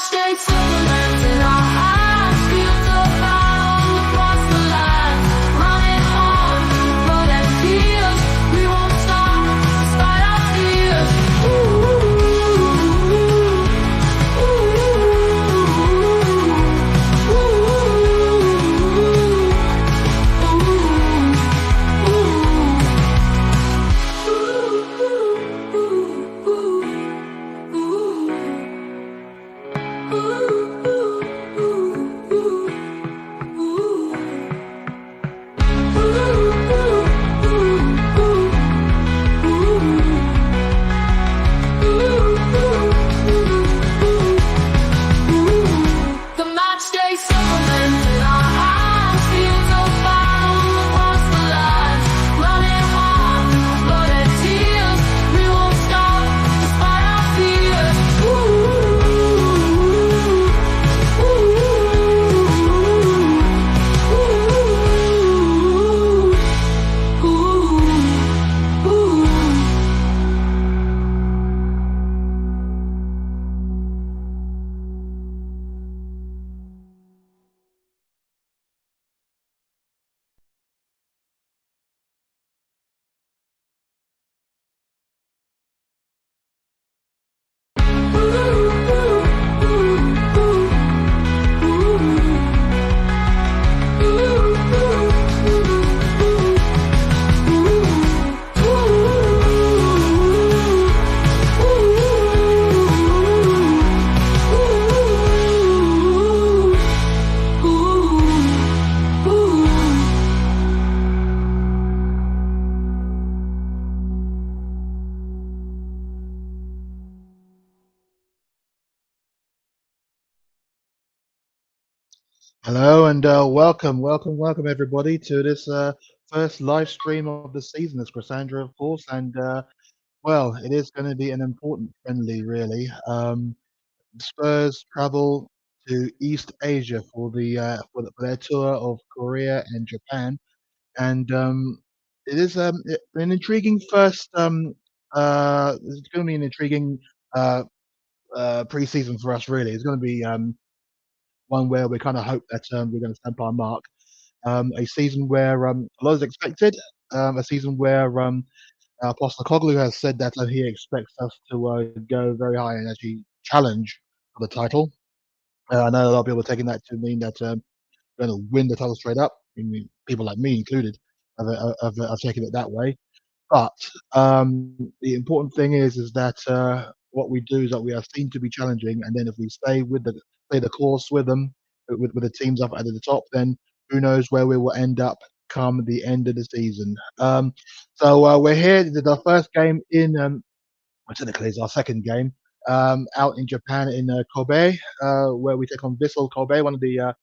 Matchday supplements in our hands, fields of battle across the land, running on, blood and tears, we won't stop despite our fears. The Matchday supplements in our hands, fields of battle across the land, running on, blood and tears, we won't stop despite our fears. Hello and welcome everybody to this first live stream of the season. It's Crisandro, of course, and well, it is going to be an important friendly, really. Spurs travel to East Asia for their tour of Korea and Japan, and it is an intriguing first. It's going to be an intriguing uh, preseason for us, really. It's going to be one where we kind of hope that we're going to stamp our mark. A season where a lot is expected. A season where Postecoglou has said that he expects us to go very high and actually challenge for the title. I know a lot of people are taking that to mean that we're going to win the title straight up. I mean, people like me included have taken it that way. But the important thing is that what we do is that we are seen to be challenging, and then if we stay the course with them, with the teams up at the top, then who knows where we will end up come the end of the season. So we're here. This is our first game in. Well, technically, it's our second game out in Japan in Kobe, where we take on Vissel Kobe, one of the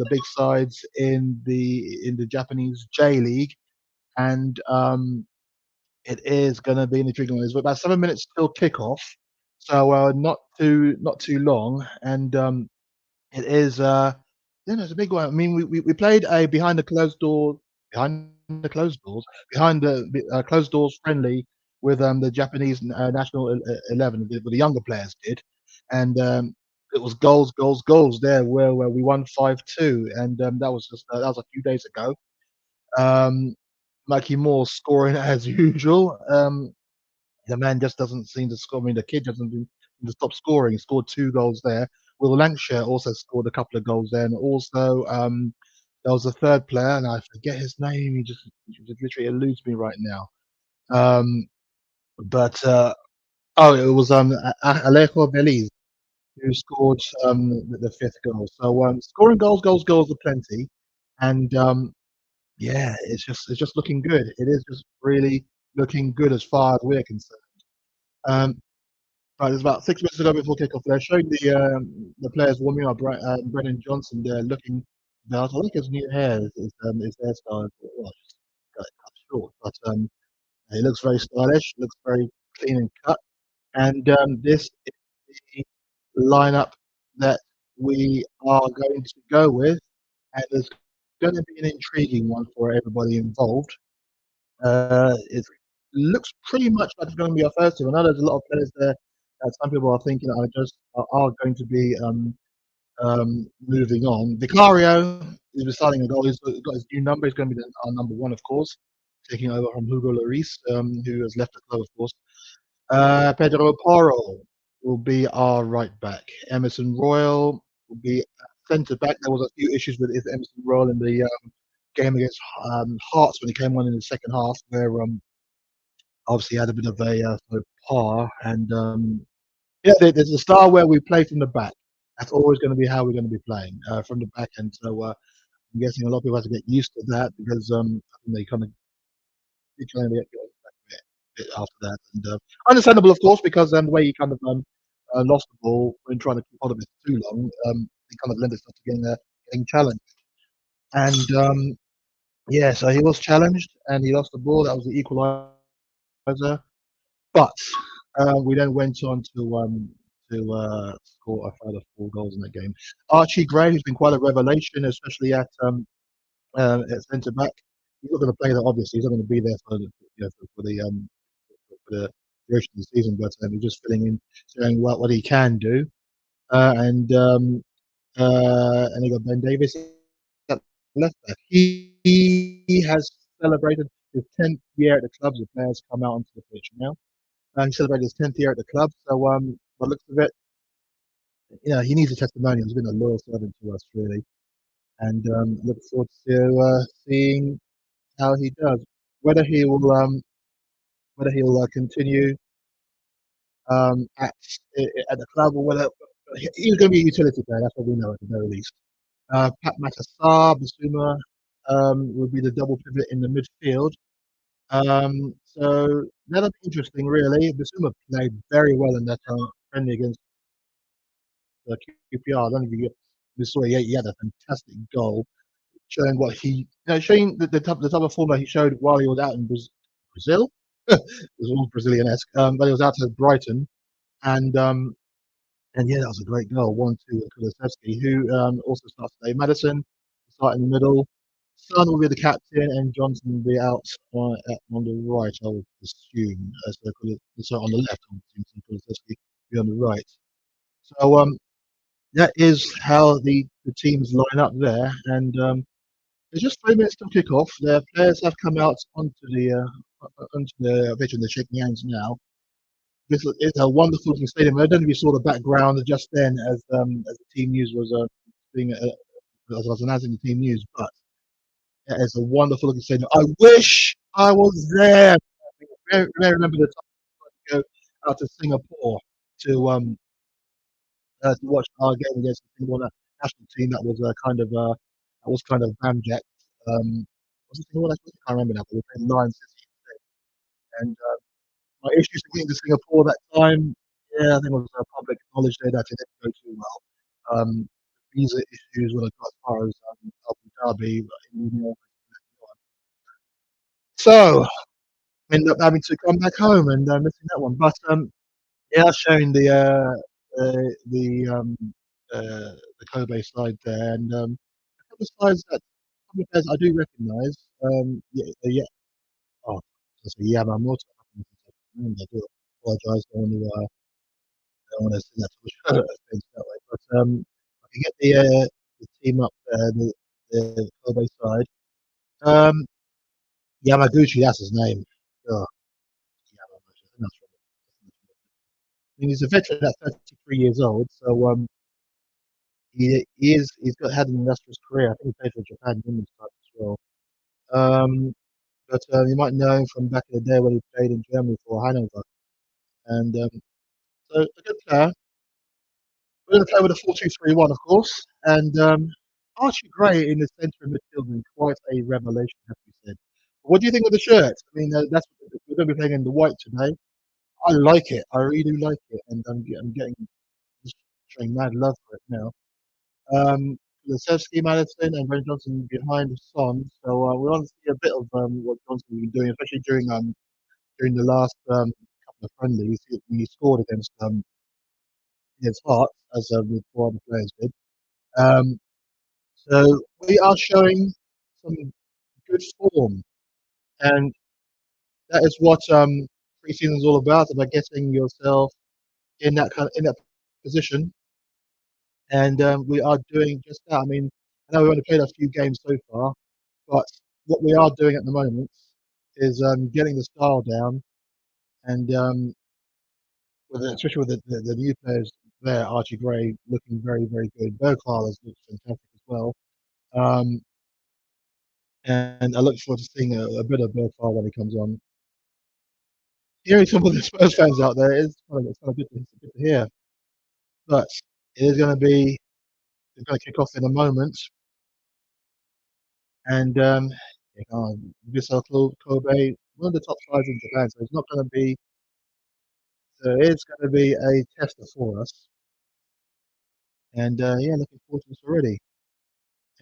big sides in the Japanese J League, and it is going to be an intriguing one. It's about 7 minutes till kickoff, so not too long, and it is it's a big one. I mean, we played a behind the closed doors behind the closed doors friendly with the Japanese national 11, where the younger players did, and it was goals there where we won 5-2, and that was a few days ago. Um, Mikey Moore scoring as usual. The man just doesn't seem to score. I mean, the kid doesn't seem to stop scoring. He scored 2 goals there. Will Lancashire also scored a couple of goals there, and also there was a third player, and I forget his name. He just literally eludes me right now. Um, but it was Alejo Beliz who scored the fifth goal. So scoring goals aplenty, and yeah, it's just looking good. It is just really looking good as far as we're concerned. Um, Right, there's about 6 minutes to go before kickoff. They're showing the players warming up. Brennan Johnson there looking about. I like his new hair. His hairstyle. Well, just got it cut short, but he looks very stylish. Looks very clean and cut. And this is the lineup that we are going to go with, and it's going to be an intriguing one for everybody involved. It looks pretty much like it's going to be our first team. I know there's a lot of players there that some people are thinking are going to be moving on. Vicario is starting a goal. He's got his new number. He's going to be our number one, of course, taking over from Hugo Lloris, who has left the club, of course. Pedro Porro will be our right back. Emerson Royal will be centre back. There was a few issues with Emerson Royal in the game against Hearts when he came on in the second half, where obviously had a bit of a sort of par. And yeah, there's a style where we play from the back. That's always going to be how we're going to be playing from the back. And so I'm guessing a lot of people have to get used to that because I think they kind of get back a bit after that. And understandable, of course, because the way he kind of lost the ball when trying to keep hold of it too long, he kind of lent itself to getting challenged. And yeah, so he was challenged and he lost the ball. That was the equaliser. But we then went on to score a further 4 goals in that game. Archie Gray, who's been quite a revelation, especially at centre back. He's not going to play there. Obviously, he's not going to be there for the duration of the season. But he's just filling in, showing what he can do. And he got Ben Davis at left back. He has celebrated his 10th year at the club. The players come out onto the pitch now. He celebrated his 10th year at the club. So, by the looks of it, he needs a testimonial. He's been a loyal servant to us, really. And look forward to seeing how he does. Whether he will continue at the club or whether he's going to be a utility player. That's what we know at the very least. Pat Makassar, Basuma will be the double pivot in the midfield. So that'll be interesting, really. Basuma played very well in that friendly against QPR. I don't know if you saw he had a fantastic goal, showing what showing the type of form that he showed while he was out in Brazil. It was all Brazilian-esque, but he was out at Brighton, and yeah, that was a great goal. 1-2 with Kulusevski, who also starts today. Madison will start in the middle. Son will be the captain, and Johnson will be out on the right, I would assume. So on the left, I would assume Kulusevski will be on the right. So that is how the teams line up there, and there's just 3 minutes to kick off. The players have come out onto the pitch and they're shaking hands now. This is a wonderful looking stadium. I don't know if you saw the background just then as the team news was being as I was announcing the team news, but it is a wonderful looking stadium. I wish I was there. I remember the time to go out to Singapore to watch our game against the Singapore national team. That was kind of Bamjack. Was it Singapore? I can't remember now. But we played Lion City instead. And my issues to getting to Singapore that time, yeah, I think it was public knowledge there that it didn't go too well. Visa issues when I got as far as Abu Dhabi. So ended up having to come back home and missing that one. But yeah, showing the Kobe side there, and a couple of sides that a couple of players I do recognise. Yeah. Oh, I say Yamamoto. I do apologise. Don't want to say that too much that way. But I can get the team up there, the Kobe side. Um, Yamaguchi, that's his name. Oh, Yamamoto. I think that's right. I mean, he's a veteran at 33 years old, so he's had an illustrious career. I think he played for Japan women's side as well. Um, but you might know him from back in the day when he played in Germany for Hanover. And so a good player. We're going to play with a 4-2-3-1, of course. And Archie Gray in the centre of midfield is quite a revelation, as we said. What do you think of the shirt? I mean, we're going to be playing in the white today. I like it. I really do like it, and I'm getting just showing mad love for it now. Kulusevski, Madison, and Brent Johnson behind Son. So we want to see a bit of what Johnson has been doing, especially during the last couple of friendlies. He scored against Hearts, as the 4 other players did. Um, so we are showing some good form, and that is what preseason is all about getting yourself in that position, and we are doing just that. I mean, I know we've only played a few games so far, but what we are doing at the moment is getting the style down, and especially with the new players there, Archie Gray looking very very good. Bergwall has looked fantastic as well. Um, and I look forward to seeing a bit of Bergwall when he comes on. Hearing some of the Spurs fans out there is it's kind of good to hear. But it is going to be it's going to kick off in a moment, and Vissel Kobe, one of the top sides in Japan, so it's not going to be. So it's going to be a tester for us, and yeah, looking forward to this already.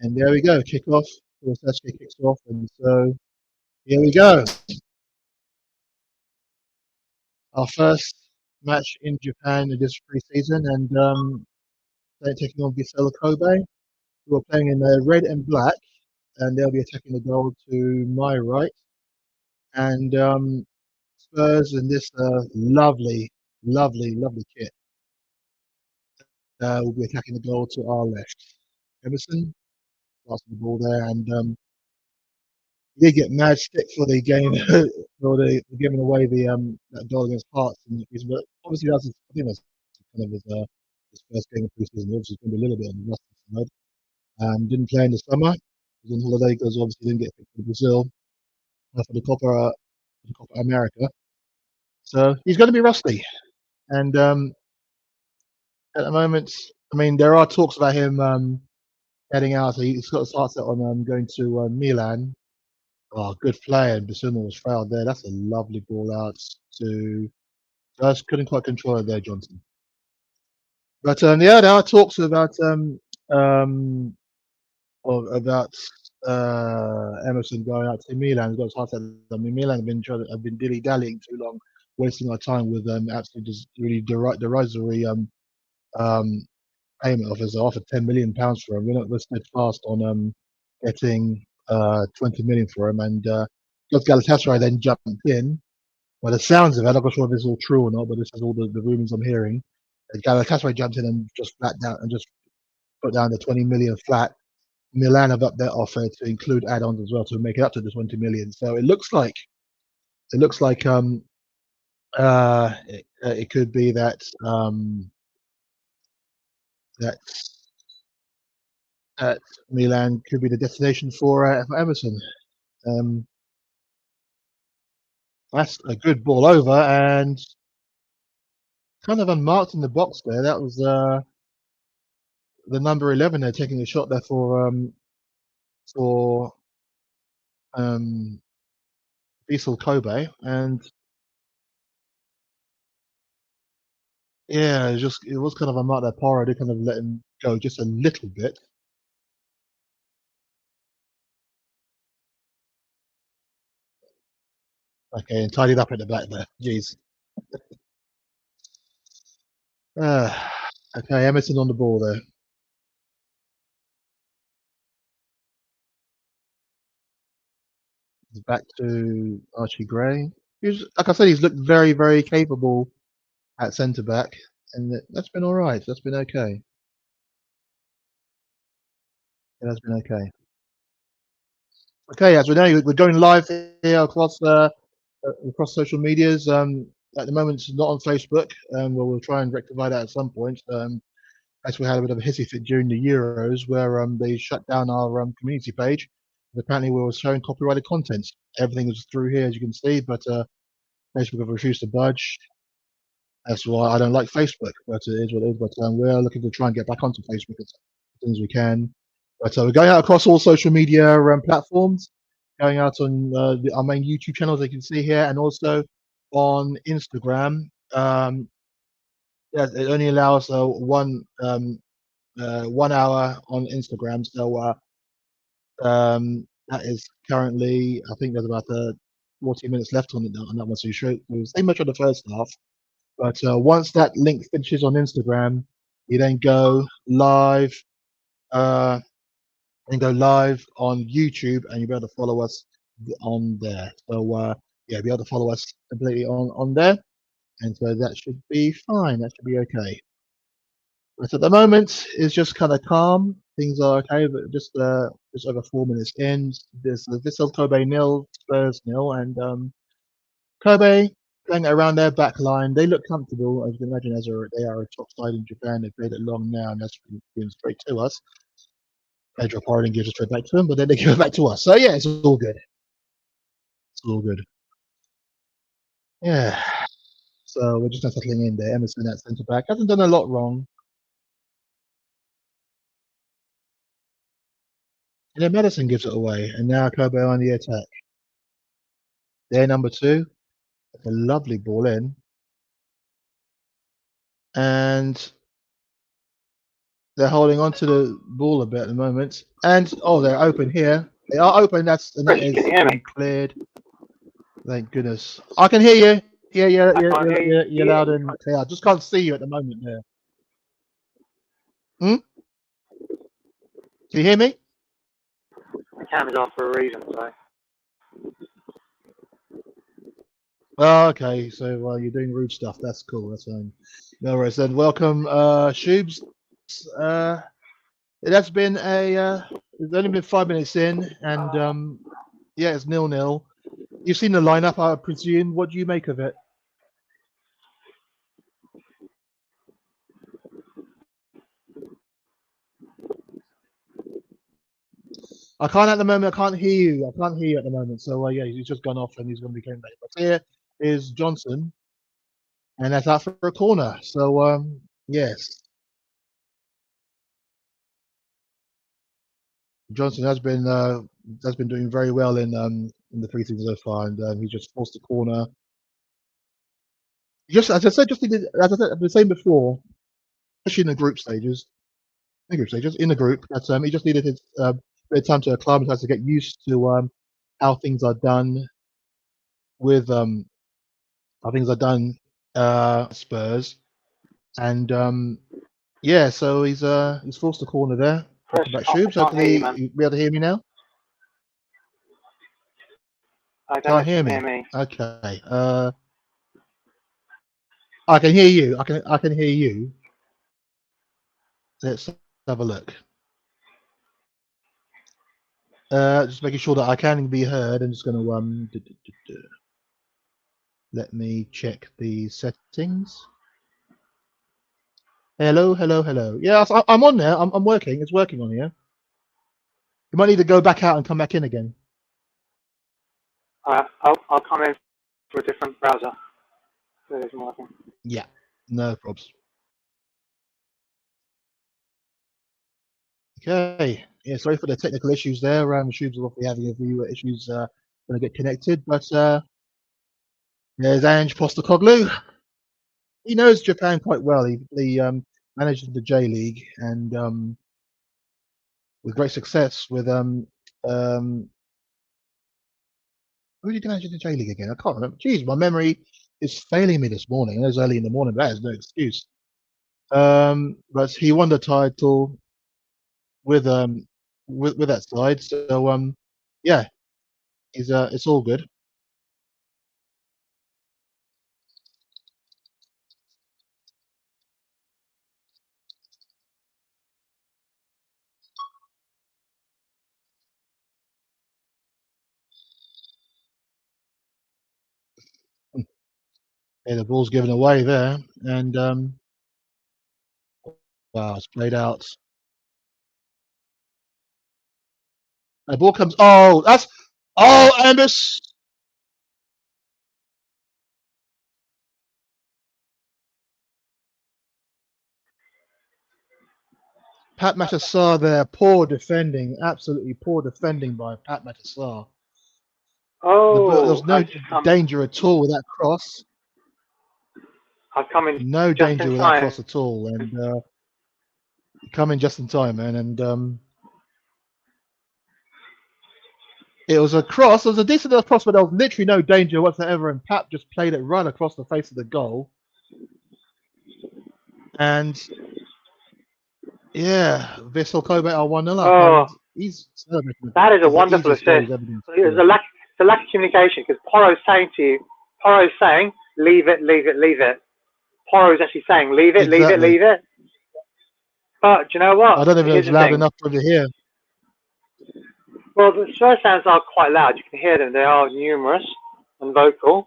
And there we go, kick off. The SSK kicks off, and so here we go. Our first match in Japan in this preseason, and they're taking on Vissel Kobe, who are playing in red and black, and they'll be attacking the goal to my right. And Spurs in this lovely kit will be attacking the goal to our left. Emerson passing the ball there, and he did get mad stick for the game for the giving away the that goal against Hearts. But obviously I think that's kind of his first game of preseason. Obviously, going to be a little bit on the rusty side. Didn't play in the summer. He was on holiday because obviously didn't get picked for Brazil for the Copa America. So he's going to be rusty. And at the moment, I mean, there are talks about him heading out. So he's got to start set on going to Milan. Oh, good play, and Basuma was fouled there. That's a lovely ball out to. Just couldn't quite control it there, Johnson. But yeah, there are talks um about Emerson going out to Milan. He's got his heart set. I mean, Milan have been dilly dallying too long, wasting our time with absolutely just really derisory um payment offers. They offered £10 million for him. We're steadfast on getting 20 million for him, and just Galatasaray then jumped in. Well, the sounds of it, I'm not sure if this is all true or not, but this is all the rumours I'm hearing. Galatasaray jumped in and just flat down and just put down the 20 million flat. Milan have upped their offer to include add-ons as well to make it up to the 20 million. So it looks like it could be that that Milan could be the destination for Emerson. Um, that's a good ball over and kind of unmarked in the box there. That was the number 11 there taking a shot there for Vissel Kobe, and yeah, it was kind of unmarked there. Paro did kind of let him go just a little bit. Okay, and tidied up at the back there. Jeez. Okay, Emerson on the ball there. He's back to Archie Gray. Like I said, he's looked very, very capable at centre back, and that's been all right. That's been okay. It has been okay. Okay, as we know, we're going live here across social medias. At the moment, it's not on Facebook. Well, we'll try and rectify that at some point. As we had a bit of a hissy fit during the Euros, where they shut down our community page. Apparently, we were showing copyrighted content. Everything was through here, as you can see, but Facebook have refused to budge. That's why I don't like Facebook, but it is what it is. But we're looking to try and get back onto Facebook as soon as we can. But we're going out across all social media platforms, going out on our main YouTube channels, you can see here, and also on Instagram. Yeah, it only allows 1 hour on Instagram. So that is currently, I think there's about 40 minutes left on that one. So you say much on the first half. But once that link finishes on Instagram, you then go live on YouTube, and you'll be able to follow us on there. So yeah, be able to follow us completely on there. and so that should be fine. That should be okay. But at the moment, it's just kind of calm. Things are okay, but just over 4 minutes in, there's the Vissel Kobe nil, Spurs nil, and Kobe playing around their back line. They look comfortable, as you can imagine, they are a top side in Japan. They've played it long now, and that's given straight to us. Pedro Parlin gives it straight back to them, but then they give it back to us. So yeah, it's all good. It's all good. Yeah. So we're just not settling in there. Emerson at centre back hasn't done a lot wrong. And then Madison gives it away, and now Kobe on the attack. They're number 2. That's a lovely ball in. And they're holding on to the ball a bit at the moment. And they're open here. They are open. That is been cleared. Thank goodness. I can hear you. Yeah, you're loud and clear. I just can't see you at the moment there. Can you hear me? The camera's off for a reason, so. Oh, okay, so you're doing rude stuff. That's cool. That's fine. No worries. Then welcome, Shubes. It has been it's only been 5 minutes in, and yeah, it's 0-0. You've seen the lineup, I presume. What do you make of it? I can't at the moment. I can't hear you. I can't hear you at the moment. So yeah, he's just gone off and he's going to be coming back. But here is Johnson, and that's out for a corner. So yes, Johnson has been doing very well in the preseason so far, and he just forced the corner. Just as I said, I've been saying before, especially in the group stages, in the group, that he just needed his bit of time to acclimatise, to get used to how things are done with Spurs, and yeah, so he's forced the corner there. Welcome back, Shubes. Hopefully you'll be able to hear me now. I don't hear me. Okay. I can hear you. I can hear you. Let's have a look. Just making sure that I can be heard. I'm just going to let me check the settings. Hello. Yeah, I'm on there. I'm working. It's working on here. You might need to go back out and come back in again. I'll come in for a different browser. So it isn't working. Yeah, no probs. Okay. Yeah, sorry for the technical issues there. Shubes will be having a few issues when I get connected, but there's Ange Postecoglou. He knows Japan quite well. He managed the J League and with great success with who did he manage in the J League again? I can't remember. Jeez, my memory is failing me this morning. It was early in the morning, but that is no excuse. But he won the title with that side. So yeah, it's all good. Yeah, the ball's given away there, and wow, it's played out. The ball comes. Ambus. Pat Matassar there, poor defending, absolutely poor defending by Pat Matassar. There was no danger at all with that cross. I've come in. No danger with that cross at all, and coming just in time, man. And it was a cross. It was a decent enough cross, but there was literally no danger whatsoever. And Pat just played it right across the face of the goal. And yeah, Vissel Kobe are 1-0 up. He's that is a wonderful assist. There's a lack of communication because Poro's saying, leave it, leave it, leave it. Poro is actually saying, leave it, leave it, Exactly. leave it. But do you know I what? don't know if it Here's was the loud thing. enough for him to hear. Well, the Spurs fans are quite loud. You can hear them. They are numerous and vocal.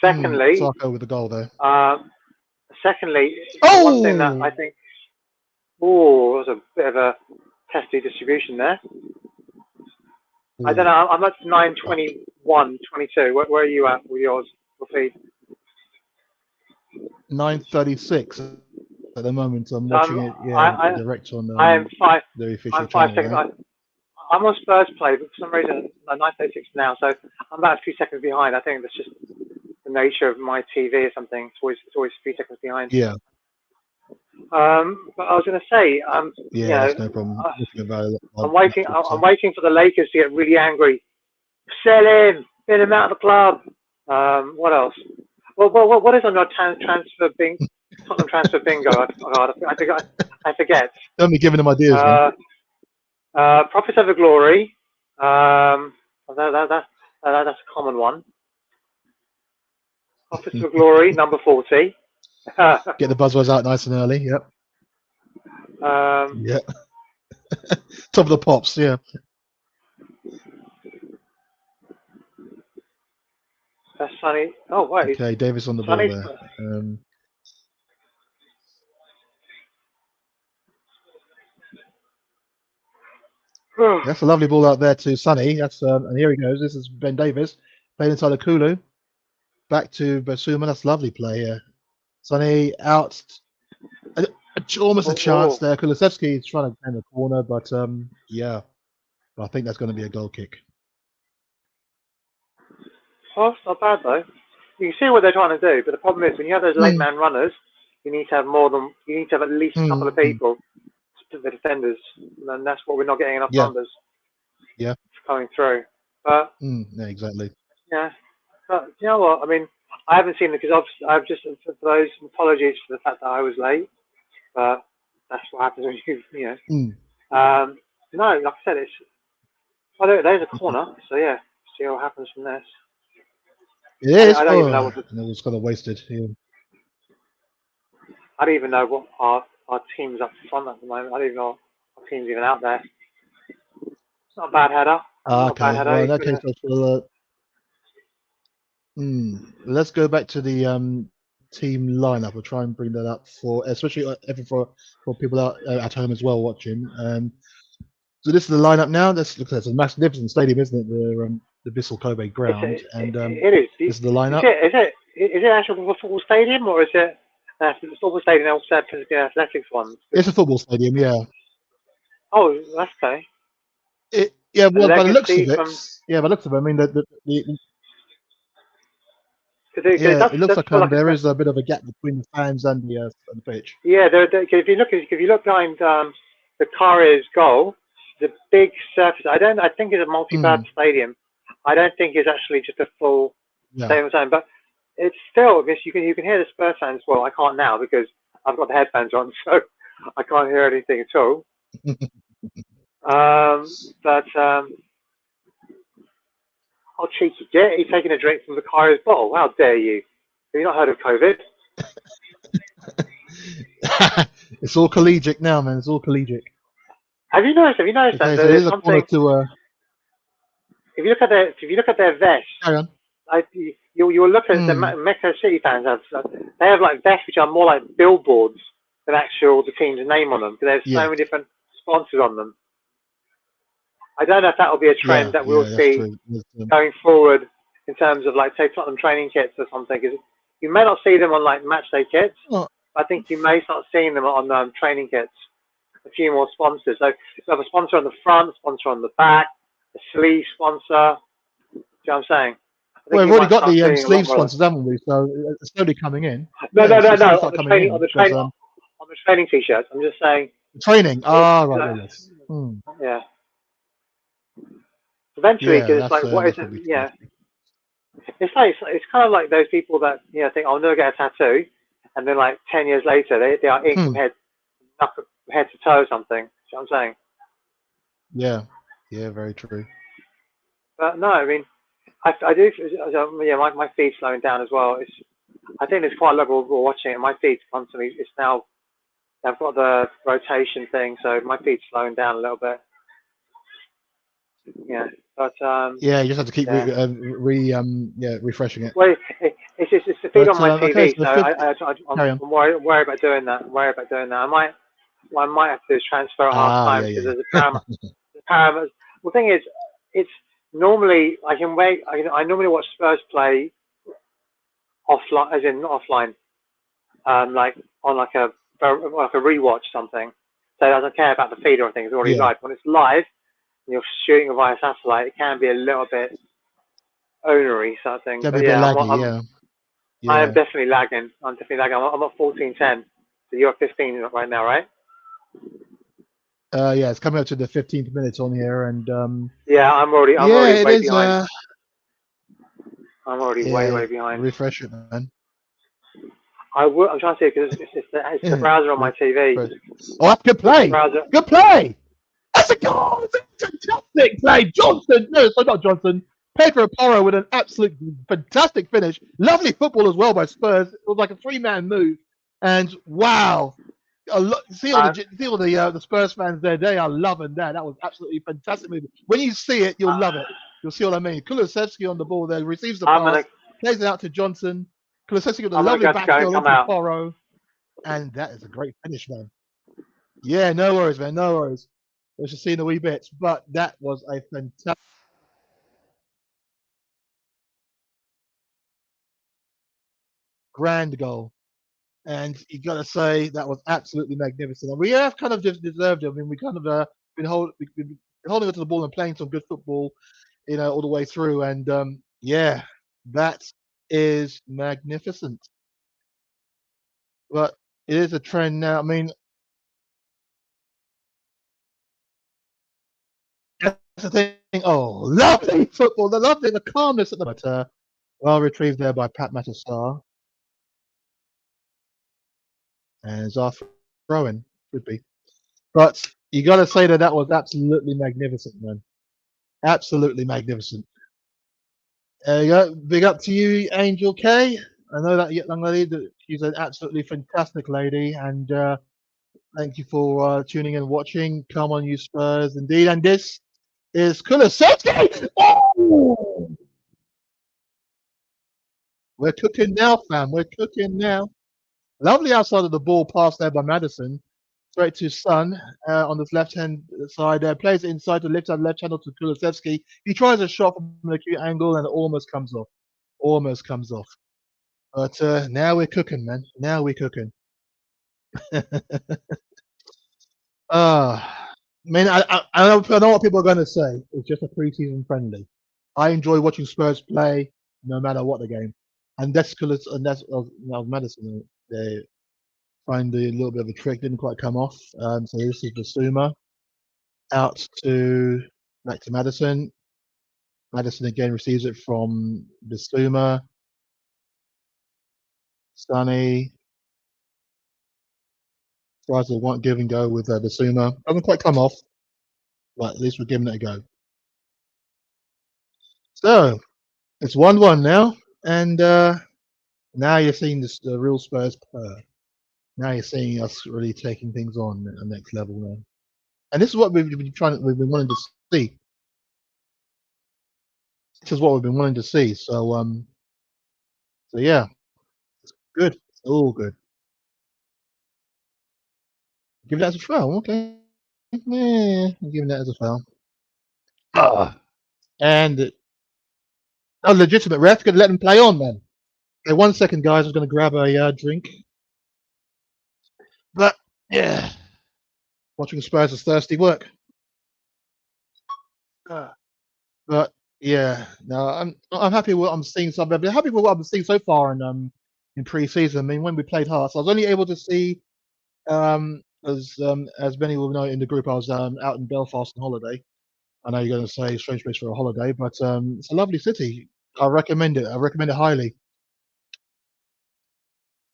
Secondly, Sarko with the goal there. secondly, the one thing that I Oh! think, oh, was a bit of a testy distribution there. I don't know. I'm at 9:21, 22. Where are you at with yours? Your feed? 9:36 at the moment. I'm So watching it, direct on I am five. the I'm official 5 seconds. channel I'm on Spurs play, but for some reason, 9:36 now. So I'm about a few seconds behind. I think that's just the nature of my TV or something. It's always a few seconds behind. there. Yeah, But I was going to say, you yeah, know, that's no problem. Looking about it I'm on waiting. laptop, I'm so. waiting for the Lakers to get really angry. Sell him. Get him out of the club. What else? Well, what is on your transfer bing? Tottenham transfer bingo. I forget. Don't be giving them ideas, man. Profits over glory. That's a common one. Profits over glory, number 40. Get the buzzwords out nice and early. Yep. um, Yeah. Top of the pops. Yeah. that's Sonny. Oh wait, Okay, Davis on the ball Sonny's. there. That's a lovely ball out there to Sonny. That's and here he goes. This is Ben Davis playing inside of Kulu. Back to Basuma. That's a lovely play here. Sonny out. Almost a chance there. Kulusevski is trying to turn the corner, but yeah. But I think that's going to be a goal kick. Oh, it's not bad though. You can see what they're trying to do, but the problem is when you have those late man runners, you need to have at least a couple of people to the defenders, and that's what we're not getting enough Yeah. numbers. Yeah. Coming through, but yeah, exactly. yeah. But you know what? I mean, I haven't seen it because I've just for those apologies for the fact that I was late, but that's what happens when you know. No, like I said, it's there's a corner, so yeah, see what happens from this. It is. I don't even know what And it was kind of wasted. Yeah. I don't even know what our team's up front at the moment. I don't even know our team's even out there. It's not a bad header. Not a bad Okay. header. Well, in that case, let's go back to the team lineup. We'll try and bring that up especially for people out at home as well watching. So this is the lineup now. Let's look at this. It's a magnificent stadium, isn't it? The Vissel Kobe ground, and It is. this is the lineup. Is it actually a football stadium or is it the football stadium outside for the athletics ones? It's a football stadium, yeah. Oh, that's okay. Well, by the looks of Legacy it, from yeah, by the looks of it, I mean, it it looks does like feel like there is a bit of a gap between the fans and the pitch. yeah. If you look behind the Carrier's goal, the big surface. I think it's a multi-purpose stadium. I don't think it's actually just a full stadium zone, but it's still. I guess you can hear the Spurs fans. Well, I can't now because I've got the headphones on, so I can't hear anything at all. But how cheeky, Jet! He's taking a drink from the Carrier's bottle. How dare you? Have you not heard of COVID? It's all collegiate now, man. It's all collegiate. Have you noticed Okay, that so there's here's a corner something? to. If you look at their vest, Carry on. you'll look at the Mexico City fans they have like vests which are more like billboards than the team's name on them because there's so many different sponsors on them. I don't know if that will be a trend that we'll see going forward in terms of like say Tottenham training kits or something. Because you may not see them on like Matchday kits. I think you may start seeing them on training kits. A few more sponsors. So you have a sponsor on the front, a sponsor on the back, a sleeve sponsor. Do you know what I'm saying? Well, we've already got the sleeve sponsors, haven't we? So it's slowly coming in. No. On the training t-shirts. I'm just saying. Training. Right. Yes. Yeah. Eventually, because it's like, what is it? Yeah. It's kind of like those people that think I'll never get a tattoo, and then like 10 years later they are ink from head to toe or something. You know what I'm saying? Yeah, very true. But no, I mean, I do. Yeah, my feed's slowing down as well. I think there's quite a lot of people watching it. My feed's constantly. It's now. I've got the rotation thing, so my feed's slowing down a little bit. Yeah, but Yeah, you just have to keep yeah. refreshing it. Well, it's the feed But on my okay, TV, so so carry I'm on. worried about doing that. I'm worried about doing that. What I might have to do is transfer at half Ah, time yeah, because yeah, there's a Paramount. Well, the thing is, it's normally I can wait. I normally watch Spurs play offline, as in not offline, like on like a rewatch something. So I don't care about the feed or anything. It's already yeah. live. When it's live and you're shooting via satellite, it can be a little bit onery sort of thing. Can be But a bit yeah, laggy. Yeah, I am yeah. definitely lagging. I'm definitely lagging. I'm at 14:10. So you're at 15 right now, right? Yeah, it's coming up to the 15th minute on here, and Yeah, I'm yeah, already it way is. behind. I'm already way, Yeah, way behind. refresh it, man. I'm trying to see because it's the browser on my TV. Refresh. Oh, that's good It's the play. browser. Good play. That's a goal. It's a fantastic play. Johnson. No, sorry, not Johnson. Pedro Porro with an absolute fantastic finish. Lovely football as well by Spurs. It was like a three-man move. And wow. See all the Spurs fans there. They are loving that. That was absolutely fantastic move. When you see it, you'll love it. You'll see what I mean. Kulusevski on the ball there, receives the I'm pass, gonna plays it out to Johnson. Kulusevski with a I'm gonna lovely go to go and backfield come onto out. Porro. And that is a great finish, man. Yeah, no worries, man. No worries. We should see in a wee bit. But that was a fantastic grand goal. And you got to say that was absolutely magnificent. And we have kind of just deserved it. I mean, we kind of we've been holding onto the ball and playing some good football, all the way through. And yeah, that is magnificent. But it is a trend now. I mean, that's the thing. Oh, lovely football. The calmness at the moment. Well retrieved there by Pat Matasar. And it's our throw-in. Could be. But you got to say that was absolutely magnificent, man. Absolutely magnificent. There you go. Big up to you, Angel K. I know that young lady. She's an absolutely fantastic lady, and thank you for tuning in and watching. Come on, you Spurs, indeed. And this is Kulusevski. Oh! We're cooking now, fam. We're cooking now. Lovely outside of the ball pass there by Madison. Straight to Son on this left-hand side. Plays it inside to left channel to Kulusevski. He tries a shot from the acute angle and it almost comes off. Almost comes off. But now we're cooking, man. Now we're cooking. I mean, I know what people are going to say. It's just a pre-season friendly. I enjoy watching Spurs play no matter what the game. And that's Madison. They find a little bit of a trick, didn't quite come off. So this is Basuma out to back to Madison. Madison again receives it from Basuma. Sonny tries to one give and go with Basuma. Doesn't quite come off, but at least we're giving it a go. So it's 1-1 now, and now you're seeing the real Spurs player. Now you're seeing us really taking things on at the next level now. And this is what we've been wanting to see. This is what we've been wanting to see. So yeah, it's good. It's all good. Give that as a foul, okay. Yeah, I'm giving that as a foul. And a legitimate ref could let him play on, man. Okay, 1 second, guys. I was going to grab a drink. But yeah, watching Spurs is thirsty work. But yeah, no, I'm happy with what I'm seeing. So I'm happy with what I'm seeing so far in pre-season. I mean, when we played Hearts, I was only able to see as many will know in the group, I was out in Belfast on holiday. I know you're going to say strange place for a holiday, but it's a lovely city. I recommend it. I recommend it highly.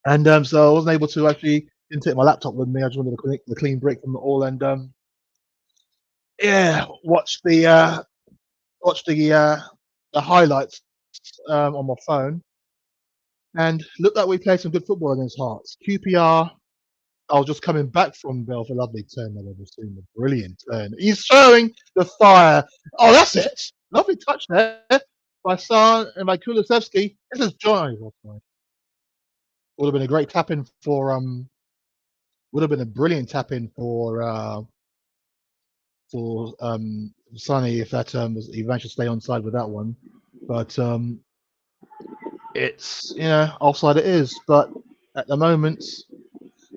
And so I wasn't able to actually didn't take my laptop with me. I just wanted a clean break from it all, and yeah, watch the highlights on my phone. and looked like we played some good football against Hearts. QPR. I was just coming back from Bell for a lovely turn. I've ever seen a brilliant turn. He's showing the fire. Oh, that's it. Lovely touch there by San and by Kulusevski. This is Johnny. Would have been a great tap in for would have been a brilliant tap in for Sonny if that he managed to stay on side with that one. But it's offside it is. But at the moment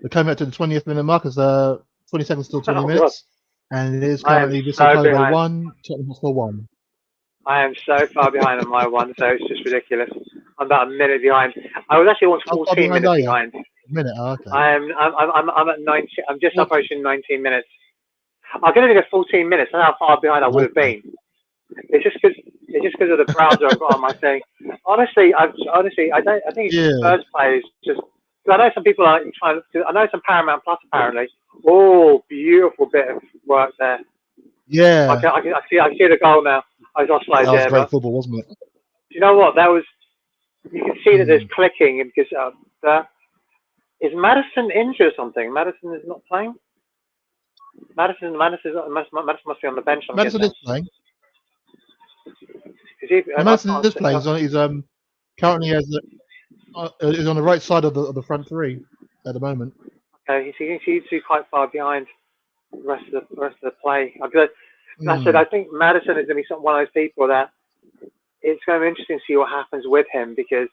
we're coming up to the 20th minute mark. It's 20 seconds till 20 minutes, and it is currently Vissel Kobe 1, Tottenham Hotspur 1. I am so far behind on my one, so it's just ridiculous. I'm about a minute behind. I was actually almost 14 minutes behind. A minute, okay. I'm at 19. I'm just approaching 19 minutes. I'm going to need a 14 minutes. That's how far behind I would have been. It's just because of the browser I've got on my thing. Honestly, I think it's Spurs players just. I know some people are trying to. I know some Paramount Plus apparently. Oh, beautiful bit of work there. Yeah. I see the goal now. I was offside there. That was great football, wasn't it? You know what? That was. You can see that there's clicking because is Madison injured or something? Madison is not playing. Madison must be on the bench. Madison is playing. Madison is playing. He's currently is on the right side of the front three at the moment. Okay, he seems to be quite far behind the rest of the play. I said I think Madison is going to be one of those people that it's going to be interesting to see what happens with him because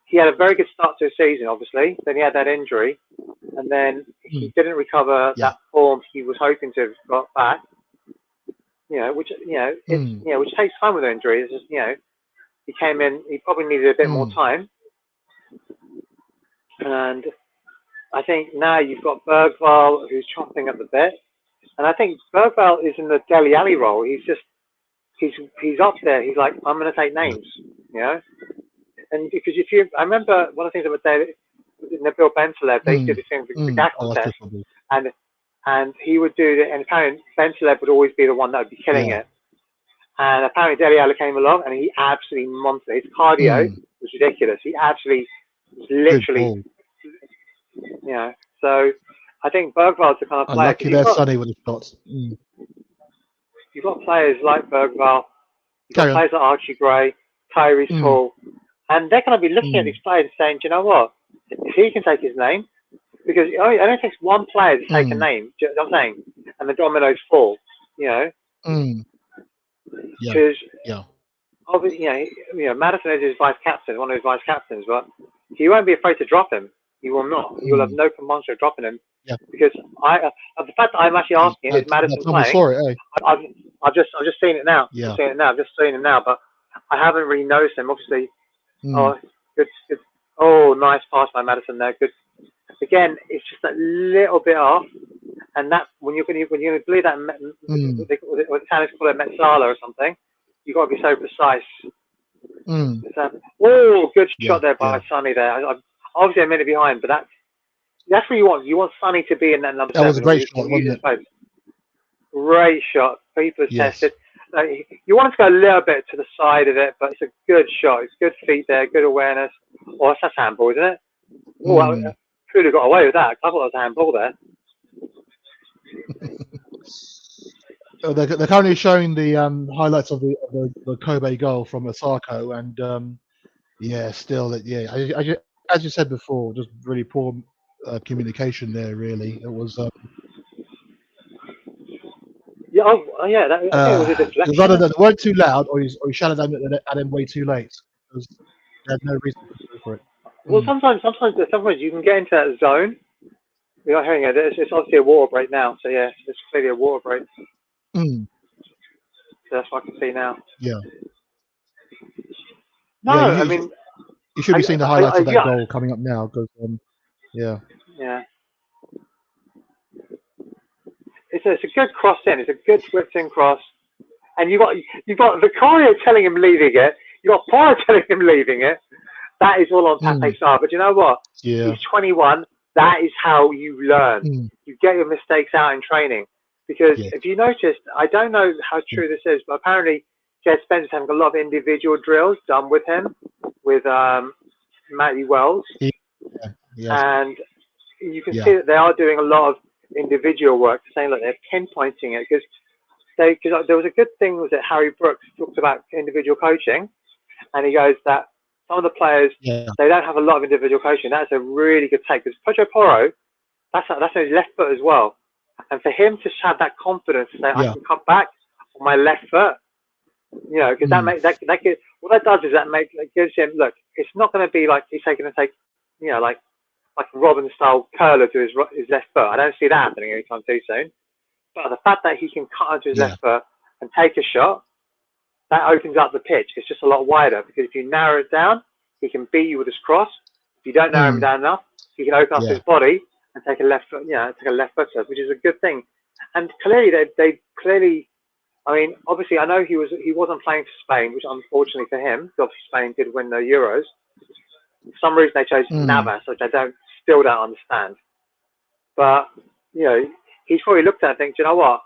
he had a very good start to the season, obviously. Then he had that injury, and then he didn't recover that form he was hoping to have got back. Which takes time with injuries. He came in. He probably needed a bit more time, and I think now you've got Bergvall who's chomping at the bit, and I think Bergvall is in the Dele Alli role. He's up there. He's like, I'm going to take names, And because I remember one of the things about Nabil Bentelev, they did this thing with the Gackle test, and he would do it, and apparently Bentelev would always be the one that would be killing it. And apparently Dele Alli came along, and he absolutely monstered. His cardio was ridiculous. He actually was literally, So I think Bergvall's the kind of player. Lucky there, Sonny with his shots. You've got players like Bergvall. You've got players like Archie Gray, Tyrese Hall. And they're going to be looking at these players and saying, do you know what? If he can take his name, because it only takes one player to take a name, do you know what I'm saying? And the dominoes fall, Because, obviously, Madison is his vice captain, one of his vice captains, but he won't be afraid to drop him. He will not. He will have no compunction of dropping him. Yeah. Because the fact that I'm actually asking is Madison playing? I've just seen it now. Yeah. I've just seen him now, but I haven't really noticed him. Obviously, good. Oh, nice pass by Madison there. Good. Again, it's just a little bit off, and that when you're going to believe that, what Italians call it Mezzala or something, you've got to be so precise. Good shot there by Sonny there. Obviously, a minute behind, but that's what you want. You want Sonny to be in that number 7. That was a great shot, wasn't it? Great shot. People tested. You want to go a little bit to the side of it, but it's a good shot. It's good feet there, good awareness. Oh, that's handball, isn't it? Oh, could have got away with that. I thought that was a handball there. They're currently showing the highlights of the Kobe goal from Osako, and still, as you said before, just really poor communication there. Really, it was. That was a deflection. It was either that they weren't too loud, or he shouted at him way too late. Because they had no reason to go for it. Well, sometimes you can get into that zone. You're not hearing it. It's obviously a water break now. So yeah, it's clearly a water break. So that's what I can see now. Yeah. No, I mean, you should be seeing the highlights of that goal coming up now. Because Yeah. It's a good cross in. It's a good whipped in cross, and you've got Vicario telling him leaving it. You've got Poro telling him leaving it. That is all on Pape Sarr. But you know what? Yeah. He's 21. That is how you learn. You get your mistakes out in training. Because if you noticed, I don't know how true this is, but apparently Jed Spencer's having a lot of individual drills done with him, with Matty Wells, Yes. and you can see that they are doing a lot of individual work, saying that they're pinpointing it because there was a good thing was that Harry Brooks talked about individual coaching, and he goes that some of the players they don't have a lot of individual coaching. That's a really good take because Pedro Porro, that's his left foot as well, and for him to have that confidence to say I can come back on my left foot, you know, because that gives, what that does is that gives him look. It's not going to be like he's going to take, you know, like a Robin style curler to his left foot. I don't see that happening anytime too soon. But the fact that he can cut onto his left foot and take a shot, that opens up the pitch. It's just a lot wider because if you narrow it down, he can beat you with his cross. If you don't narrow him down enough, he can open up his body and take a left foot, take a left foot serve, which is a good thing. And clearly, they clearly, I mean, obviously, I know he wasn't playing for Spain, which unfortunately for him, because obviously Spain did win the Euros. For some reason, they chose Navas, which I still don't understand. But you know, he's probably looked at it and think, do you know what?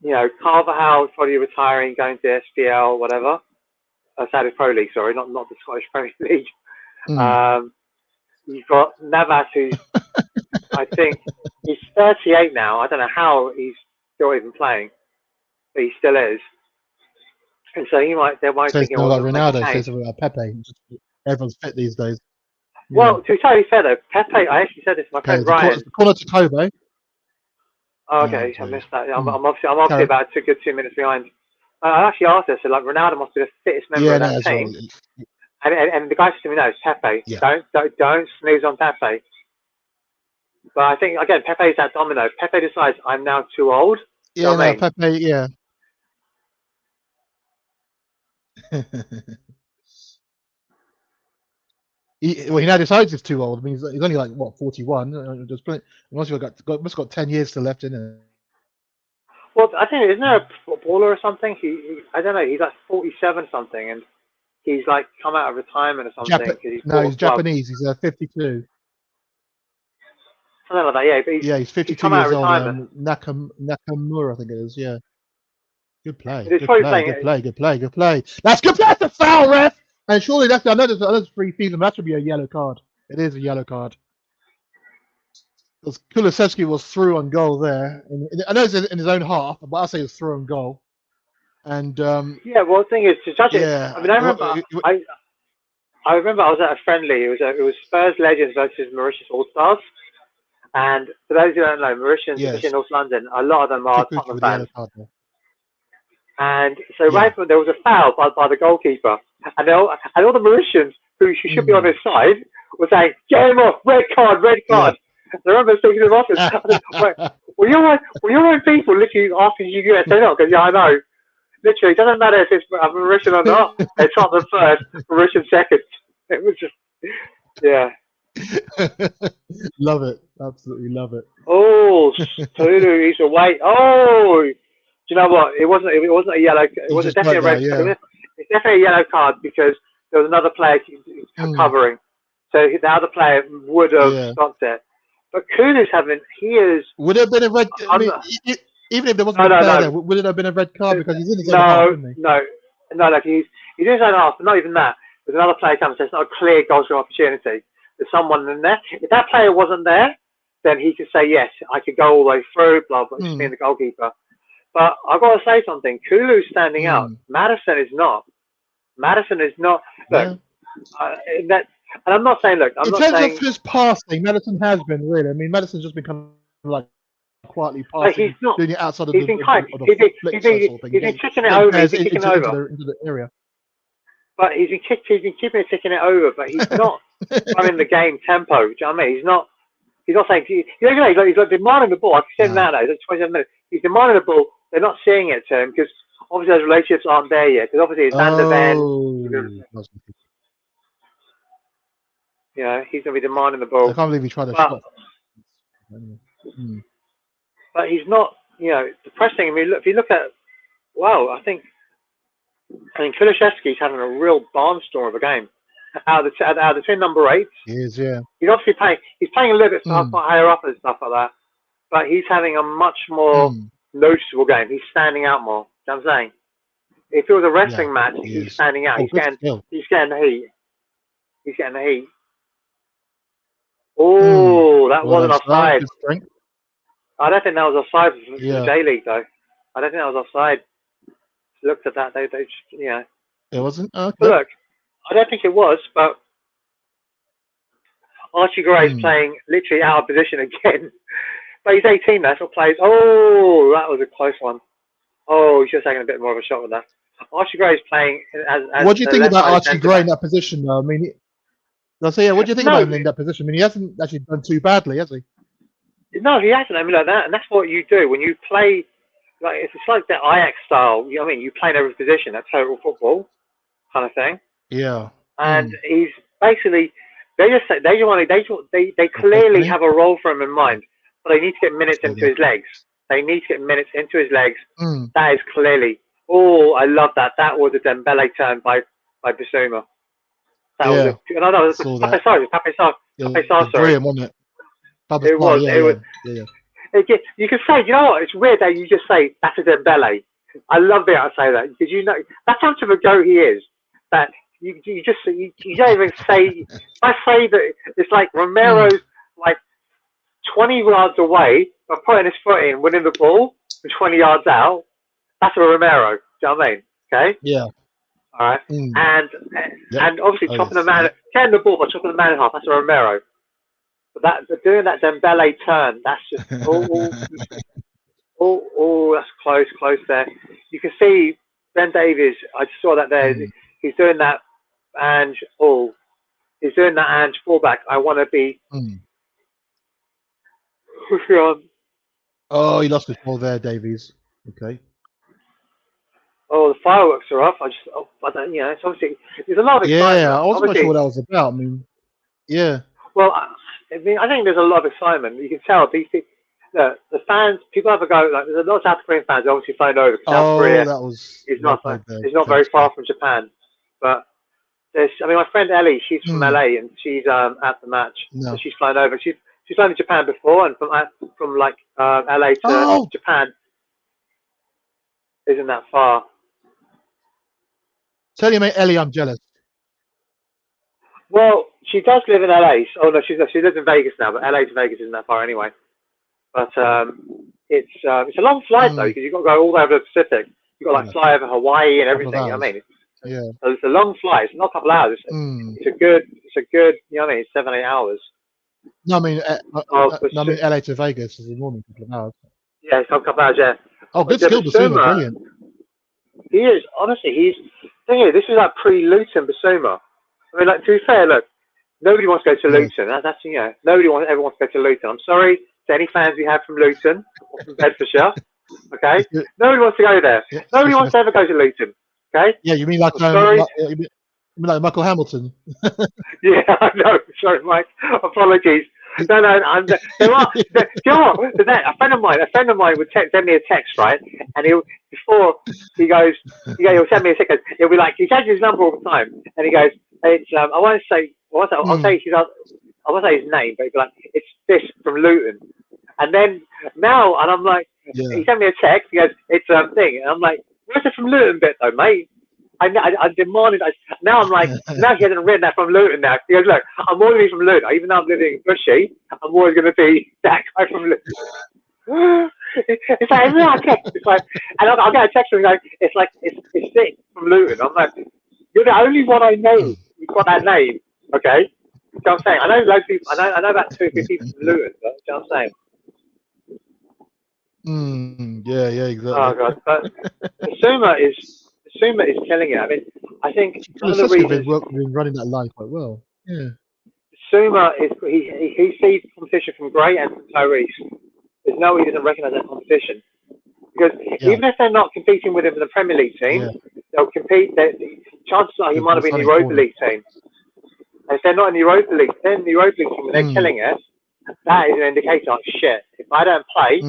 You know, Carvajal probably retiring, going to SPL, whatever. Saudi Pro League, sorry, not the Scottish Premier League. You've got Navas, who's, I think, he's 38 now. I don't know how he's still even playing, but he still is. And so they might says think, like Ronaldo says about Pepe. Everyone's fit these days. Well, to be totally fair though, Pepe, I actually said this to my friend Ryan. The corner to Kobe. Oh, okay, I missed that. I'm obviously about a good 2 minutes behind. I actually asked her, so like Ronaldo must be the fittest member of that team. Well. And the guy said to me, no, it's Pepe. Yeah. Don't snooze on Pepe. But I think again, Pepe is that domino. Pepe decides I'm now too old. Yeah, no, I mean? Pepe, yeah. He now decides he's too old. I mean, he's only like what 41. Must have got 10 years to left in it. Well, I think isn't there a footballer or something? I don't know. He's like 47 something, and he's like come out of retirement or something. He's Japanese. He's 52. Something like that. Yeah, but he's 52 years old. Nakamura, I think it is. Yeah. Good play. Good play. That's good play. That's a foul, ref. And surely I know there's preseason. That should be a yellow card. It is a yellow card. Because Kulusevski was through on goal there. I know it's in his own half, but I'll say it's through on goal. And well, the thing is to judge it. I mean, I remember I was at a friendly. It was Spurs Legends versus Mauritius All Stars. And for those who don't know, Mauritians, especially in North London, a lot of them are Tottenham fans. And so there was a foul by the goalkeeper, and all the Mauritians who should be on his side were saying, "Get him off! Red card! Red card!" Yeah. I remember speaking to the office. Well, your own people literally asking you to say no, because I know. Literally, it doesn't matter if it's Mauritian or not. They Tottenham first, Mauritian second. It was just, Love it, absolutely love it. Oh, Tulu, he's away. Oh. Do you know what? It wasn't a yellow. It was definitely a red. It's definitely a yellow card because there was another player covering, so the other player would have stopped it. But Kulu's would it have been a red? I mean, even if there wasn't a player there, would it have been a red card because he's in his own half, isn't he? No. Like he's in his own half, but not even that. There's another player coming, so it's not a clear goal scoring opportunity. There's someone in there. If that player wasn't there, then he could say yes, I could go all the way through. Blah blah. Just being the goalkeeper. But I've got to say something. Kulu's standing out. Maddison is not. Look, and I'm not saying. Look, I'm not saying. In terms of his passing, Maddison has been really. I mean, Maddison's just been kind of like quietly passing, he's not doing it outside of he's been kicking it over. He's been kicking it over into the area. But he's been keeping it, ticking it over. But he's not running the game tempo. Do you know what I mean? He's not saying. He's like demanding the ball. I can say nowadays. It's 27 minutes. He's demanding the ball. They're not seeing it to him because obviously those relationships aren't there yet. Because obviously it's Van der Ven. He's going to be demanding the ball. I can't believe he tried to shot. But he's not, depressing. I mean, if you look at, I Kulusevski's having a real barnstorm of a game. Out of the two number 8s. He is, yeah. He's obviously playing. He's playing a little bit higher up and stuff like that. But he's having a much more noticeable game. He's standing out more. You know what I'm saying? If it was a wrestling match, he's standing out. He's getting the heat. Oh, that Well wasn't done, sir. offside. Good strength. I don't think that was offside for the Yeah, J League though. I don't think that was offside. Looked at that, they just, it wasn't. But Okay. look, I don't think it was. But Archie Gray's Hmm. playing literally out of position again. But he's 18 now, so plays. Oh, that was a close one. Oh, he should have taken a bit more of a shot with that. Archie Gray's playing as What do you the think about left-sided Archie centre Gray in back. that position, though? I mean, I'll say, yeah. What do you think No, about him in that position? I mean, he hasn't actually done too badly, has he? no, he hasn't. I mean, like that, and that's what you do when you play. Like it's like the Ajax style. You know what I mean? You play in every position. That's total football kind of thing. Yeah. And Hmm. he's basically they just say they Replacement clearly him? have a role for him in mind, but they need to get minutes Still into there. his legs. They need to get minutes into his legs. Hmm. That is clearly. Oh, I love that. That was a Dembele turn by Bissouma. That was Yeah. a no, no, it was Saw that. It Pape Sarr, was sorry. brilliant, wasn't it? It was. Yeah, It was. yeah. You can say, you know what? It's weird that you just say that's a Dembele. I love being able to say that because you know that's how much of a go he is. That you don't even say. I say that it's like Romero's like 20 yards away, but putting his foot in, winning the ball from 20 yards out. That's a Romero. Do you know what I mean? Okay. Yeah. All right. Mm. And Yep. obviously Oh, chopping yes. the man, getting the ball, but chopping the man in half. That's a Romero. But doing that Dembele turn, that's just that's close there. You can see Ben Davies. I just saw that there. Mm. He's doing that, and he's doing that, and fullback. I want to be. Mm. Who's on? Oh, he lost his ball there, Davies. Okay. Oh, the fireworks are off. I don't. It's obviously there's a lot of Yeah, excitement. I wasn't quite sure Obviously, what that was about. I mean, yeah. well, I think there's a lot of excitement. You can tell these people. The fans, people have a go. Like, there's a lot of South Korean fans obviously flying over because South Oh, Korea that was is well not played there. very Thanks. far from Japan. But my friend Ellie, she's from Mm. LA and she's at the match, so No. she's flying over. She's flown to Japan before, and from like LA to Oh, Japan isn't that far. tell your mate Ellie I'm jealous. Well, she does live in LA. Oh no, she lives in Vegas now, but LA to Vegas isn't that far anyway. But it's a long flight though because you've got to go all the way over the Pacific. You've got to like fly over Hawaii and Couple of everything. You know what I hours. mean? Yeah. So it's a long flight. It's not a couple of hours. Mm. It's a good. You know what I mean? It's 7-8 hours. No, I mean, Oh, LA to Vegas is a normal couple of hours. yeah, it's not a couple of hours. Yeah. Oh, But good skill, Basuma. Bissouma, Brilliant. he is honestly. This is like pre-Luton Basuma. I mean, like to be fair, look, nobody wants to go to Yes. Luton. That's nobody ever wants to go to Luton. I'm sorry to any fans we have from Luton or from Bedfordshire. Okay, nobody wants to go there. Yeah, Nobody wants to ever go to Luton. Okay. yeah, you mean like Sorry. you mean like Michael Hamilton? Yeah, I know. Sorry, Mike. Apologies. No, there are. Do you know what? A friend of mine would send me a text, right? And he'll send me a text. He'll be like, he changes his number all the time, and he goes, "It's I want to say his name, but he'll be like, it's this from Luton." And then now, and I'm like, Yeah. he sent me a text. He goes, "It's thing," and I'm like, "Where's the from Luton bit though, mate?" I demanded. Now I'm like, now he hasn't written that from Luton now. He goes, look, I'm always going to be from Luton. Even though I'm living in Bushy, I'm always going to be that guy from Luton. It's like, every I text, it's like, and I'll get a text from him like, it's sick from Luton. I'm like, you're the only one I know who's got that name, okay? You know what I'm saying? I know loads of people, I know about 2 or 3 people from Luton, but you know what I'm saying? Yeah, exactly. Oh, God. But Basuma is killing it. I mean, I think one of the reasons been running that line quite well. Yeah. Basuma is he sees competition from Gray and from Tyrese. There's no way he doesn't recognise that competition because even if they're not competing with him in the Premier League team, they'll compete. Chances are he might have been in the Europa League team. And if they're not in the Europa League, they're in the Europa League team and they're killing it. That is an indicator of shit. If I don't play,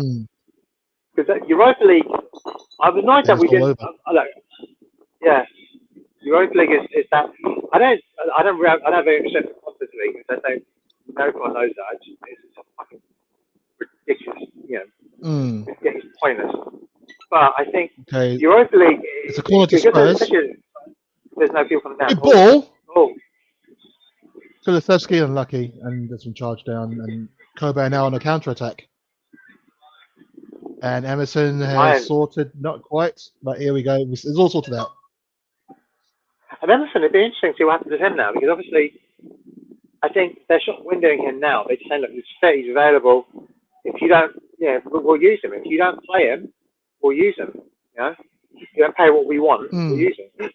because Europa League, I was annoyed that we didn't. Yeah, Europa League is that. I don't have any interest in Conference League because I don't. Everyone knows that. It's fucking ridiculous. It's pointless. But I think Europa League. It's a corner to Spurs. There's no people coming down. Good ball. Oh. Kulusevski unlucky, and there's some charge down, and Kobe now on a counter attack. And Emerson has sorted, not quite, but here we go. It's all sorted out. And Emerson, it'd be interesting to see what happens to him now, because obviously, I think they're shot windowing him now. They're just saying, look, he's fit, he's available. If you don't, we'll use him. If you don't play him, we'll use him. You know, if you don't pay what we want, we'll use him.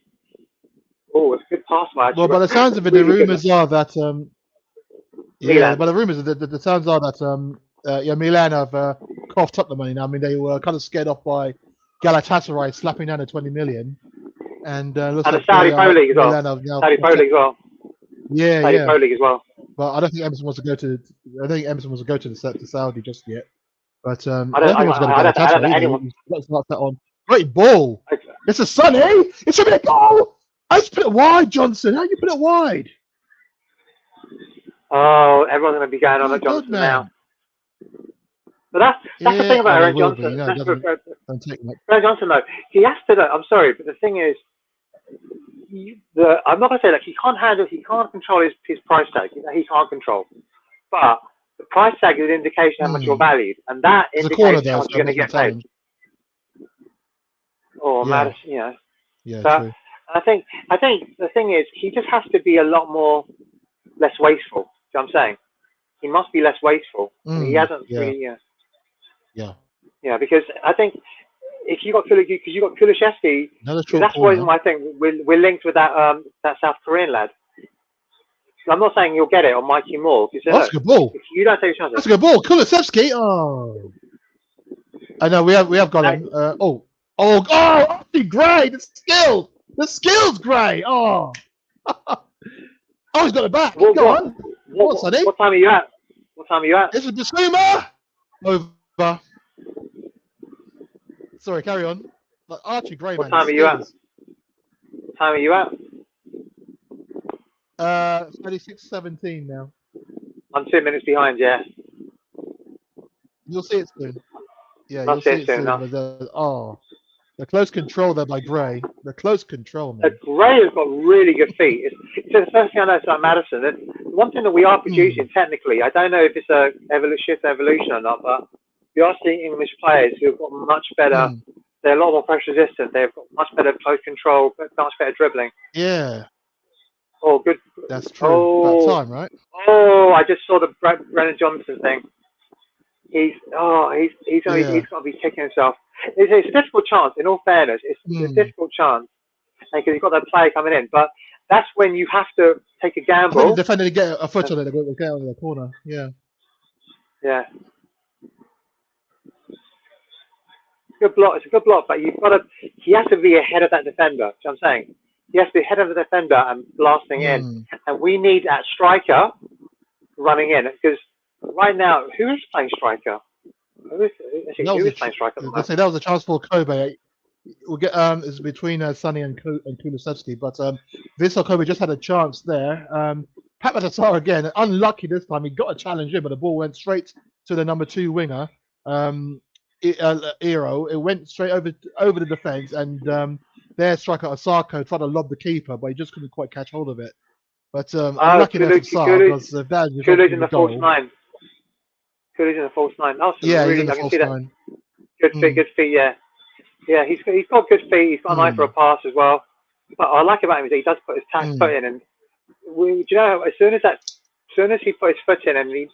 Oh, it's a good pass, Mike. Well, by the sounds of it, the rumours are that Milan. But the rumours, the sounds are that Milan have coughed up the money now. I mean, they were kind of scared off by Galatasaray slapping down the 20 million, and looks and like the Saudi Pro League as well. Saudi Pro League as well. Saudi Pro League as well. But I don't think Emerson wants to go to. I don't think Emerson wants to go to Saudi just yet. But I don't think he wants to go to Galatasaray. Let's start that on. Great ball. It's a Sonny. It should be a goal. I just put it wide, Johnson. How you put it wide? Oh, everyone's going to be going on at Johnson now. But that's the thing about Aaron Johnson. Aaron Johnson, though, he has to. I'm sorry, but the thing is, I'm not going to say that he can't control his price tag. He can't control. But the price tag is an indication how much you're valued, and that indicates how much you're going to get paid. Or Madison, Yeah, so, true. I think the thing is, he just has to be a lot less wasteful. See what I'm saying? He must be less wasteful. He hasn't really. Yeah, because I think if you got Kulusevski, that's why my thing. We're linked with that South Korean lad. I'm not saying you'll get it on Mikey Moore. That's a good ball. If you don't take a chance, that's a good ball. Kulusevski. Oh, I know we have got him. Archie Gray, the skills, Gray. Oh, he's got it back. Go on. What time are you at? What time are you at? This is Basuma. Over. Sorry, carry on. Like Archie Gray, what time are you at? What time are you at? 36:17 now. I'm 2 minutes behind, yeah. You'll see it soon. Yeah, I'll you'll see it soon. The close control there by Gray. The close control, man. Gray has got really good feet. It's the first thing I noticed about Madison. One thing that we are producing technically, I don't know if it's a shift evolution or not, but we are seeing English players who have got much better. They're a lot more pressure resistant. They've got much better close control, much better dribbling. Yeah. Oh, good. That's true. About time, right? Oh, I just saw the Brennan Johnson thing. He's got to be kicking himself. It's a difficult chance. In all fairness, it's a difficult chance because you've got that player coming in. But that's when you have to take a gamble. The defender to get a foot on it, they get on the corner. Yeah. Yeah. Good block. It's a good block, but he has to be ahead of that defender. You know what I'm saying? He has to be ahead of the defender and blasting in. And we need that striker running in because right now, who is playing striker? Who is playing striker? That was a chance for Kobe. We'll get it's between Sonny and Kulusevski, but Vissel Kobe just had a chance there. Pat Matasar again, unlucky this time. He got a challenge in, but the ball went straight to the number 2 winger, Ero. It went straight over the defence, and their striker Osako tried to lob the keeper, but he just couldn't quite catch hold of it. But unlucky there for Sar because Kulusevski in the false 9. Kulusevski in the false 9. Oh, so yeah, really, he's in the false 9. Good feet, yeah. Yeah, he's got good feet. He's got an eye for a pass as well. But what I like about him is that he does put his foot in, and as soon as he put his foot in and he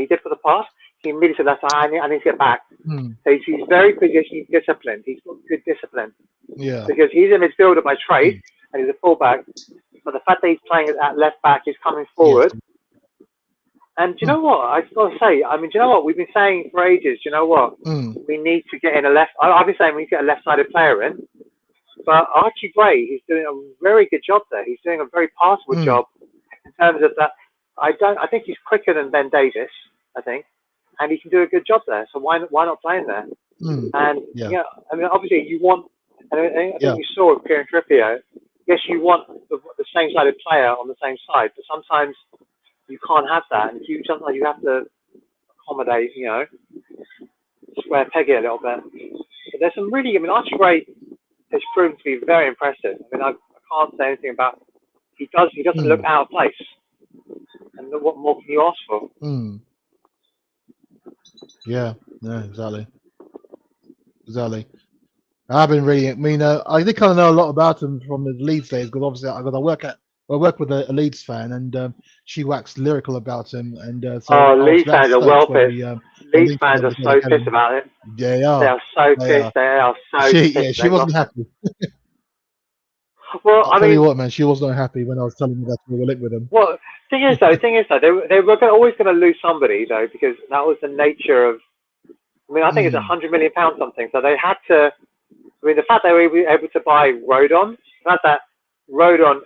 did for the pass, he immediately said, "That's I need to get back." So he's very position disciplined. He's got good discipline. Yeah. Because he's a midfielder by trade and he's a fullback, but the fact that he's playing at left back, he's coming forward. Yes. And do you know what? I've got to say, I mean, do you know what? We've been saying for ages, do you know what? We need to get in a left. I've been saying we need to get a left-sided player in. But Archie Gray, he's doing a very good job there. He's doing a very passable job in terms of that. I think he's quicker than Ben Davis, I think. And he can do a good job there. So why not play him there? And, I mean, obviously you want, and I think you saw with Kieran Trippier, yes, you want the same-sided player on the same side, but sometimes you can't have that, and sometimes you have to accommodate, square peg it a little bit. But there's some really, I mean, Archie Gray has proven to be very impressive. I mean, I can't say anything about. He doesn't look out of place. what more can you ask for? Yeah, exactly. I've been reading it. I mean, I did kind of know a lot about him from the Leeds days because obviously I work with a Leeds fan, and she waxed lyrical about him, and so Oh, I was Leeds that fans are well stoked when pissed. we Leeds linked with fans them are before the so pissed game. about it. They They are, are so they pissed. are. They are so pissed. She They wasn't lost it. happy. Well, I'll I tell you mean, what, man, she was not happy when I was telling her that we were linked with them. well, thing is though, they were always going to lose somebody though because that was the nature of. I mean, I think it's £100 million something. So they had to. I mean, the fact they were able to buy Rodon, the fact that Rodon,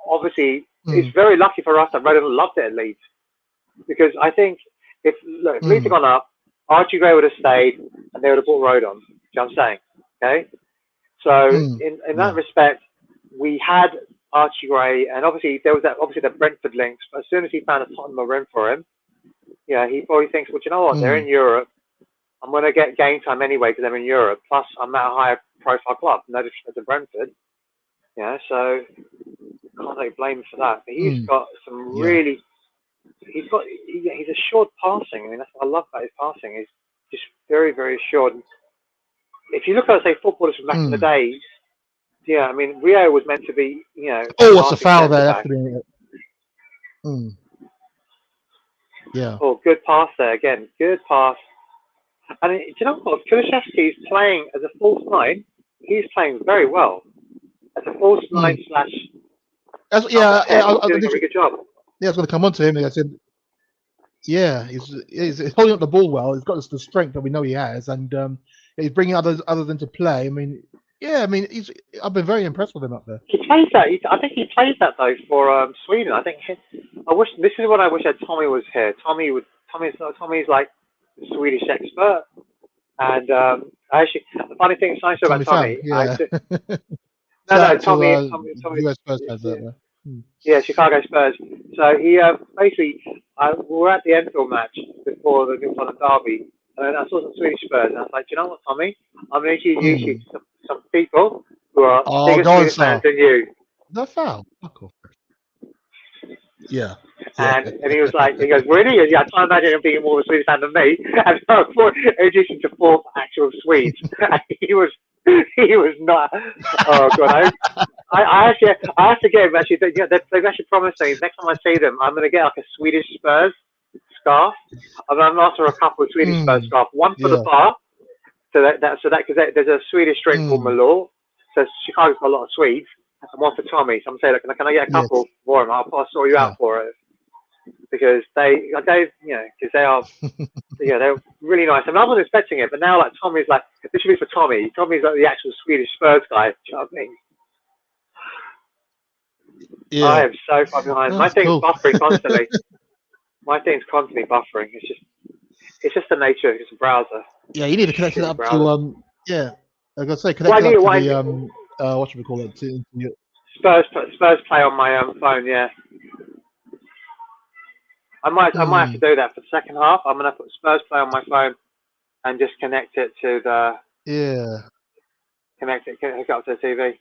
obviously, it's very lucky for us that Rodon loved it at Leeds. Because I think if Leeds had gone up, Archie Gray would have stayed and they would have bought Rodon. Do you know what I'm saying? Okay? So in that respect, we had Archie Gray, and obviously there was the Brentford links. But as soon as he found a Tottenham room for him, yeah, he probably thinks, well, do you know what? They're in Europe. I'm going to get game time anyway because I'm in Europe. Plus, I'm at a higher profile club. No disrespect to Brentford. Yeah, so can't really blame him for that. But he's got some really. He's assured passing. I mean, that's what I love about his passing. He's just very, very assured. If you look at, say, footballers from back in the days, yeah, I mean, Rio was meant to be, Oh, what's a passing foul centre there? back. Yeah. Oh, good pass there again. Good pass. And do you know what? Kulusevski's playing as a false nine. He's playing very well as a false nine slash. He's doing a really good job. Yeah, I was going to come on to him. I said, yeah, he's holding up the ball well. He's got the strength that we know he has, and he's bringing others into play. I mean, yeah, I mean, I've been very impressed with him up there. He plays that. I think he plays that though for Sweden. I think. This is what I wish that Tommy was here. Tommy's like the Swedish expert. And actually, the funny thing is nice about Tommy. Yeah. Tommy. US Spurs fans out there. Yeah, Chicago Spurs. So he basically, we were at the Enfield match before the Newcastle Derby, and I saw some Swedish Spurs, and I was like, you know what, Tommy? I'm going to introduce you to some people who are bigger Swedish fans than you. No foul. Fuck off. Yeah. And he was like, he goes, really? Yeah, I can't imagine him being more of a Swedish fan than me. And so I introduced him to 4 actual Swedes. And he was not. Oh god, I have to get him. Actually, they've actually promised me next time I see them, I'm going to get like a Swedish Spurs scarf. I'm going to ask for a couple of Swedish Spurs scarf, one for the bar, so that because there's a Swedish drink called Malort. So Chicago's got a lot of Swedes, and one for Tommy. So I'm saying, look, can I get a couple for him? I'll sort you out for it. Because because they are, they're really nice. I mean, I wasn't expecting it, but now like Tommy's like, this should be for Tommy. Tommy's like the actual Swedish Spurs guy. Do you know what I mean? Yeah. I am so far behind. My thing's buffering constantly. My thing's constantly buffering. It's just the nature of the browser. Yeah, you need to connect it up to I was gonna say connect it up to the what should we call it? Spurs play on my phone. Yeah. I might have to do that for the second half. I'm going to put Spurs play on my phone and just connect it to the connect it up to the TV.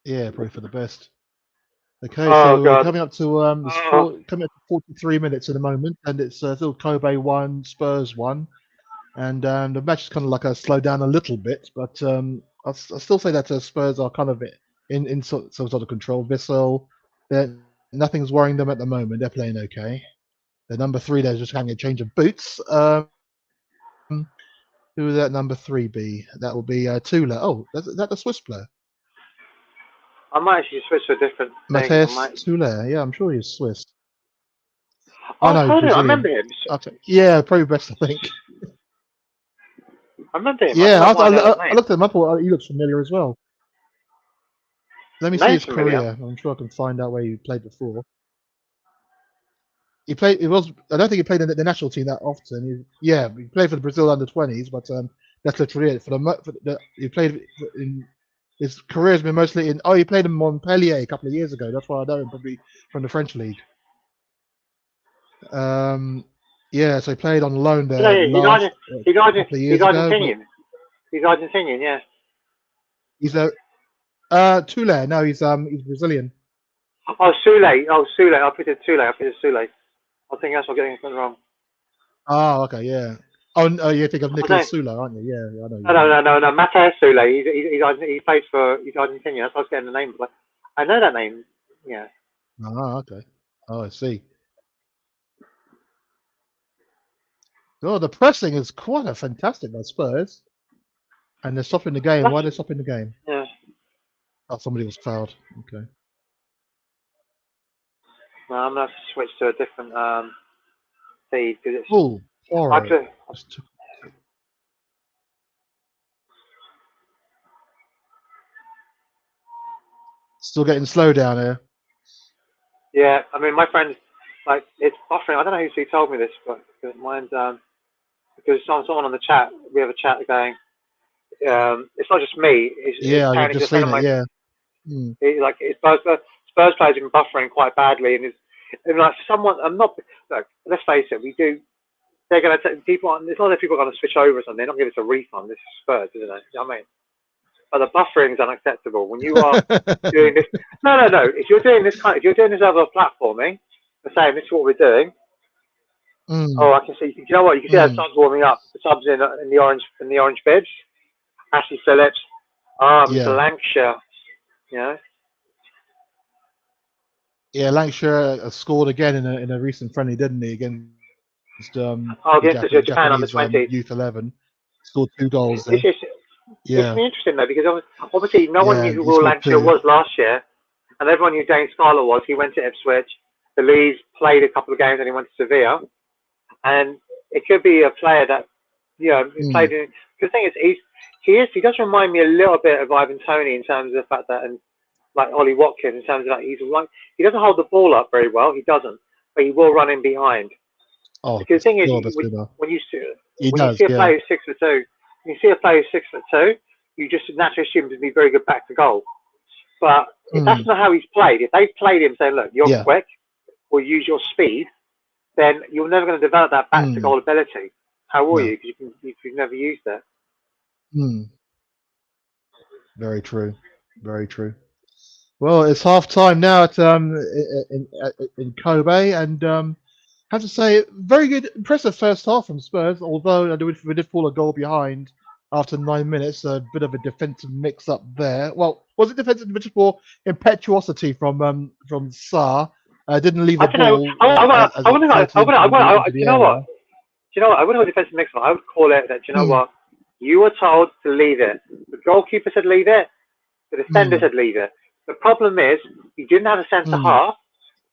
Yeah, probably for the best. Okay, so we're coming up to 43 minutes at the moment, and it's still Kobe 1, Spurs 1, and the match is kind of like a slow down a little bit, but I'll still say that Spurs are kind of in some sort of control. Vissel, nothing's worrying them at the moment. They're playing okay. The number 3 there's just having a change of boots. Who would that number 3 be? That will be Tula. Oh, is that the Swiss player? I might actually switch to a different thing. Matthias Tula. Yeah, I'm sure he's Swiss. Oh, no, I remember him. Okay. Yeah, probably best, I think. I remember him. Yeah, I looked him up. He looks familiar as well. Let me see his career. I'm sure I can find out where he played before. I don't think he played in the national team that often. He played for the Brazil under-20s, but that's literally it. He played in his career has been mostly in. Oh, he played in Montpellier a couple of years ago. That's why I know him probably from the French league. So he played on loan there. He's Argentinian. He's Argentinian, yeah. He's Tula. No, he's Brazilian. Oh, Sule. Oh, Sule. I put it Sule. I think that's what I'm getting it wrong. Oh, okay, yeah. Oh, you think of I don't. Nicholas Sula, aren't you? Yeah, I know you mean. No. Mateo Sule. He plays for. He's Argentinian. That's why I was getting the name. But I know that name. Yeah. Ah, okay. Oh, I see. Oh, the pressing is quite a fantastic by Spurs. And they're stopping the game. Why are they stopping the game? Yeah. Oh, somebody was fouled. Okay. No, I'm gonna have to switch to a different feed because it's. Oh, I Poro. could, Still getting slow down here. yeah. I mean, my friends like it's buffering. I don't know who told me this, but mine's because someone on the chat. We have a chat going. It's not just me. It's Yeah, I've apparently just just a friend seen of it. mine. Yeah. Mm. Like Spurs players have been buffering quite badly, and like someone. I'm not. Look, let's face it. We do. They're going to take people. It's not that people are going to switch over or something. They're not going to give us a refund. This is Spurs, isn't it? You know what I mean? But the buffering is unacceptable. When you are doing this, no. If you're doing this other platforming, the same. This is what we're doing. Mm. Oh, I can see. You know what? You can see that subs warming up. The subs in the orange bibs. Ashley Phillips, Mr. Yeah. Lancashire. You know. Yeah, Lancashire scored again in a recent friendly, didn't he? Against Against the Japan under Japanese 20s. youth 11. Scored 2 goals there. It's Yeah. interesting though because obviously no one Yeah, knew who he Will scored Lancashire 2. was last year, and everyone knew Dane Scarlett was. He went to Ipswich. The Leeds played a couple of games, and he went to Sevilla. And it could be a player that played in. The thing is, he does remind me a little bit of Ivan Toney in terms of the fact that, and like Ollie Watkins in terms of that he doesn't hold the ball up very well. He doesn't, but he will run in behind. Oh, Because the thing is, when he you does, see a yeah. player who's 6'2", you just naturally assume him to be very good back to goal. But if that's not how he's played, if they've played him saying, look, you're quick, or use your speed, then you're never going to develop that back to goal ability. How will you? Because you've never used it. Very true. Very true. Well, it's half time now at in Kobe, and I have to say, very good, impressive first half from Spurs. Although we did fall a goal behind after 9 minutes, a bit of a defensive mix-up there. Well, was it defensive, just more impetuosity from Sarr? Didn't leave the ball. You know what? I wouldn't have a defensive mix-up. I would call it that. You know what? You were told to leave it. The goalkeeper said leave it. The defender said leave it. The problem is you didn't have a centre half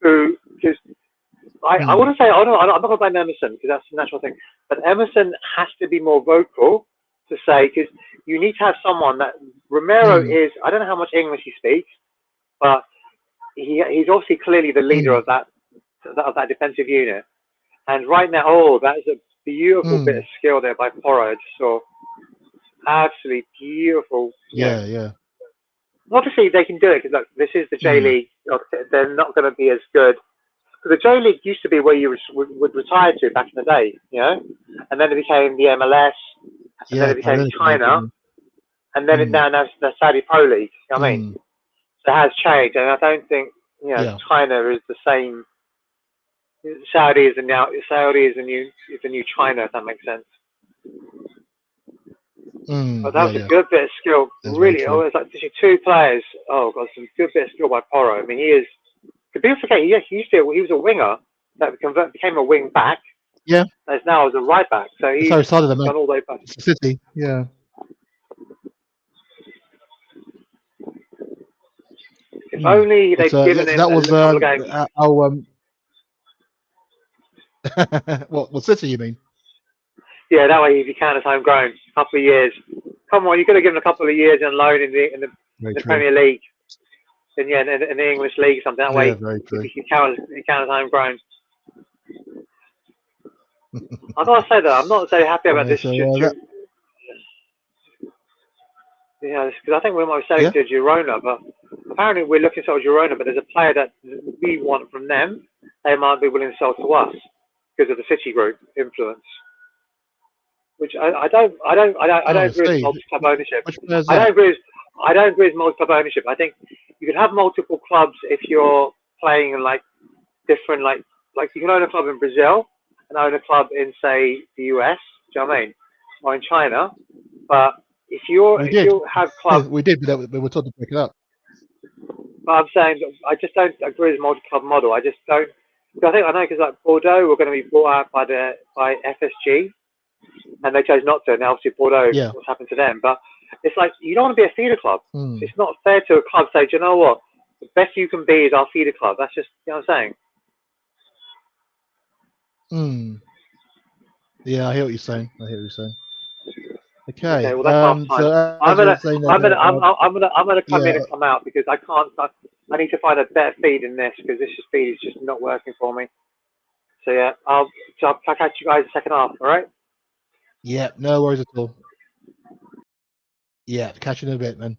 who because. I want to say, I'm not going to blame Emerson because that's the natural thing. But Emerson has to be more vocal to say, because you need to have someone that Romero is, I don't know how much English he speaks, but he's obviously clearly the leader of that defensive unit. And right now, that is a beautiful bit of skill there by Poro. I just saw absolutely beautiful. Yeah. Obviously, they can do it because look, this is the J League. They're not going to be as good. The J League used to be where you would retire to back in the day, and then it became the MLS, and then it became China, and then now it's the Saudi Pro League. You know what I mean? So it has changed, and I don't think China is the same. Saudi is the new China, if that makes sense. But that was a good bit of skill. That's really, it's like 2 players. Oh god, some good bit of skill by Poro. I mean, he is. People forget he was a winger that became a wing back. Yeah. As now as a right back. So he's gone all the way back. City. Yeah. If only they'd given him that was a couple of games. What City you mean? Yeah, that way if you count as homegrown, a couple of years. Come on, you could have given a couple of years on loan in the Premier League. In the English league or something. That way, if you count as homegrown. I gotta say that I'm not so happy about this. Because I think we might be selling to Girona, but apparently we're looking to sell Girona. But there's a player that we want from them. They might be willing to sell to us because of the City Group influence. Which I don't agree with multi-club ownership. I don't agree with multi-club ownership. I think you can have multiple clubs if you're playing in like different like you can own a club in Brazil and own a club in say the US. Do you know what I mean? Or in China, but if We did. you have clubs, We did, but we were told to pick it up. but I'm saying that I just don't agree with the multi-club model. I just don't. I know because like Bordeaux were going to be bought out by FSG, and they chose not to. And obviously Bordeaux, Yeah. what's happened to them? But it's like you don't want to be a feeder club. Mm. It's not fair to a club say, do you know what? The best you can be is our feeder club. That's just, you know what I'm saying? Yeah, I hear what you're saying. Okay. Okay, well that's half time. So as we were saying there, I'm gonna come in yeah, and come out because I can't. I need to find a better feed in this because this feed is just not working for me. So yeah, I'll catch you guys in the second half. All right. yeah, no worries at all. Yeah, catch you in a bit, man.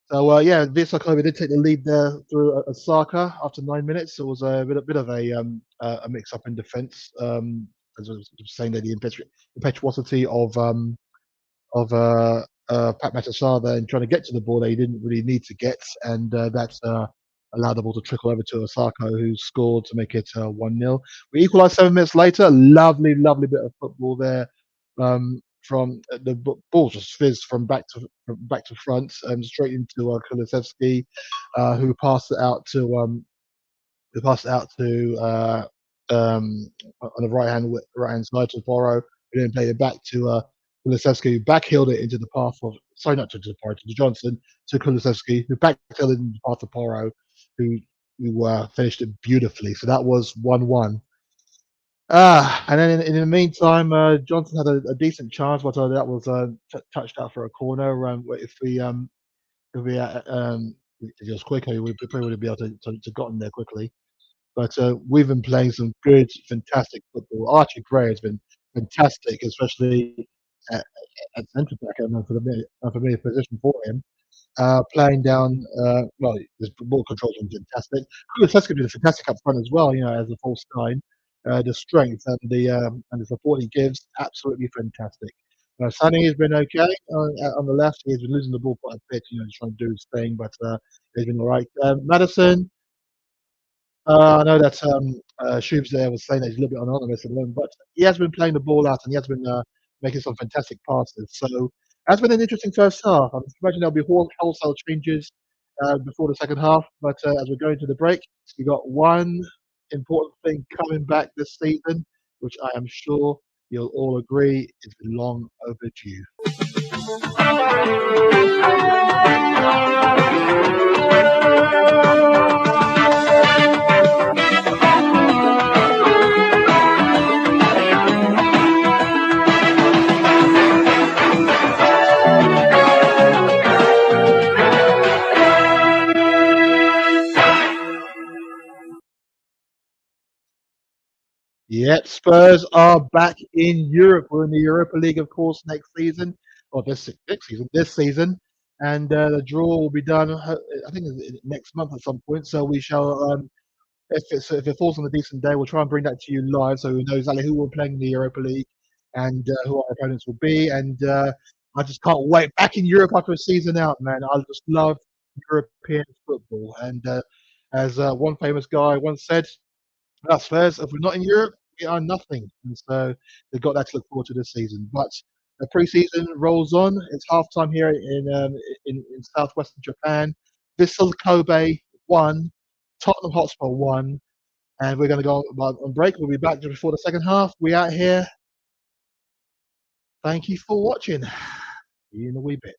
So yeah, Vissel did take the lead there through Osaka after 9 minutes. It was a bit of a mix up in defence. As I was saying, that the impetuosity of Pat Matasar and trying to get to the ball that he didn't really need to get, and that's allowed the ball to trickle over to Osaka, who scored to make it 1-0. We equalised 7 minutes later. Lovely bit of football there. From the ball just fizzed from back to front, straight into Kulusevski, who passed it out to on the right hand side to Porro, who then played it back to Kulusevski, who backheeled it into the path of not to Porro, to Johnson, to Kulusevski, who backheeled it into the path of Porro, who finished it beautifully. So that was 1-1. And then in the meantime, Johnson had a decent chance, but that was touched out for a corner. If he was quicker, we probably would have been able to gotten there quickly. But we've been playing some good, fantastic football. Archie Gray has been fantastic, especially at centre back. I don't know for the unfamiliar position for him. Playing down, well, his ball control's been fantastic. Kulusevski been fantastic up front as well. You know, as a false nine, the strength and the support he gives, absolutely fantastic. Sonny has been okay on the left. He's been losing the ball quite a bit. You know, he's trying to do his thing, but he's been all right. Madison. I know that Shubes there was saying that he's a little bit anonymous at the moment, but he has been playing the ball out and he has been making some fantastic passes. So that's been an interesting first half. I imagine there'll be wholesale changes before the second half, but as we're going to the break, we got one important thing coming back this season, which I am sure you'll all agree is long overdue. Yep, Spurs are back in Europe. We're in the Europa League, of course, next season, or this season, and the draw will be done. I think next month at some point. So we shall, if it falls on a decent day, we'll try and bring that to you live, so we know exactly who we're playing in the Europa League and who our opponents will be. And I just can't wait. Back in Europe after a season out, man. I just love European football. And as one famous guy once said, us Spurs, if we're not in Europe, we are nothing. And so they've got that to look forward to this season. But the preseason rolls on. It's halftime here in southwestern Japan. Vissel Kobe won, Tottenham Hotspur won, and we're going to go on break. We'll be back just before the second half. We out here. Thank you for watching. See you in a wee bit.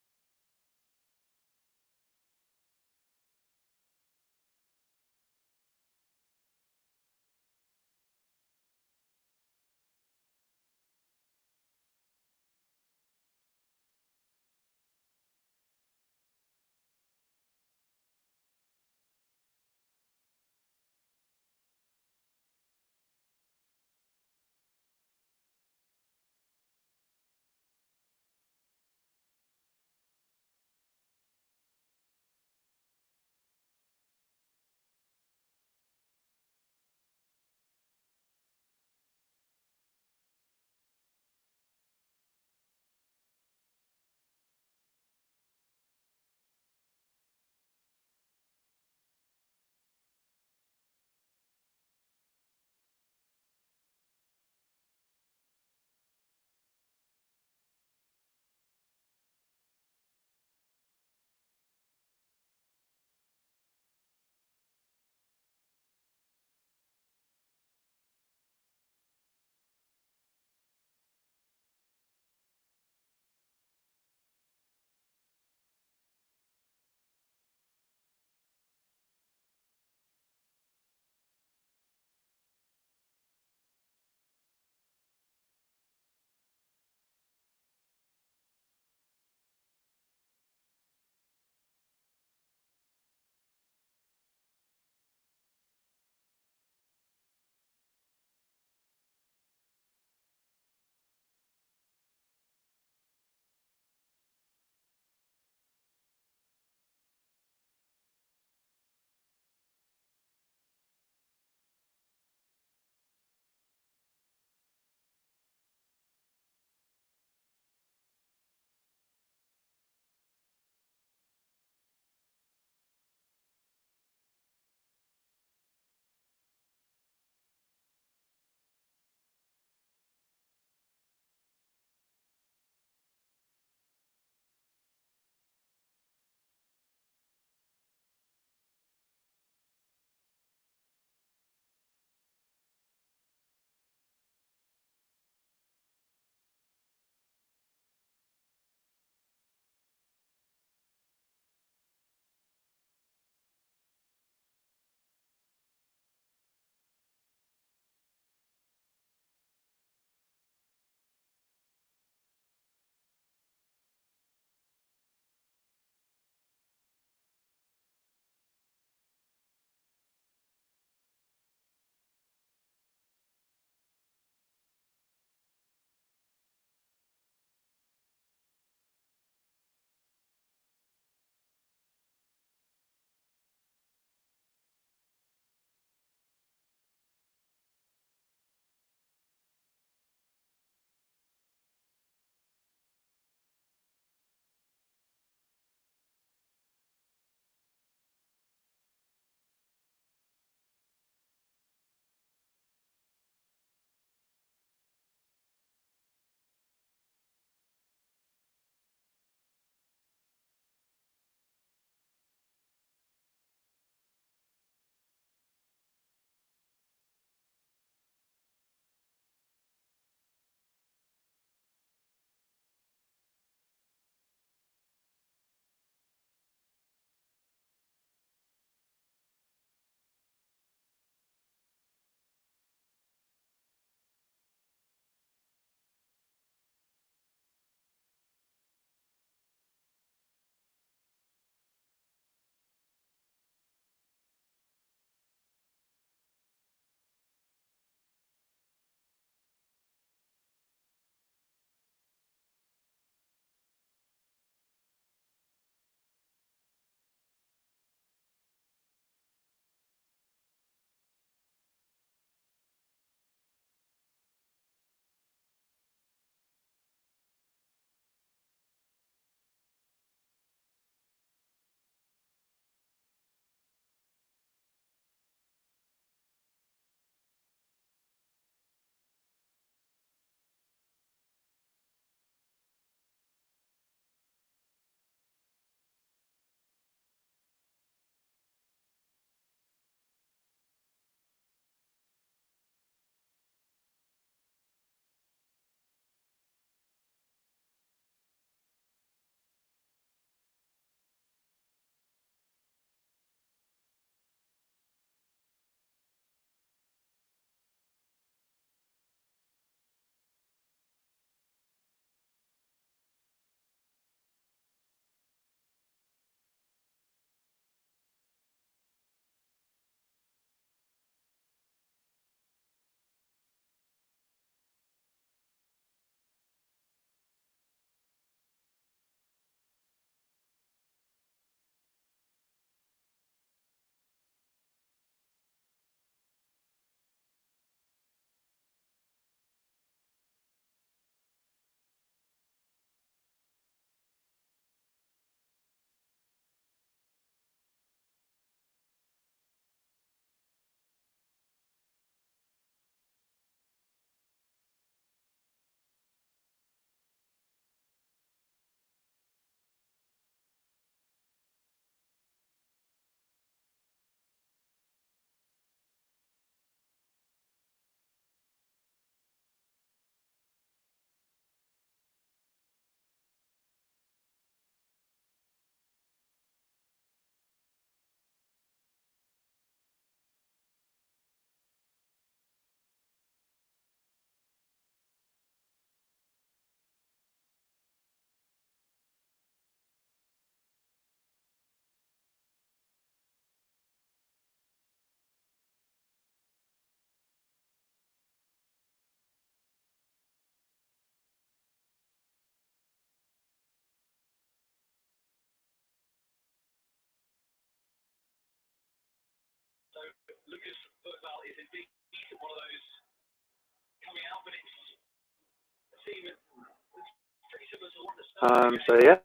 So yeah,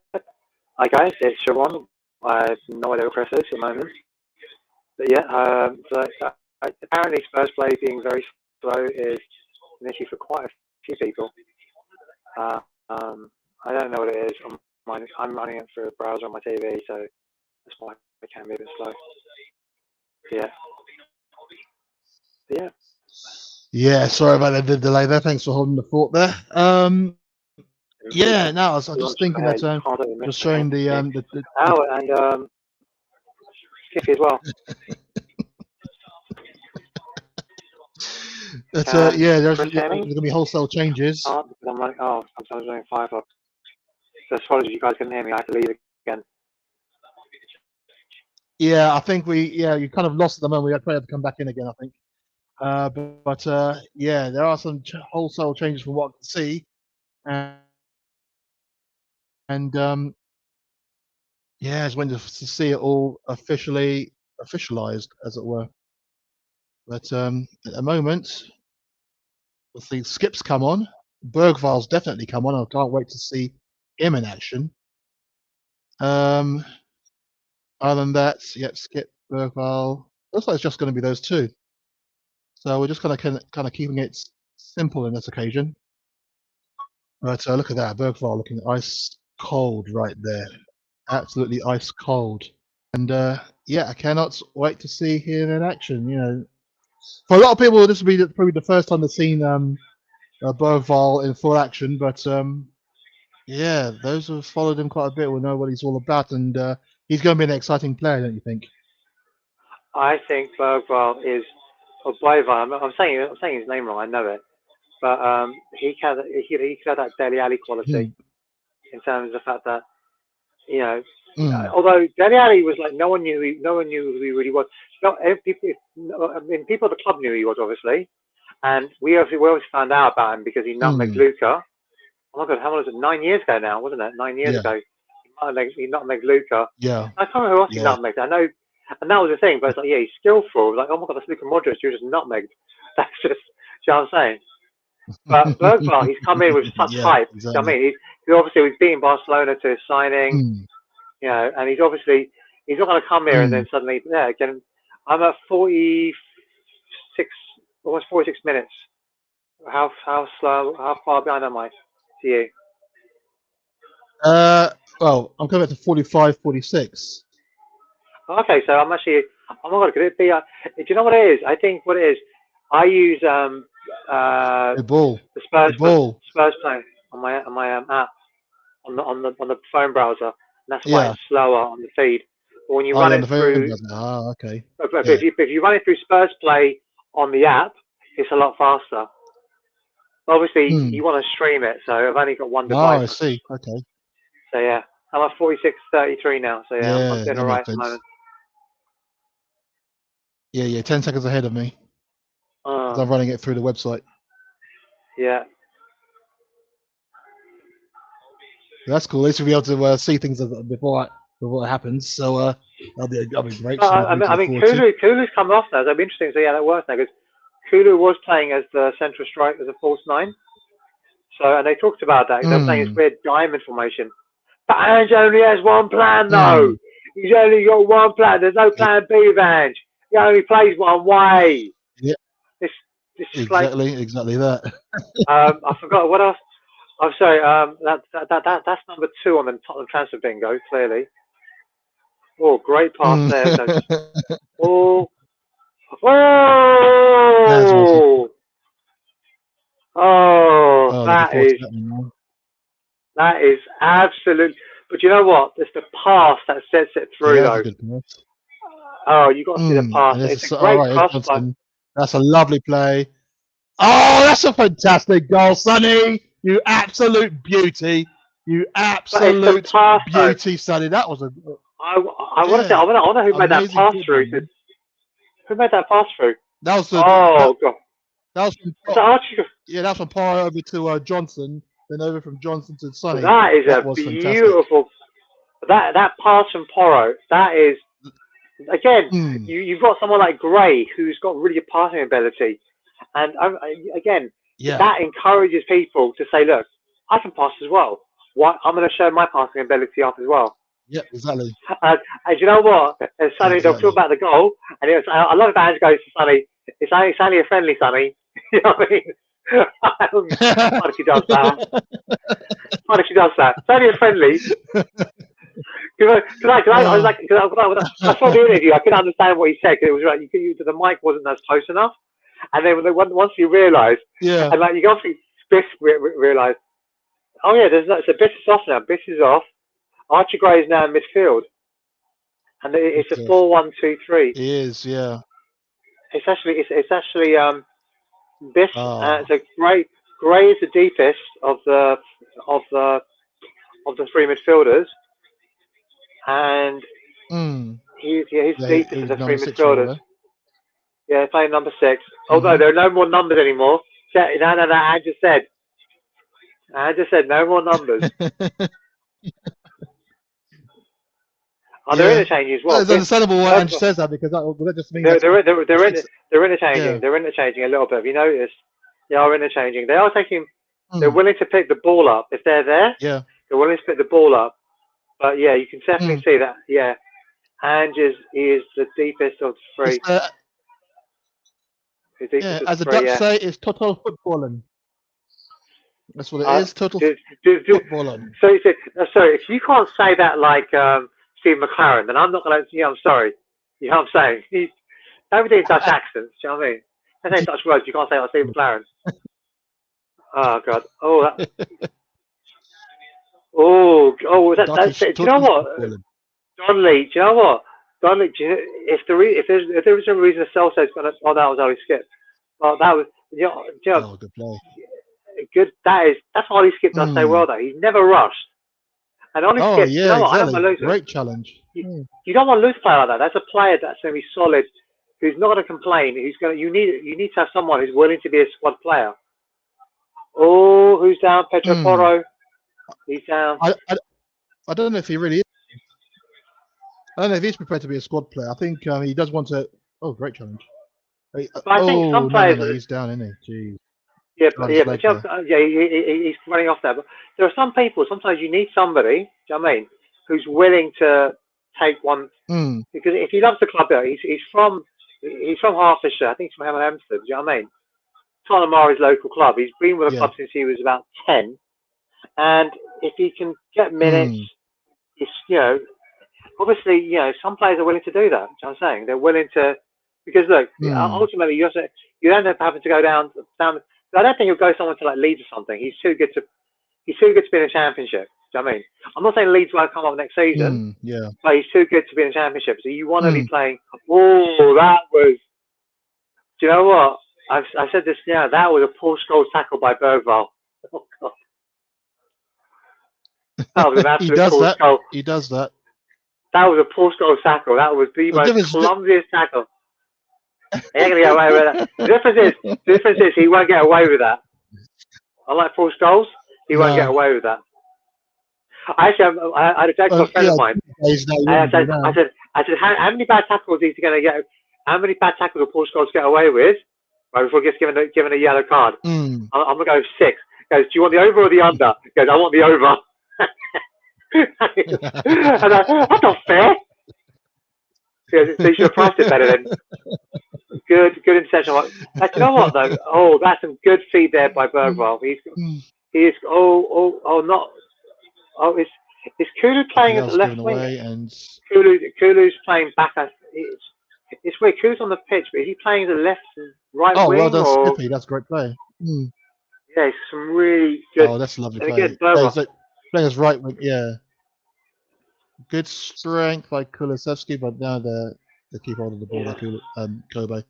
hi guys, it's Siobhan. I have no idea what Chris is at the moment. But yeah, apparently Spurs play being very slow is an issue for quite a few people. I don't know what it is. I'm running it through a browser on my TV, so that's why it can be a bit slow. Yeah. Yeah. Yeah, sorry about the delay there. Thanks for holding the fort there. Yeah, no, I was just thinking that just showing the and Skiffy as well. that yeah, there's going to be wholesale changes. I'm like, oh, I was doing Firefox. So as far as you guys can hear me, I have to leave again. Yeah, I think you kind of lost at the moment. We probably have to come back in again, I think. But yeah, there are some wholesale changes from what I can see, and yeah, it's when to see it all officialized, as it were. But at the moment, we'll see Skip's come on. Bergval's definitely come on. I can't wait to see him in action. Other than that, yep, Skip, Bergval. Looks like it's just going to be those two. So we're just kind of keeping it simple in this occasion. But look at that, Bergval looking ice cold right there, absolutely ice cold. And yeah, I cannot wait to see him in action. You know, for a lot of people, this will be probably the first time they've seen Bergval in full action. But yeah, those who have followed him quite a bit will know what he's all about, and he's going to be an exciting player, don't you think? I think Bergval is, or Bergval. I'm saying his name wrong. I know it, but he had that Dele Alli quality in terms of the fact that although Dele Alli was like no one knew who he really was. People at the club knew who he was, obviously, and we always found out about him because he nutmegged Luca. Oh my God, how long was it? 9 years ago now, wasn't it? 9 years ago, he nutmegged Luca. Yeah. I can't remember who else he nutmegged. I know, and that was the thing. But it's like, yeah, he's skillful. It was like, oh my God, that's Luka Modric. You're just nutmegged. That's just, you know what I'm saying? But Bergval, he's come in with such hype. Exactly. I mean, he obviously was beating Barcelona to his signing. You know, and he's not going to come here and then suddenly, again, I'm at 46, almost 46 minutes. How far behind am I to you? Well, I'm coming up to 45, 46. Okay, so I'm actually, oh my God, could it be, do you know what it is? I think what it is, I use the Spurs play on my app on the phone browser, and that's why it's slower on the feed. But when you run it through, okay. But if you run it through Spurs Play on the app, it's a lot faster. Obviously, you want to stream it, so I've only got one device. Oh, I see. Okay. So yeah, I'm at 46:33 now. So yeah, I'm doing all right at the moment. Yeah, 10 seconds ahead of me. I'm running it through the website. Yeah. That's cool. At least we'll be able to see things before it happens. So that'll be great. I mean, Kulu's come off now. That'll be interesting to see how that works now, because Kulu was playing as the central strike as a false nine. So, and they talked about that. They're playing this weird diamond formation. But Ange only has one plan, though. He's only got one plan. There's no plan B, Ange. He only plays one way. Yeah. Exactly that. I forgot what else. I'm sorry. That's number 2 on the Tottenham transfer bingo. Clearly. Oh, great pass there. So, that is absolute. But you know what? It's the pass that sets it through, though. Oh, you got to see the pass. It's a great cross. That's a lovely play. Oh, that's a fantastic goal, Sonny! You absolute beauty! You absolute beauty, Sonny. That was a. I want to say. I wonder who made that pass through. Who made that pass through? That was the. God. That was from. That was from Porro over to Johnson, then over from Johnson to Sonny. That is a beautiful. That pass from Porro. That is again, you've got someone like Gray who's got really good passing ability, and again, that encourages people to say, look, I can pass as well. What I'm going to show my passing ability off as well. Yep, exactly. And you know what? And Sonny, they'll talk about the goal, and I love that Ange goes to Sonny. It's only a friendly, Sonny. You know what I mean? What if she does that? What if she does that? It's only a friendly. Because I was like, I saw the interview, I couldn't understand what he said because it was like the mic wasn't as close enough. And then once you realise, and like you obviously Biss realised, oh yeah, so Biss is off now. Biss is off. Archie Gray is now in midfield, and it's a 4-1-2-3. It is, yeah. It's actually Biss. So Gray is the deepest of the three midfielders, and he's deepest of the three midfielders. Yeah, playing number 6. Although there are no more numbers anymore. No, I just said no more numbers. They're interchanging as well. Well, it's understandable why Ange says that because that just means they're interchanging. Yeah. They're interchanging a little bit. Have you noticed? They are interchanging. They are taking. They're willing to pick the ball up if they're there. Yeah. They're willing to pick the ball up. But yeah, you can definitely see that. Yeah, Ange is the deepest of the three. As the Dutch say, it's total footballing. That's what it is. Total footballing. So if you can't say that like Steve McLaren, then I'm not going to. I'm sorry. You know what I'm saying? Everything's Dutch accents. Do you know what I mean? They say Dutch words. You can't say like Steve McLaren. Oh God. Oh. That's it. Do you know what? Don Lee. Do you know what? Don Lee. If there is a reason Celso's going to, that was how he skipped. Well, that was. Good play. Good. That's why he skipped does so well though. He's never rushed. And on his skip, you know what? I don't want to lose him. Great challenge. You don't want to lose a player like that. That's a player that's going to be solid, who's not going to complain. Who's going to. You need to have someone who's willing to be a squad player. Oh, who's down? Pedro Porro. He's down. I don't know if he really is. I don't know if he's prepared to be a squad player. I think he does want to. Oh, great challenge. But I think some players. No, he's down, isn't he? Jeez. Yeah, he's running off there. But there are some people. Sometimes you need somebody. Do you know what I mean? Who's willing to take one because if he loves the club, he's from Hertfordshire. I think he's from Hemel Hempstead. Do you know what I mean? Tottenham are his local club. He's been with the club since he was about 10, and if he can get minutes, it's obviously some players are willing to do that. You know what I'm saying? They're willing to because look, ultimately you end up having to go down. I don't think he'll go somewhere to like Leeds or something. He's too good to be in a championship. Do you know what I mean? I'm not saying Leeds won't come up next season. But he's too good to be in a championship. So you want to be playing. Oh, that was. Do you know what? I said this now. That was a poor Scholes tackle by Bergvall. Oh God. That was an absolute poor Scholes. He does that. That was a poor Scholes tackle. That was the most clumsiest tackle. He ain't gonna get away with that. The difference is he won't get away with that. Unlike Paul Scholes, he won't get away with that. Actually, I had a joke with a friend of mine. I said, how many bad tackles is he gonna get? How many bad tackles will Paul Scholes get away with? Right before he gets given a yellow card. I'm gonna go 6. He goes, do you want the over or the under? He goes, I want the over. And that's not fair. So you should have priced it better then. Good interception. Like, you know what though? Oh, that's some good feed there by Bergvall. Is Kulu playing at the left wing? Kulu's playing back as it's weird. Kulu's on the pitch, but is he playing the left and right wing? Oh, well done, Skippy. That's a great play. Yeah, it's some really good. Oh, that's a lovely play. Playing as right wing, yeah. Good strength by Kulusevski, but now they keep hold of the ball like Kobe.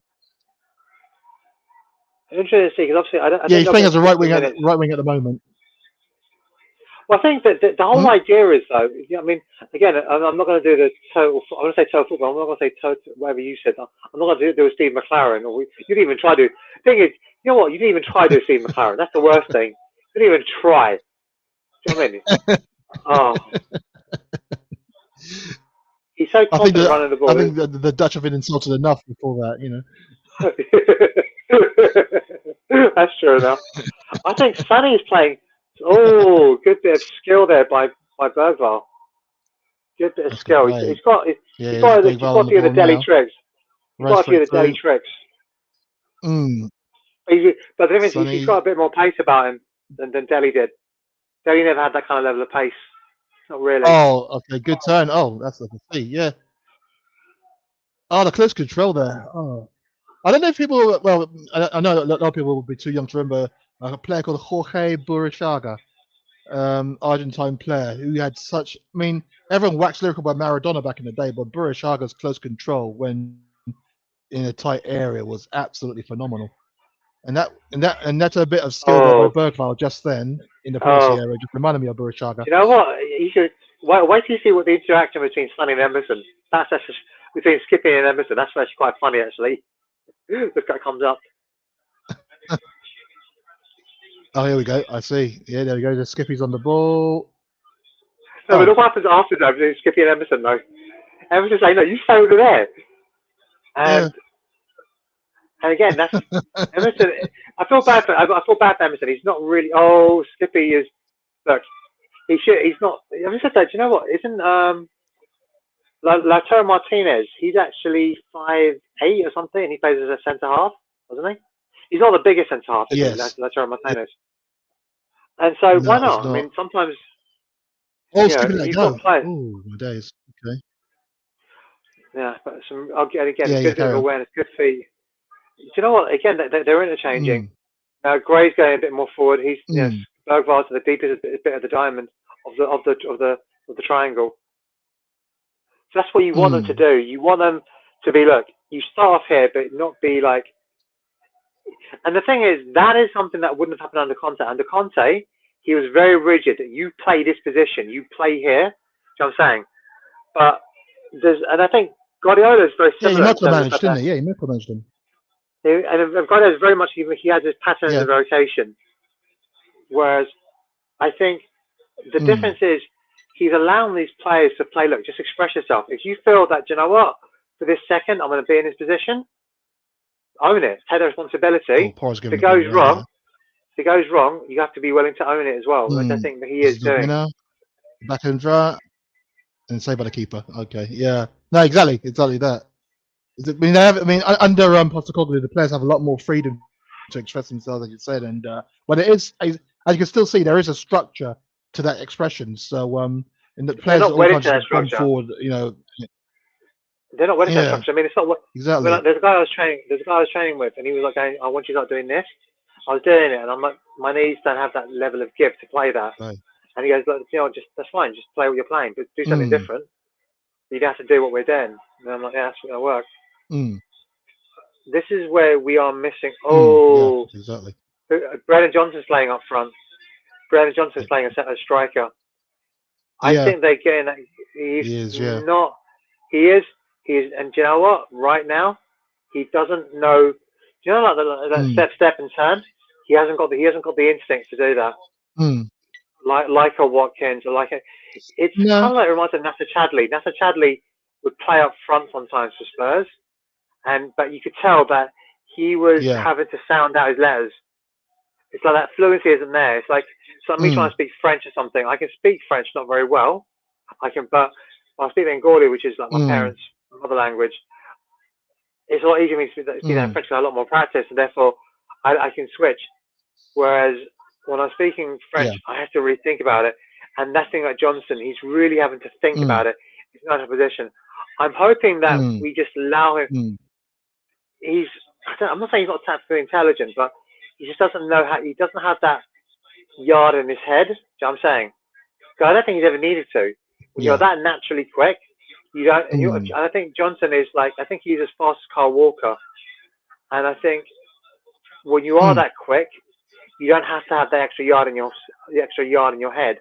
Interesting to see because obviously he's playing as a right wing at the moment. Well, I think that the whole idea is though. I mean, again, I'm not going to do the total. I'm going to say total football. I'm not going to say total whatever you said. I'm not going to do a Steve McLaren. Or you didn't even try to. The thing is, you know what? You didn't even try to do Steve McLaren. That's the worst thing. You didn't even try. Do you know what I mean? Oh. He's He's so I think confident running the ball. I think the Dutch have been insulted enough before that, you know. That's true enough. I think Sonny is playing. Oh, good bit of skill there by Bergvall. Good bit of That's good skill. play. He's got Bergvall a on the few of the ball deli now. tricks. He's got a few of the deli tricks. But the difference is he's got a bit more pace about him than Deli did. Deli never had that kind of level of pace. Not really. Oh, okay, good turn. Oh, that's like a C, yeah. Oh, the close control there. Oh, I don't know if people. Well, I know a lot of people will be too young to remember a player called Jorge Burruchaga, Argentine player who had such. I mean, everyone waxed lyrical by Maradona back in the day, but Burruchaga's close control when in a tight area was absolutely phenomenal. And that's a bit of skill there by Bergvall just then in the penalty area. Just reminded me of Burruchaga. You know what? You should wait till you see what the interaction between Sonny and Emerson. That's just, between Skippy and Emerson. That's actually quite funny, actually. This guy comes up. Oh, here we go. I see. Yeah, there we go. The Skippy's on the ball. No, but what happens after that between Skippy and Emerson, though? Emerson's like, no, you stay over there. And again, that's Emerson. I feel bad for Emerson. He's not really. Oh, Skippy is. Look, he's not. I just said that. Do you know what? Isn't Lautaro Martinez? He's actually 5'8" or something, and he plays as a centre half, wasn't he? He's not the biggest centre half, is he? Lautaro Martinez. And so why not? I mean, sometimes. Oh, Skippy let go. Oh, my days. Okay. Yeah, but again, good bit of awareness, good feet. Do you know what? Again, they're interchanging. Now Gray's going a bit more forward. He's Bergvall to the deepest bit of the diamond of the triangle. So that's what you want them to do. You want them to be, look, you start off here, but not be like. And the thing is, that is something that wouldn't have happened under Conte. Under Conte, he was very rigid. You play this position. You play here. Do you know what I'm saying? But and I think Guardiola is very similar. Yeah, he micromanaged, didn't he? Yeah, he micromanaged him. And Guardiola is very much, he has his pattern of rotation. Whereas I think the difference is he's allowing these players to play, look, just express yourself. If you feel that, you know what, for this second, I'm going to be in this position, own it. Take the responsibility. If it goes wrong, you have to be willing to own it as well, which I think that he is doing. Back and draw. And saved by the keeper. Okay, yeah. No, exactly that. Under Postecoglou, the players have a lot more freedom to express themselves, like you said, and but it is, as you can still see, there is a structure to that expression. So, and the players all come forward, you know. They're not wedding to that structure. I mean, it's not what exactly. There's a guy I was training with, and he was like, "I want you to start doing this." I was doing it, and I'm like, my knees don't have that level of give to play that. Right. And he goes, look, you know, that's fine. Just play what you're playing, but do something different. You'd have to do what we're doing. And I'm like, yeah, that's not going to work. This is where we are missing. Oh, yeah, exactly. Brennan Johnson's playing up front. Brennan Johnson's playing a striker. I think they're getting that. He is. And do you know what? Right now, he doesn't know. Do you know like that step and turn? He hasn't got the instinct to do that. Like a Watkins or it's kind of like it reminds me of Nasser Chadli. Nasser Chadli would play up front sometimes for Spurs, but you could tell that he was having to sound out his letters. It's like that fluency isn't there. It's like me trying to speak French or something. I can speak French not very well. But I speak Bengali, which is like my parents' mother language. It's a lot easier for me to speak French because I have a lot more practice, and therefore I can switch. Whereas when I'm speaking French, I have to really think about it. And that thing like Johnson, he's really having to think about it. He's not in a position. I'm hoping that we just allow him. I'm not saying he's not tactically intelligent, but he just doesn't know how. He doesn't have that yard in his head. Do you know what I'm saying? I don't think he's ever needed to. When you're that naturally quick, you don't. And I think Johnson is like. I think he's as fast as Kyle Walker. And I think when you are that quick, you don't have to have the extra yard in your head.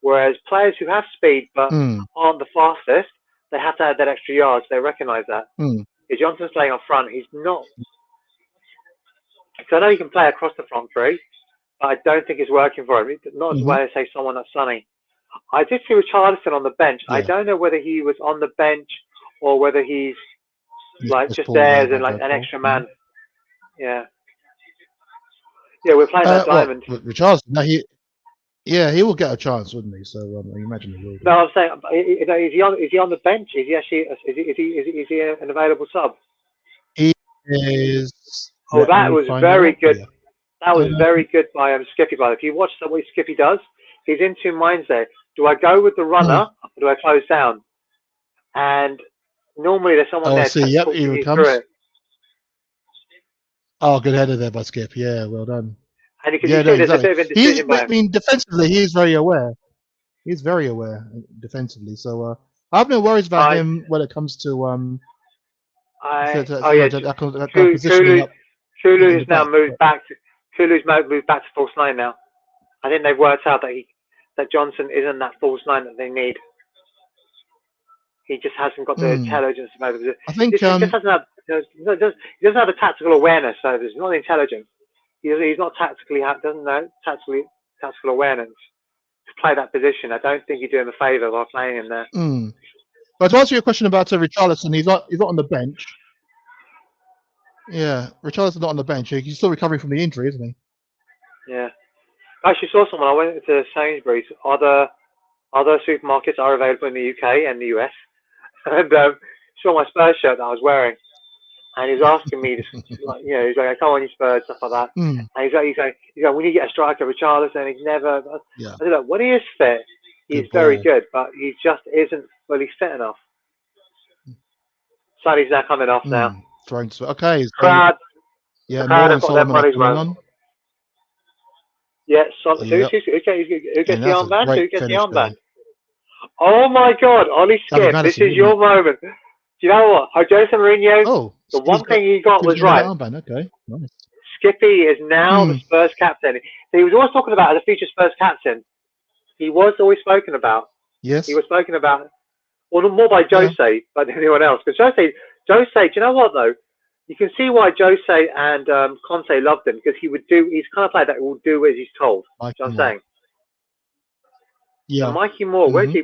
Whereas players who have speed but aren't the fastest, they have to have that extra yard. So they recognise that. If Johnson's playing up front, he's not. Because I know he can play across the front three, but I don't think it's working for him. Not as well as say someone like Sonny. I did see Richarlison on the bench. I Yeah, don't know whether he was on the bench or whether he's he's like just just pulled there there as in by like Joe an Cole. extra man. Yeah, we're playing that Well, diamond. Richarlison, no, he will get a chance, wouldn't he? So I imagine he will No, do. I'm saying, is he on the bench? Is he actually is he an available sub? He is. Oh, Let that me was find very out for good. you. That was Um, very good by Skippy. By if you watch what Skippy does, he's in two minds there. Do I go with the runner or do I close down? And normally there's someone oh, I there see. Yep, talking here it you through comes. it. Oh, good header there by Skip. Yeah, well done. And because you Yeah, no, see there's a exactly. bit of indecision by I him. mean, defensively, he's very aware. He's very aware defensively. So I have no worries about I, him when it comes to oh yeah, that kind of positioning up in Kulu's the now back. moved But back. Kulu's moved back to false nine now. I think they've worked out that Johnson isn't that false nine that they need. He just hasn't got the intelligence to be able to do it. I think He just doesn't have he doesn't have the tactical awareness. So there's not intelligent. He's not tactically doesn't know tactical awareness to play that position. I don't think you do him a favour by playing him there. But to answer your question about Richarlison, he's not on the bench. Yeah, Richarlison's not on the bench. He's still recovering from the injury, isn't he? Yeah. I actually saw someone. I went to Sainsbury's. Other supermarkets are available in the UK and the US. And saw my Spurs shirt that I was wearing, and he was asking me, like, he's like, "Come on, you Spurs," stuff like that. And he's like, "We need to get a striker, Richarlison." He's never. Yeah. I said, "Look, when he is fit, he's very good, but he just isn't fully fit enough." So he's now coming off now. Trying to. Okay. So, The yeah, crowd Moore have and got their Solomon are money's coming worth. on. Yeah, Solomon. Yep. Who gets And the that's a armband? great Who gets the finish there. armband? Oh my God, Ollie That'd be Skip, this Madison, is your moment. Do you know what? Jose Mourinho, Oh, the Skippy's one thing he got was Skippy's gonna get right. armband. Okay, nice. Skippy is now the Spurs captain. He was always talking about as a future Spurs captain. He was always spoken about. Yes. He was spoken about, well, more by Jose than anyone else. Because Jose, do you know what though? You can see why Jose and Conte loved him because he's kind of player that will do as he's told. You know what I'm saying? Yeah. And Mikey Moore, Mikey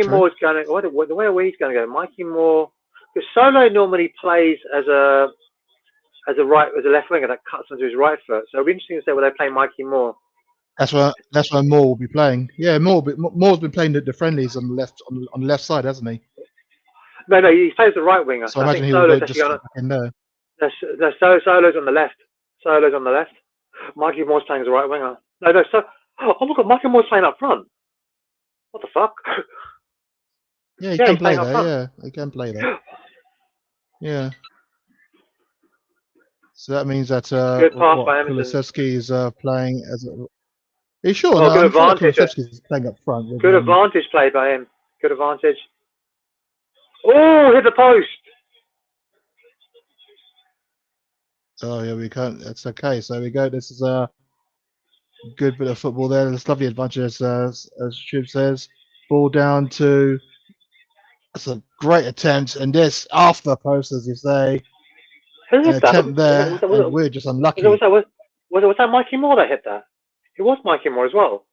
Moore is going to, the way he's going to go, Mikey Moore, because Solo normally plays as a left winger that cuts onto his right foot. So it'll be interesting to see where they play Mikey Moore. That's where Moore will be playing. Yeah, Moore's been playing the friendlies on the left side, hasn't he? No, he plays the right winger. So I imagine he will go just back in there. Solo's on the left. Solo's on the left. Mikey Moore's playing as a right winger. Oh my God, Mikey Moore's playing up front. What the fuck? Yeah, he can play there. Yeah, he can play there. Yeah. So that means that Good pass by Emerson. Kulusevski is playing as a. Are you sure? Oh, No, good I'm sure that advantage. Kulusevski is playing up front. With, Good advantage play by him. Good advantage. Oh, hit the post. Oh yeah, we can't. That's okay. So we go. This is a good bit of football there. This lovely advantage, as Shubes says. Ball down to. It's a great attempt, and this off the post, as you say. Who hit that? Attempt there, and we're just unlucky. Was that Mikey Moore that hit that? It was Mikey Moore as well.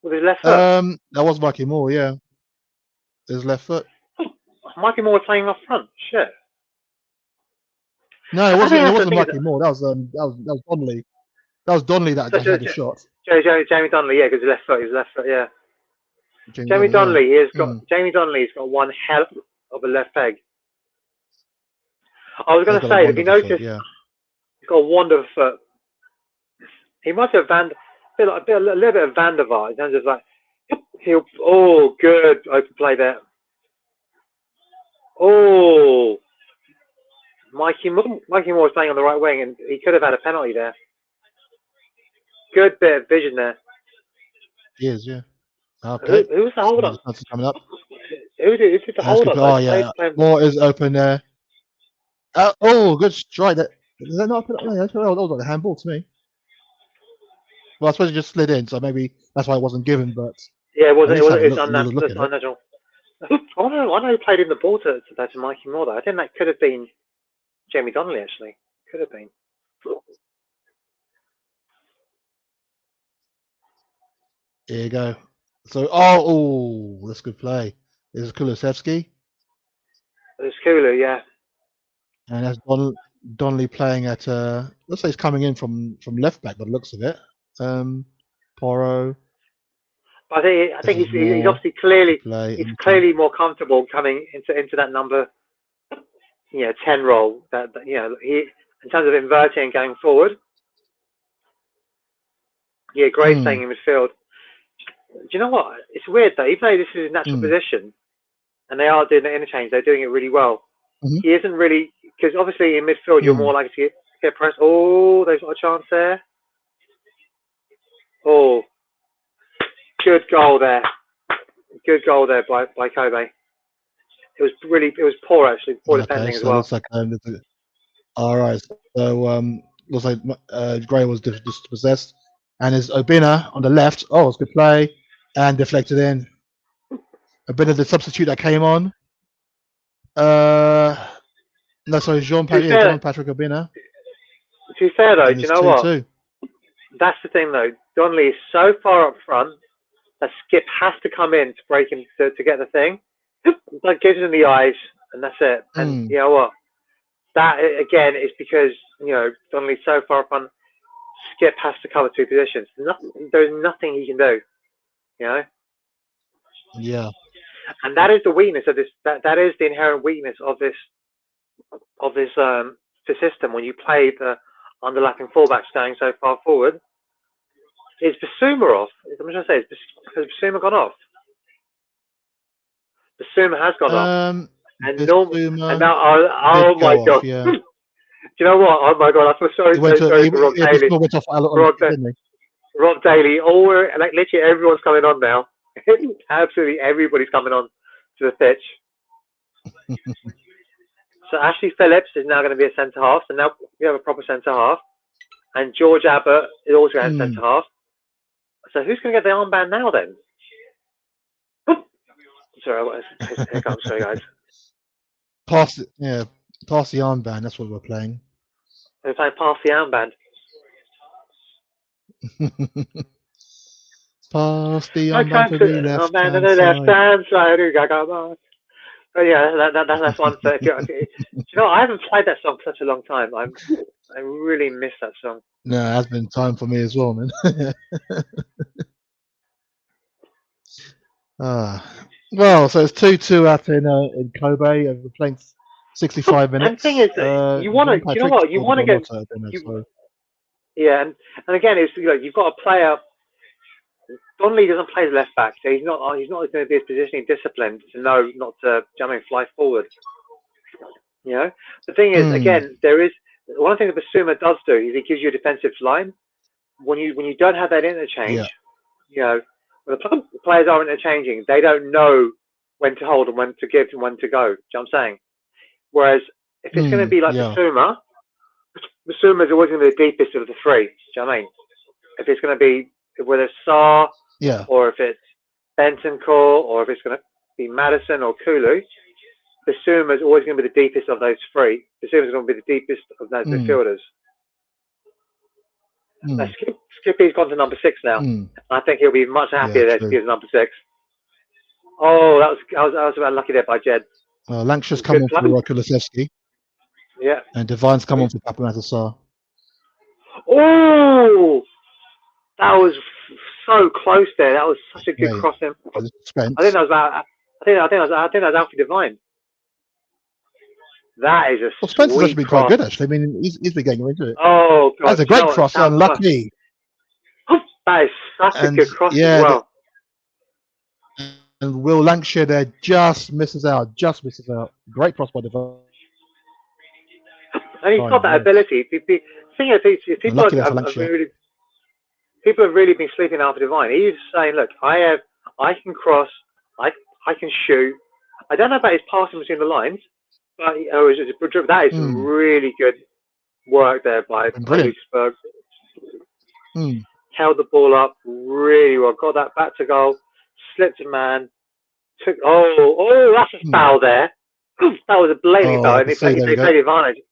With his left foot. That was Mikey Moore, yeah. His left foot. Mikey Moore was playing up front. Shit. No, it wasn't Mikey Moore. That was Donnelly. That was Donnelly that had the shot. Jamie Donnelly, yeah, because his left foot, yeah. Jamie Donnelly has got one hell of a left peg. I was going to say, if you notice, he's got a wonderful foot. He must have a little bit of Van der Vaart in terms of like, good open play there. Oh, Mikey Moore was playing on the right wing, and he could have had a penalty there. Good bit of vision there. He is, yeah. Okay. Who was the hold up? Coming up. Who did the hold up? Oh yeah, Moore is open there. Good strike. Is that not a penalty? That was like a handball to me. Well, I suppose it just slid in, so maybe that's why it wasn't given. But yeah, it's unnatural. I know who played in the ball to Mikey Moore, though. I think that could have been Jamie Donnelly, actually. Could have been. Here you go. So, oh, that's good play. This is Kulusevski, It's Kulu, yeah. and that's Donnelly playing at. Looks like he's coming in from left back, by the looks of it. Porro. But I think This is he's Moore obviously to play. he's clearly more comfortable coming into that number 10 role. That he in terms of inverting and going forward. Yeah, great playing in midfield. Do you know what? It's weird though. Even though this is his natural position, and they are doing the interchange, they're doing it really well. He isn't really, because obviously in midfield you're more likely to get pressed. Oh, there's got a chance there. Oh, good goal there. Good goal there by Kobe. It was poor actually, poor defending as well. Looks like all right. So looks like Gray was dispossessed, and is Obina on the left. Oh, it's good play, and deflected in. Obina, the substitute that came on. No, sorry, Jean Patrick Obina. To be fair though, do you know what? That's the thing though. Donnelly is so far up front that Skip has to come in to break him to get the thing. That gives him the eyes, and that's it. And you know what? That again is because Donnelly's so far up front. Skip has to cover two positions. There's nothing he can do. Yeah. And that is the weakness of this. That is the inherent weakness of this system when you play the underlapping fullbacks going so far forward. Is Basuma off? I'm just going to say, has Basuma gone off? Basuma has gone off. And now, oh my god. Yeah. Do you know what? Oh my god, I feel sorry for Rob Daly. Rob Daly, literally everyone's coming on now. Absolutely everybody's coming on to the pitch. So Ashley Phillips is now going to be a centre half. So now we have a proper centre half. And George Abbott is also going to centre half. So who's going to get the armband now then? Sorry, here comes. Sorry, guys. Pass the armband. That's what we're playing. We're playing pass the armband. Pass the armband to the left hand side. Oh yeah, that's one thing. I haven't played that song for such a long time. I really miss that song. No, it has been time for me as well, man. Well, so it's 2-2 out in Kobe. We're playing 65 minutes. And the thing is, you want to get. Yeah, and again, it's you've got a player. Donnelly doesn't play as left back, so he's not going to be as positioning disciplined to know not to fly forward. The thing is, again, there is one thing that Basuma does do is he gives you a defensive line. When you don't have that interchange, when the players are interchanging, they don't know when to hold and when to give and when to go. Do you know what I'm saying? Whereas if it's going to be like Basuma is always going to be the deepest of the three. Do you know what I mean? If it's going to be whether it's Sarr, or if it's Bentancur, or if it's going to be Madison or Kulu, Basuma is always going to be the deepest of those three. Basuma is going to be the deepest of those midfielders. Skippy's gone to number 6 now. I think he'll be much happier there if he's number 6. Oh, I was about lucky there by Jed. Lancashire's come on for Kulusevski. Yeah. And Divine's come on for Papamata Sarr. Oh, that was so close there. That was such a good crossing. I think that was Alfie Divine. That is a Spencer's sweet actually been quite good, actually. I mean, he's been getting into it. Oh, God. That's a great cross. Unlucky. That is such a good cross as well. And Will Lancashire there just misses out. Great cross by Divine. And he's got that ability. People have really been sleeping Alfie Divine. He's saying, look, I can cross, I can shoot. I don't know about his passing between the lines, but that is really good work there by Spurs. Held the ball up really well, got that back to goal, slipped a man, that's a foul there. That was a blatant foul, and he played the advantage.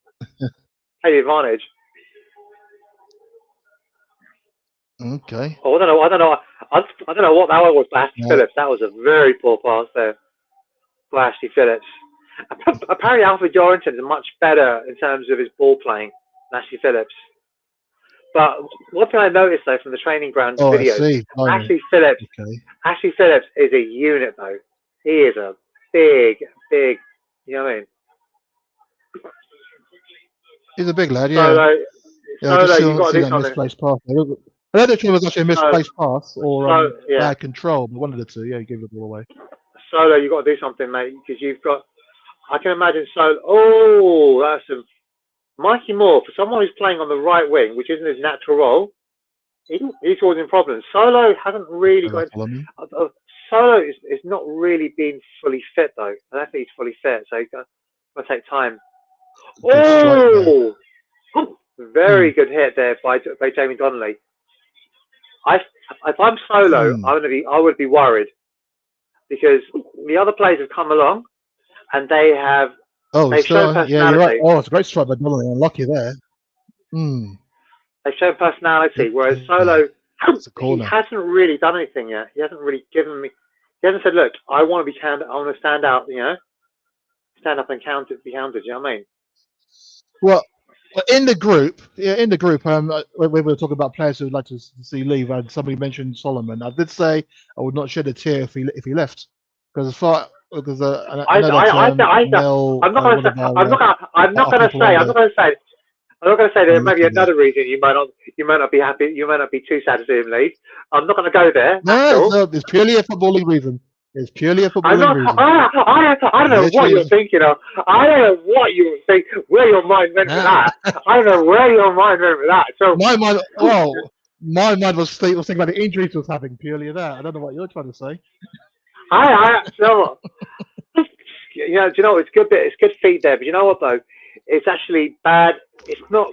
Okay. Oh, I don't know. I don't know what that was for Ashley Phillips. That was a very poor pass there for Ashley Phillips. Apparently, Alfred Dorrington is much better in terms of his ball playing than Ashley Phillips. But one thing I noticed though from the training ground Oh, I videos, see. Ashley Phillips, Okay. Ashley Phillips is a unit though. He is a big, you know what I mean? He's a big lad, yeah. Solo, Yeah, I just you got to see do that something. misplaced pass. I don't know if it was actually a misplaced pass or Yeah, bad control, but one of the two. Yeah, he gave the ball away. Solo, you got to do something, mate, because you've got. I can imagine Solo. Oh, that's a Mikey Moore for someone who's playing on the right wing, which isn't his natural role. He's causing problems. Solo hasn't really got. Follow me. Solo is not really being fully fit though. I don't think he's fully fit, so he's gonna take time. Oh, very good hit there by Jamie Donnelly. If I'm Solo, I would be worried because the other players have come along and they've shown personality. Yeah, you're right. Oh, it's a great strike by Donnelly. Unlucky there. They've shown personality, whereas Solo, he hasn't really done anything yet. He hasn't really given me. He hasn't said, "Look, I want to be counted. I want to stand out. You know, stand up and be counted." You know what I mean? Well, in the group, when we were talking about players who would like to see leave, and somebody mentioned Solomon. I did say I would not shed a tear if he left, because I'm not going to say there may be another reason you might not be happy. You might not be too sad to see him leave. I'm not going to go there. No, it's purely a footballing reason. It's purely a footballing reason. I don't know what you're thinking of. I don't know what you were thinking. Where your mind went with that? I don't know where your mind went with that. So my mind was thinking about the injuries he was having. Purely that. I don't know what you're trying to say. So, you know, do you know it's good bit? It's good feed there, but you know what though? It's actually bad. It's not.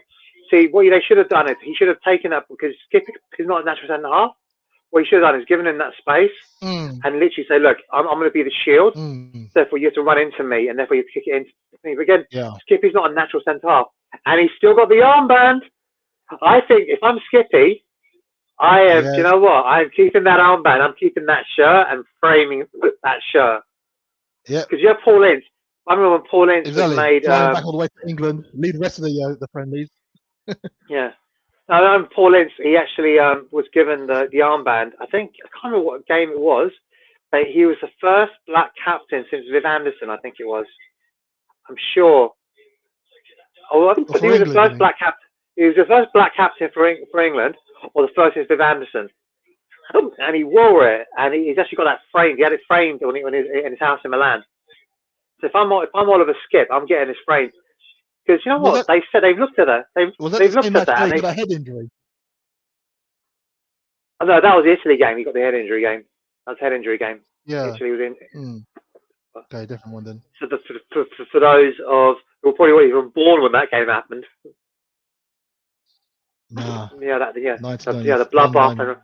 See, what they should have done is he should have taken that because Skip is not a natural centre half. What he should have done is given him that space and literally say, "Look, I'm going to be the shield. Therefore, you have to run into me, and therefore you have to kick it into me." But again, Skippy's not a natural centre half, and he's still got the armband. I think if I'm Skippy, I am. Do you know what? I'm keeping that armband. I'm keeping that shirt and framing that shirt. Yeah. Because you have Paul Ince. I remember when Paul Ince was made. Flying back all the way to England, lead the rest of the friendlies. Yeah. No, Paul Ince, he actually was given the armband. I can't remember what game it was, but he was the first black captain since Viv Anderson, I think it was. I'm sure. Oh, I think he was the first black captain. He was the first black captain for England, or the first since Viv Anderson. And he wore it, and he's actually got that framed. He had it framed in his house in Milan. So if I'm Oliver Skip, I'm getting this framed. Because you know what? They said they've looked at that. They've looked at that. He got a head injury. Oh, no, that was the Italy game. He got the head injury game. That was the head injury game. Yeah. Italy was in. Okay, different one then. So for those of who probably weren't even born when that game happened. Nah. Yeah, the bloodbath and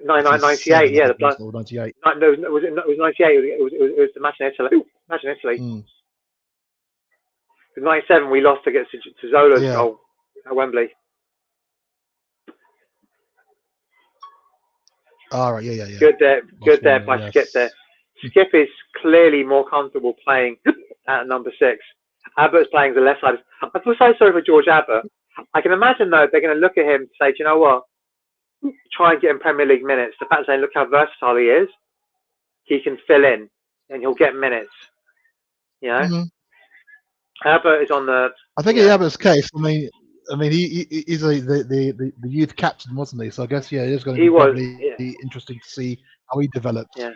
98. Yeah, the blood. 98. No, it was 98. It was the match in Italy. Match in Italy. In 97, we lost against Zola's goal at Wembley. All right, yeah. Good there by Skip there. Skip is clearly more comfortable playing at number 6. Abbott's playing the left side. I feel so sorry for George Abbott. I can imagine though they're going to look at him and say, do you know what? Try and get him Premier League minutes. The fact saying, look how versatile he is. He can fill in and he'll get minutes. You know. Abbott is on the. I think in Abbott's case, I mean, he's the youth captain, wasn't he? So I guess it is going to be interesting to see how he develops. Yeah.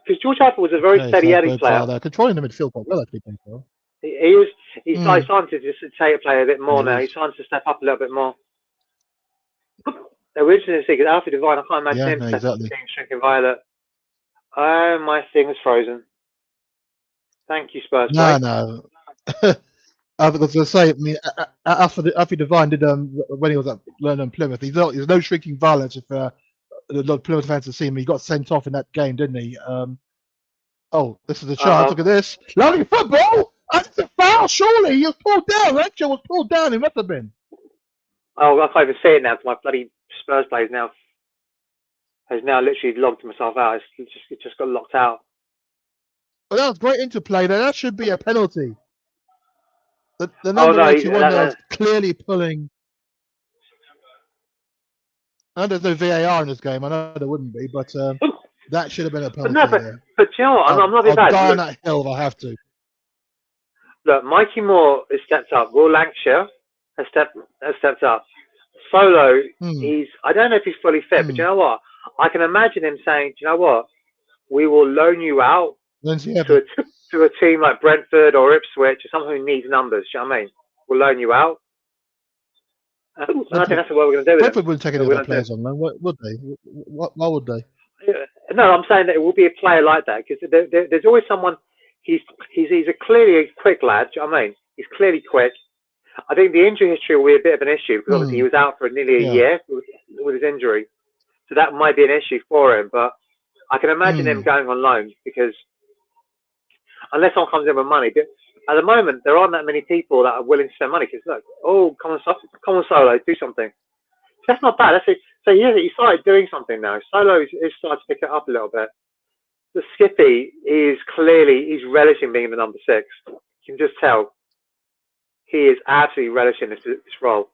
Because George Abbott was a very steady Eddie player. Controlling the midfield quite well, actually. He's starting to just play a bit more now. He's starting to step up a little bit more. Originally, because Alfie Devine, I can't imagine him shrinking violet. Oh, my thing is frozen. Thank you, Spurs. No. I was going to say, I mean, Alfie Devine did when he was at London Plymouth. There's no shrinking violence if the Plymouth fans have seen him. He got sent off in that game, didn't he? This is a chance. Look at this. Lovely football. That's a foul, surely. He was pulled down. Rachel was pulled down. He must have been. Oh, I can't even see it now. My bloody Spurs play has now literally logged myself out. It just got locked out. Well, that was great interplay there. That should be a penalty. The Oh number no, 81 there was clearly pulling. I know there's no VAR in this game. I know there wouldn't be, but that should have been a penalty there. but you know what? I'm not being I'll bad. die on Look, that hill if I have to. look, Mikey Moore has stepped up. Will Lancashire has stepped up. Solo, I don't know if he's fully fit, but you know what? I can imagine him saying, "Do you know what? We will loan you out to a team like Brentford or Ipswich or someone who needs numbers." Do you know what I mean? We'll loan you out. I think that's what we're going to do. Brentford wouldn't take any of their players on loan, would they? Why would they? No, I'm saying that it will be a player like that because there's always someone. He's clearly a quick lad. Do you know what I mean? He's clearly quick. I think the injury history will be a bit of an issue because obviously he was out for nearly a year with his injury, so that might be an issue for him. But I can imagine him going on loan because unless someone comes in with money, but at the moment there aren't that many people that are willing to spend money. Because look, come on, Solo, do something. That's not bad. So he started doing something now. Solo is starting to pick it up a little bit. The Skippy is he's relishing being the number 6. You can just tell. He is absolutely relishing this role.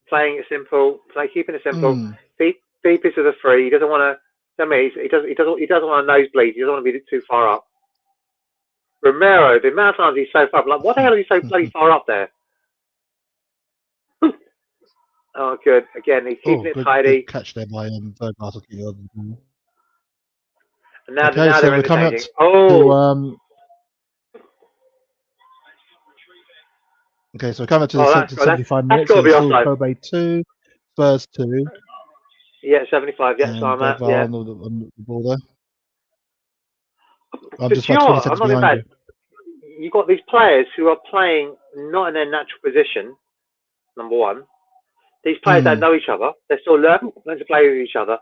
Playing it simple, keeping it simple. Deep into the 3. He doesn't want to. I mean, he doesn't want to nosebleed. He doesn't want to be too far up. Romero, the amount of times he's so far, I'm like, what the hell is he so bloody far up there? Oh, good. Again, he's keeping it tidy. Good catch there by Bergmaster. And now they're interchanging. Okay, so we're coming to the 75 minutes. That's got to be offside. Kobe 2, Spurs 2. Yeah, 75. Yeah, so I'm at. Yeah. On the ball there. I'm but just about 20 seconds behind you. You've got these players who are playing not in their natural position, number 1. These players don't know each other. They're still learning to play with each other.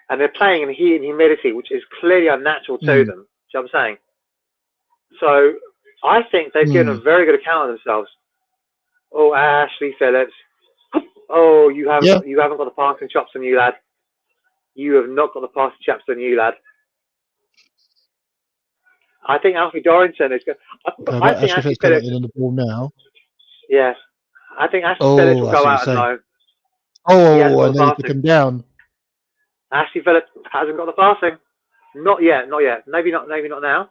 And they're playing in heat and humidity, which is clearly unnatural to them. Do you know what I'm saying? So I think they've given a very good account of themselves. Oh, Ashley Phillips. Oh, you haven't got the passing chops on you, lad. You have not got the passing chops on you, lad. I think Alfie Dorrington is good. I think Ashley Phillips in the ball now. Yeah. I think Ashley Phillips will go out and loan. And then he took him down. Ashley Phillips hasn't got the passing. Not yet. Maybe not now.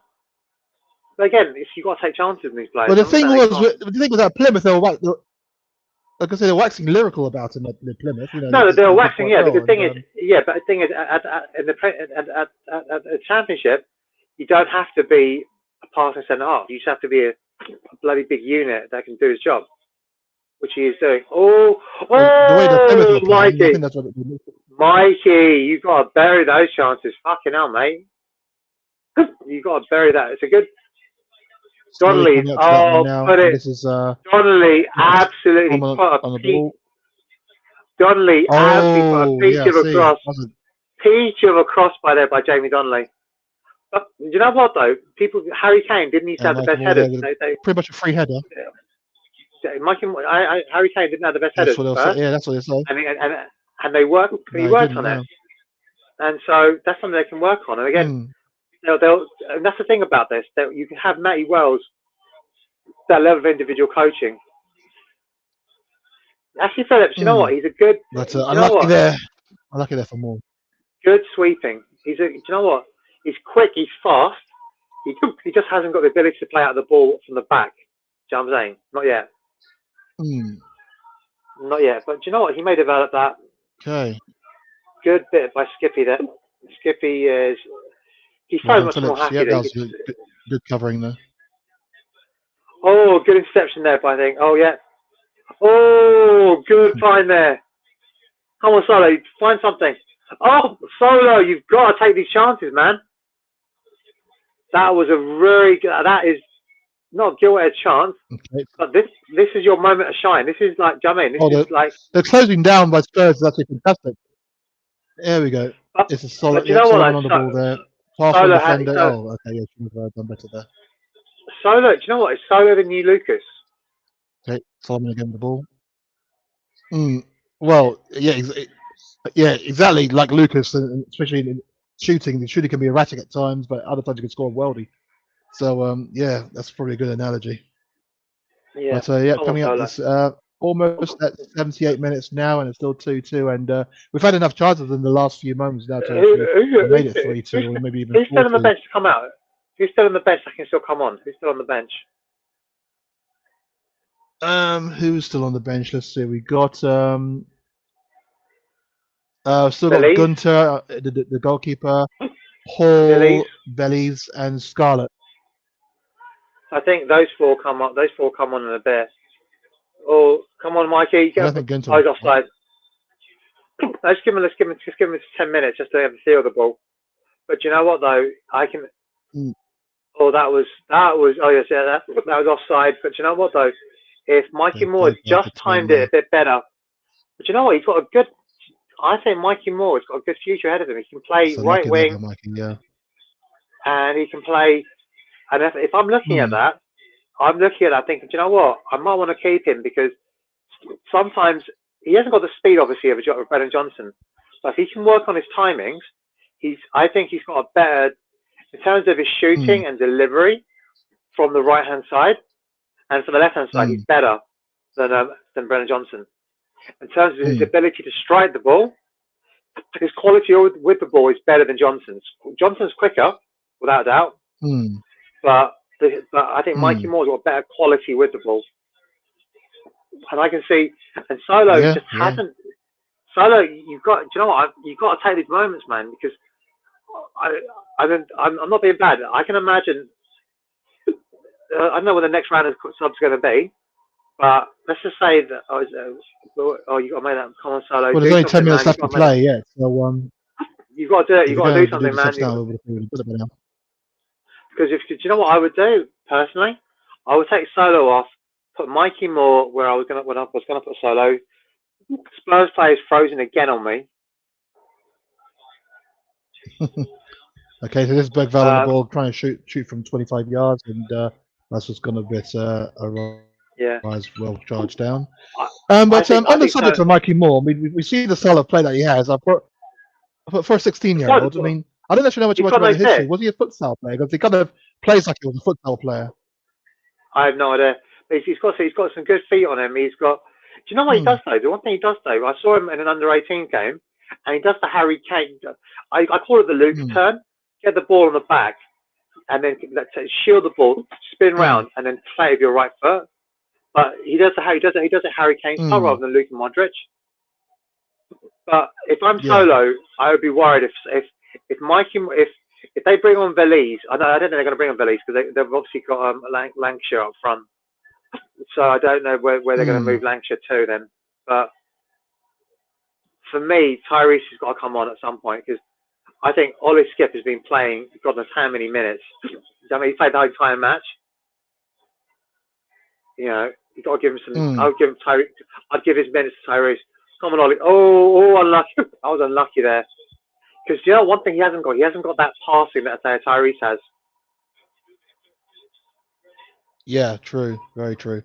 But again, you've got to take chances in these players. Well, the thing was at Plymouth, they were, like I say, they're waxing lyrical about him at Plymouth. You know, no, they were waxing. Yeah, but the thing is, in the Championship, you don't have to be a passing centre half. You just have to be a bloody big unit that can do his job, which he is doing. The way the Plymouth were playing, Mikey, I think that's what it was. Mikey, you've got to bury those chances. Fucking hell, mate. You've got to bury that. It's a good. Donnelly, put it. This is Donnelly absolutely put a peach. Donnelly absolutely put a peach of a cross. Peach of a cross by Jamie Donnelly. But you know what though? Harry Kane didn't used to have the best headers. Pretty much a free header. Harry Kane didn't have the best headers. That's what they say. And they worked. He worked on it. And so that's something they can work on. And again. And that's the thing about this, that you can have Matty Wells, that level of individual coaching. Ashley Phillips, you know what? He's a good. But unlucky there. Unlucky there for more. Good sweeping. Do you know what? He's quick. He's fast. He just hasn't got the ability to play out the ball from the back. Do you know what I'm saying? Not yet. Not yet. But do you know what? He may develop that. Okay. Good bit by Skippy there. Skippy is. He's so much more happy. That was good covering there. Oh, good interception there, I think. Oh, yeah. Oh, good find there. Come on, Solo, find something. Oh, Solo, you've got to take these chances, man. That was a very good. That is not a gilt-edged chance, but this is your moment of shine. This is like, do you know what I mean? This is like they're closing down by Spurs. Is actually fantastic. There we go. It's a solid. You know what? On the ball there. Solo defender. Okay, yeah, should have done better there. Solo, do you know what? It's Solo the new Lucas. Okay, Solomon again the ball. Well, yeah, exactly. Like Lucas, and especially in shooting, the shooting can be erratic at times, but other times you can score weldy. So yeah, that's probably a good analogy. Yeah. But yeah, Come on, coming up Solo. this almost at 78 minutes now, and it's still 2-2, and we've had enough chances in the last few moments now to have made it 3-2, or maybe even Who's still on the 4-2. bench to come out? Who's still on the bench that can still come on? Who's still on the bench? Who's still on the bench? Let's see. We got still got Belize? Gunter, the goalkeeper, Belize? Paul, Bellies, and Scarlett. I think those four come up. Those four come on in a bit. Oh, come on, Mikey. I Get don't up. think Gunter Oh, will he's come offside. Just give him 10 minutes just to have a feel of the ball. But you know what though? I can. Mm. Oh, that was. Oh yes, yeah, that was offside. But you know what though? If Mikey The Moore had goalkeeper just between, timed it a bit better, but you know what? He's got a good. I think Mikey Moore has got a good future ahead of him. He can play so right lucky there for wing Mikey, yeah. and he can play. And if I'm looking at Mm. that, I'm looking at that thinking, do you know what? I might want to keep him because sometimes he hasn't got the speed, obviously, of Brennan Johnson. But if he can work on his timings, I think he's got a better, in terms of his Mm. shooting and delivery from the right hand side, and from the left hand side, he's Mm. better than Brennan Johnson. In terms of his Mm. ability to strike the ball, his quality with the ball is better than Johnson's. Johnson's quicker, without a doubt, Mm. but I think Mikey Mm. Moore's got better quality with the ball. And I can see, and Solo Yeah, just yeah. hasn't. Solo, you've got, do you know what? You've got to take these moments, man, because I'm not being bad. I can imagine. I don't know what the next round of subs going to be, but let's just say that. You got to make that. Come on, Solo, Well, there's do only 10 something, minutes man. left to play yet, so You've got to do it. if You've you're got to going do to do something, the man. subs now, we would have put it now. Because do you know what I would do personally? I would take Solo off, put Mikey Moore where I was going to put Solo. Spurs players frozen again on me. Okay, so this is Bergvall on the Um, ball, trying to shoot from 25 yards, and that's just gone a bit yeah, well charged down. I, I But think on I the think so. subject of Mikey Moore, we see the style of play that he has. For a 16-year-old, I mean, I don't actually know He's much got about no the history. fit. Was he a futsal player? Because he kind of plays like he was a futsal player. I have no idea. But he's got some good feet on him. He's got. Do you know what he Hmm. does though? The one thing he does though, I saw him in an under-18 game, and he does the Harry Kane. I call it the Luke Hmm. turn. Get the ball on the back, and then shield the ball, spin Hmm. round, and then play with your right foot. But he does it Harry Kane style Hmm. rather than Luke Modric. But if I'm Yeah. Solo, I would be worried if Mikey if they bring on Belize. I don't think they're going to bring on Belize because they've obviously got Lancashire up front. So I don't know where they're going to Hmm. move Lancashire to then. But for me, Tyrese has got to come on at some point because I think Ollie Skip has been playing God knows how many minutes. I mean, he played the entire match. You know, you got to give him some. Hmm. I'd give his minutes to Tyrese. Come on, Ollie. Oh, unlucky. I was unlucky there. Because you know one thing he hasn't got that passing that Tyrese has. Yeah. True. Very true.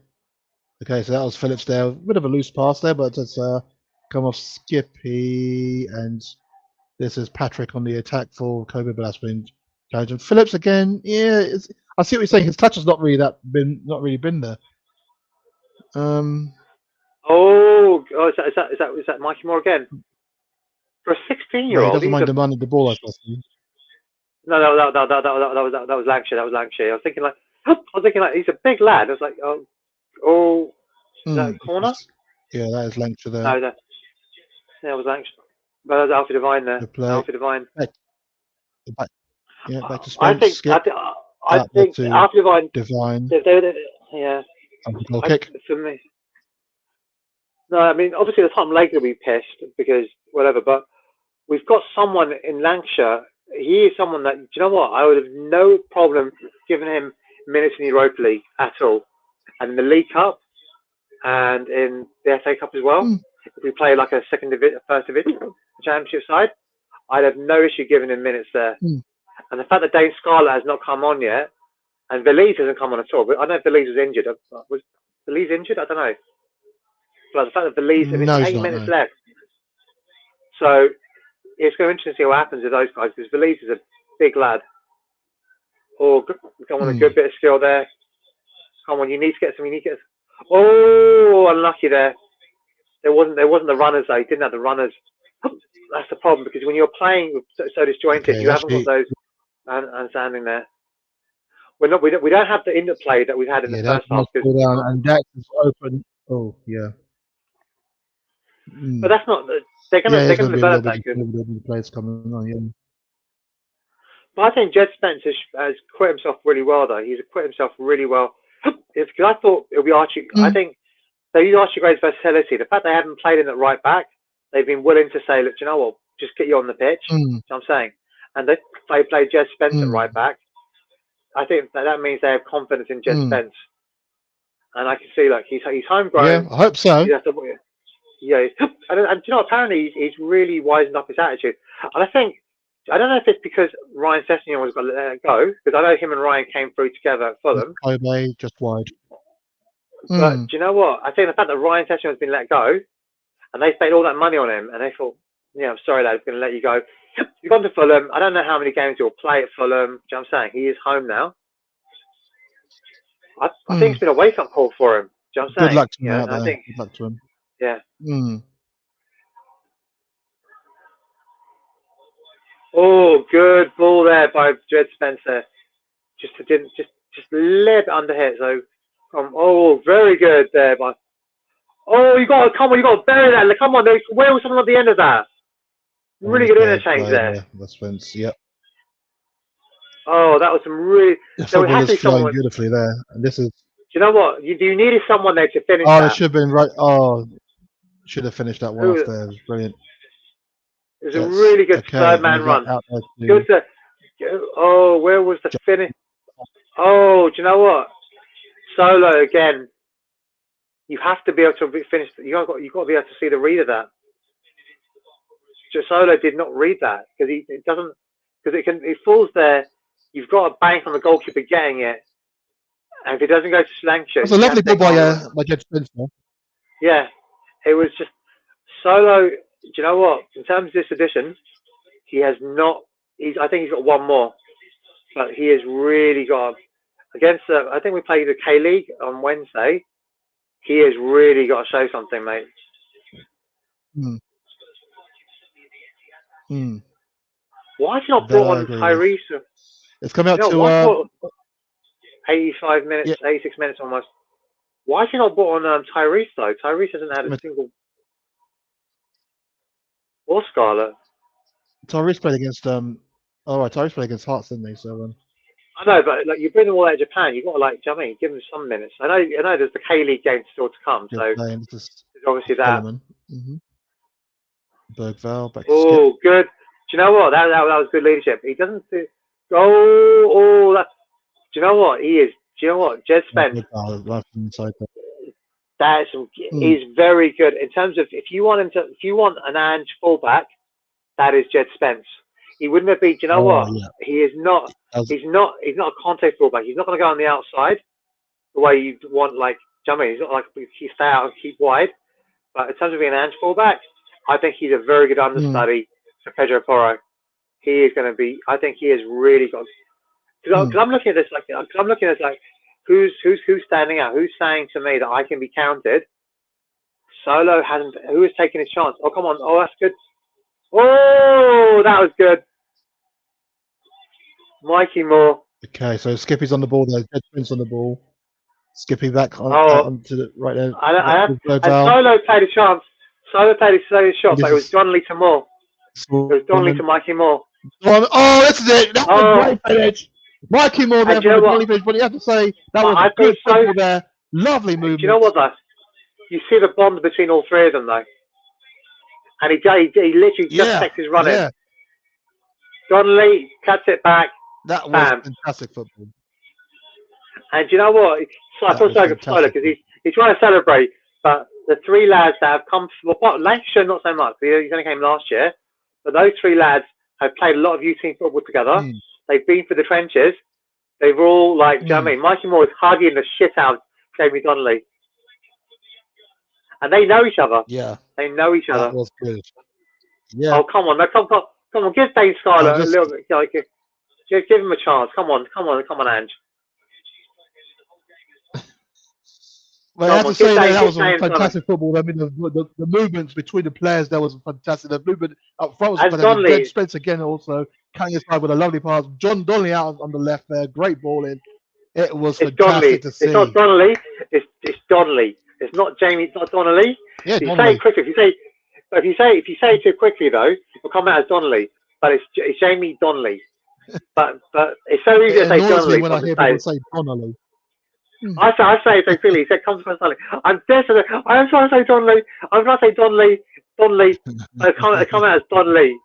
Okay, so that was Phillips there. A bit of a loose pass there, but it's come off Skippy, and this is Patrick on the attack for Kobe, but that's been challenging. Phillips again. Yeah, I see what you're saying. His touch has not really been there. Is that Mikey Moore again? For a 16 Well, year he old, doesn't he's mind a demanding the ball, I suppose. no, that was Lancashire. That was Lancashire. I was thinking like he's a big lad. I was like, is that a corner? Yeah, that is Lancashire there. No, yeah, it was Lancashire. But that was Alfie Devine there. Good play. Alfie Devine. Back, back to I Spence. think Skip. I Back think to Alfie Devine. Divine. Yeah. Goal kick. For me. No, I mean obviously the Tom Lake will be pissed because whatever, but we've got someone in Lancashire. He is someone that, do you know what? I would have no problem giving him minutes in the Europa League at all. And in the League Cup and in the FA Cup as well. If we play like a first division championship side, I'd have no issue giving him minutes there. And the fact that Dane Scarlett has not come on yet, and Belize hasn't come on at all. But I know Belize was injured. Was Belize injured? I don't know. But the fact that Vissel, and it's No, he's 8 not. minutes No. left. So it's going to be interesting to see what happens with those guys because Vissel is a big lad. Oh, come on, a good bit of skill there. Come on, you need to get some. You need to get. Oh, unlucky there. There wasn't the runners though. He didn't have the runners. That's the problem because when you're playing so disjointed, Okay, you haven't got those understanding there. We don't have the interplay that we've had in the that's first half. go down, and Dax is open. Oh, yeah. But that's not. They're Yeah, gonna there's going to be a little develop bit that good. of players coming on. Yeah. But I think Jed Spence has quit himself really well though. He's quit himself really well. It's because I thought it'll be Archie. I think they use Archie Gray's versatility. The fact they haven't played him at right back, they've been willing to say, look, you know what, just get you on the pitch. You know what I'm saying? And they played Jed Spence at right back. I think that means they have confidence in Jed Spence. And I can see, like, he's homegrown. Yeah, I hope so. Yeah, and you know, apparently he's really wisened up his attitude. And I don't know if it's because Ryan Sessegnon was going to let it go, because I know him and Ryan came through together at Fulham. Just wide. But do you know what? I think the fact that Ryan Sessegnon has been let go, and they spent all that money on him, and they thought, yeah, I'm sorry, lad, I'm going to let you go. You've gone to Fulham. I don't know how many games he'll play at Fulham. Do you know what I'm saying? He is home now. I think it's been a wake-up call for him. Do you know what I'm saying? Good luck to him out there. Good luck to him. Yeah. Oh, good ball there by Jed Spencer. Just a little bit under hit. So, oh, very good there. Oh, you got to bury that. Come on, where was someone at the end of that? Really good interchange there. That's Spence. Yep. Oh, that was some really. There has to be someone beautifully there. And this is. Do you know what? You needed someone there to finish. Oh, it should have been right. Oh, should have finished that one off there. It was brilliant. It was a really good third-man run. Good to, oh, where was the finish? Oh, do you know what? Solo again. You have to be able to finish. You got to be able to see the read of that. Solo did not read that because it falls there. You've got to bank on the goalkeeper getting it, and if it doesn't go to sanction, it's a lovely ball by Jed Spencer. Yeah, it was just Solo. Do you know what? In terms of this edition, he has not. I think he's got one more, but he has really got against. I think we play the K League on Wednesday. He has really got to show something, mate. Why has he not brought on Tyrese? It's come out to 85 minutes, 86 minutes almost. Why has he not brought on Tyrese though? Tyrese hasn't had a single. Or Scarlett. Tyrese played against Tyrese played against Hearts, didn't they? So I know, but like you bring them all out of Japan, you've got to do you know what I mean? Give them some minutes. I know there's the K League game still to come, so there's obviously that. Bergvall back. Oh, good. Do you know what? That was good leadership. He doesn't do. Oh, that. Do you know what he is? Do you know what Jed Spence? That is he's very good in terms of if you want an Ange fullback, that is Jed Spence. He wouldn't have been. Do you know what? Yeah. He is not. He's not a Conte fullback. He's not going to go on the outside the way you want. Like, do you know what I mean? He's not like he stay out and keep wide. But in terms of being an Ange fullback, I think he's a very good understudy for Pedro Porro. He is going to be. I think he has really got. Because I'm looking at this like, who's standing out? Who's saying to me that I can be counted? Solo hasn't. Who is taking his chance? Oh, come on! Oh, that's good. Oh, that was good. Mikey Moore. Okay, so Skippy's on the ball there. Jed Spence on the ball. Skippy back onto the right there. And Solo played a chance. Solo played his shot, but it was Donnelly to Moore. It was Donnelly to Mikey Moore. Oh, that's it. That was great finish. Mikey Moore there for the Donnelly finish, but you have to say that was a good football there. Lovely movement. Do you know what, though? You see the bond between all three of them, though. And he literally just takes his run in. Donnelly cuts it back. That was fantastic football. And do you know what? I feel sorry for Solo because he's trying to celebrate, but the three lads that have come from Lancashire, not so much. He only came last year, but those three lads have played a lot of youth team football together. They've been through the trenches. They've all do you know what I mean? Mikey Moore is hugging the shit out of Jamie Donnelly. and they know each other. Yeah, They know each that other. was good. Yeah, Oh, come on, no, come on, give Dane I'm Scarlett a just. little bit. Like, give him a chance. Come on, Ange. Well, I Come have to on, give say that Dane, was some Scarlett. fantastic football. I mean, the movements between the players there was fantastic. The movement up front was And fantastic. Donnelly, Greg Spence again also cutting aside with a lovely pass. John Donnelly out on the left there, great ball in. It was it's Donnelly. fantastic to It's not see. Donnelly. It's Donnelly. It's not Jamie. It's not Donnelly. Yeah, You say it Donnelly. quickly. If you say it too quickly though, it'll come out as Donnelly. But it's Jamie Donnelly. But it's so easy to It say annoys me Donnelly when from I the hear people States. say Donnelly. I say it so quickly. He said, "Comes from Donnelly." I'm desperate. I'm trying to say Donnelly. I'm trying to say Donnelly. But it come out as Donnelly.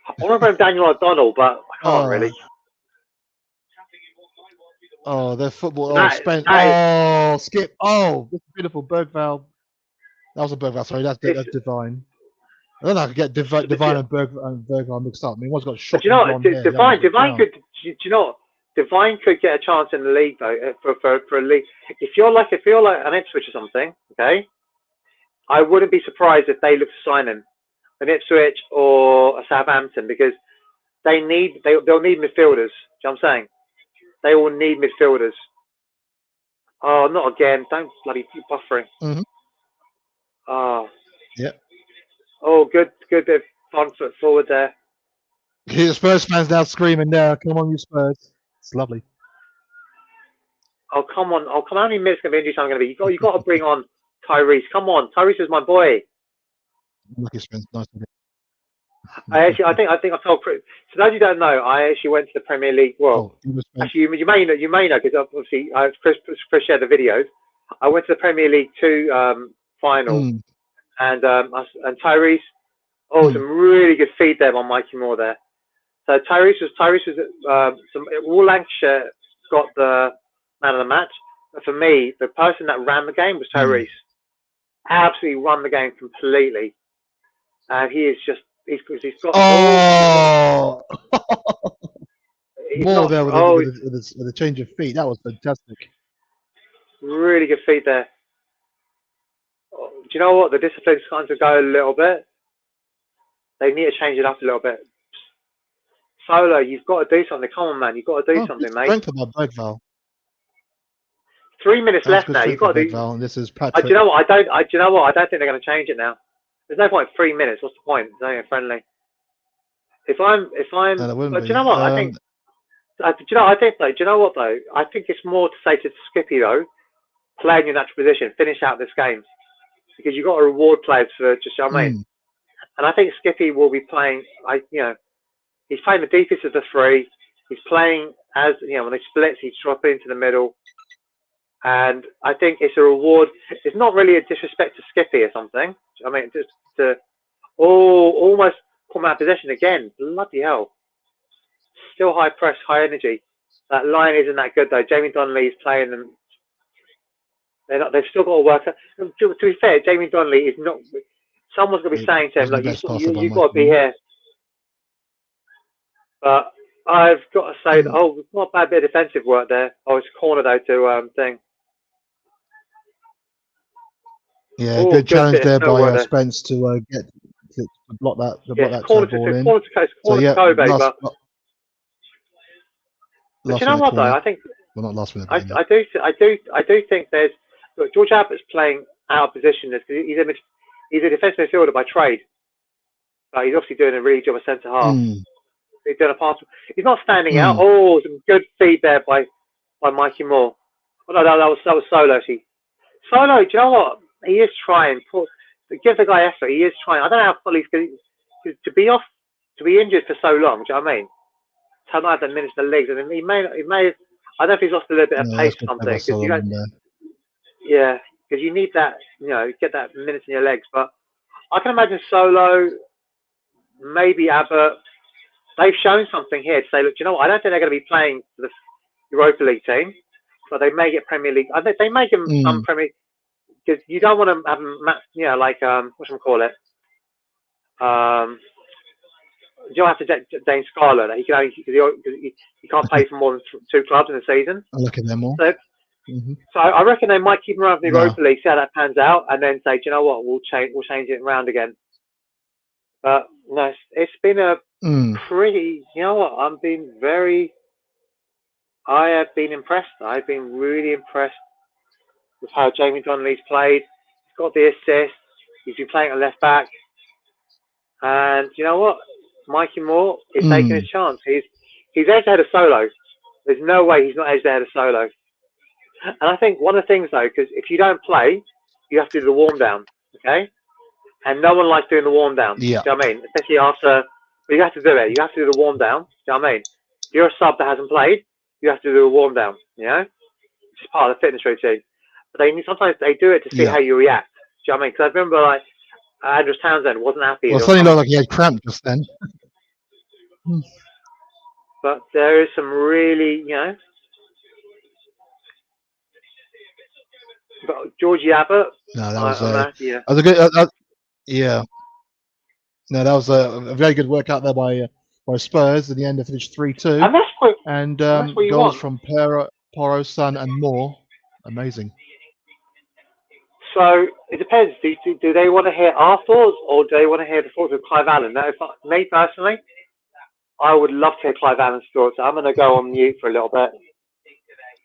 I want to name Daniel O'Donnell, but I can't really. Oh, their football. Oh, That Spence. that is Oh, Skip. Oh, this beautiful Bergvall. That was a Bergvall. Sorry, that's it's. Divine. I don't know. I could get Divine and Bergvall mixed up. I mean, one's got But you shocking know, blonde hair. The other one's got Divine brown. could. Do you know, Divine could get a chance in the league though for a league. If you're like an Ipswich or something, okay, I wouldn't be surprised if they look to sign him, an Ipswich or a Southampton, because they'll need midfielders. Do you know what I'm saying? They will need midfielders. Oh, not again! Don't bloody keep buffering. Mm-hmm. Oh. Yep. Oh, good bit of front foot forward there. The Spurs fans now screaming there. Come on, you Spurs. It's lovely. Oh, come on. Oh, come on. How many minutes of injury time going to be? You got to bring on Tyrese. Come on. Tyrese is my boy. Lucky Spence. Nice. I think I told Chris. So those who don't know, I actually went to the Premier League. Well, actually, you may know because obviously Chris shared the videos. I went to the Premier League 2 final, and Tyrese. Oh, some really good feed there by Mikey Moore there. So Tyrese was all Lancashire got the man of the match. But for me, the person that ran the game was Tyrese. Absolutely run the game completely. And he is just he's got More there with a change of feet. That was fantastic. Really good feet there. Do you know what? The discipline's starting to go a little bit. They need to change it up a little bit. Solo, you've got to do something. Come on, man. You've got to do something, mate. Strength about Bergvall. 3 minutes left now. You've got to do. And this is Patrick. Do you know what? I don't think they're going to change it now. There's no point. 3 minutes. What's the point? It's only friendly. If I'm, No, but do you know what? I think. Do you know what though? I think it's more to say to Skippy though, play in your natural position, finish out this game, because you've got to reward players for just. You know what I mean? And I think Skippy will be playing. He's playing the deepest of the three. He's playing as when he splits, he's dropping into the middle. And I think it's a reward. It's not really a disrespect to Skippy or something. I mean, just to almost come out of possession again. Bloody hell! Still high press, high energy. That line isn't that good though. Jamie Donnelly is playing them. They've still got to work. To be fair, Jamie Donnelly is not. Someone's going to be saying to him, like, you've got to be here. But I've got to say, not a bad bit of defensive work there. It's a corner though to thing. Yeah, good challenge there by Spence to block that corner ball in. Corner to Kobe, but you know what though? I think not last minute. I do think there's George Abbott's playing out of position. He's a defensive midfielder by trade. He's obviously doing a really good job of centre half. He's doing a pass. He's not standing out. Oh, some good feed there by Mikey Moore. Oh, no, that was Solo. Solo, do you know what? He is trying. Give the guy effort. He is trying. I don't know how fully he's to be injured for so long. Do you know what I mean? To not have the minutes in the legs, and he may have. I don't know if he's lost a little bit of pace or something. Because you need that. Get that minutes in your legs. But I can imagine Solo, maybe Abbott. They've shown something here to say, look, do you know what? I don't think they're going to be playing for the Europa League team, but they may get Premier League. I think they may give them some Premier League, because you don't want to have them, like whatchamacallit. You don't have to Dane Scarlett. He can only because he can't play for more than 2 clubs in a season. I'll look at them all. So I reckon they might keep him around for the No. Europa League, see how that pans out, and then say, do you know what, we'll change it around again. But no, it's been a pretty. You know what? I have been impressed. I've been really impressed with how Jamie Donnelly's played. He's got the assist. He's been playing at left back, and you know what? Mikey Moore is taking his chance. He's edged ahead of Solo. There's no way he's not edged ahead of Solo. And I think one of the things though, because if you don't play, you have to do the warm down, okay? And no one likes doing the warm down. Yeah. Do you know what I mean? Especially after, but you have to do it. You have to do the warm down. Do you know what I mean? If you're a sub that hasn't played, you have to do a warm down. You know, it's just part of the fitness routine. But sometimes they do it to see how you react. Do you know what I mean? Because I remember like Andrew Townsend wasn't happy. Well, suddenly looked like he had cramp just then. But there is some really, you know. But Georgie Abbott. No, that was yeah. that was a good. Yeah. No, that was a very good work out there by Spurs. In the end, they finished 3-2. And that's what you goals want. from Porro, Son, and Moore. Amazing. So it depends. Do they want to hear our thoughts or do they want to hear the thoughts of Clive Allen? Now, me personally, I would love to hear Clive Allen's thoughts. I'm going to go on mute for a little bit.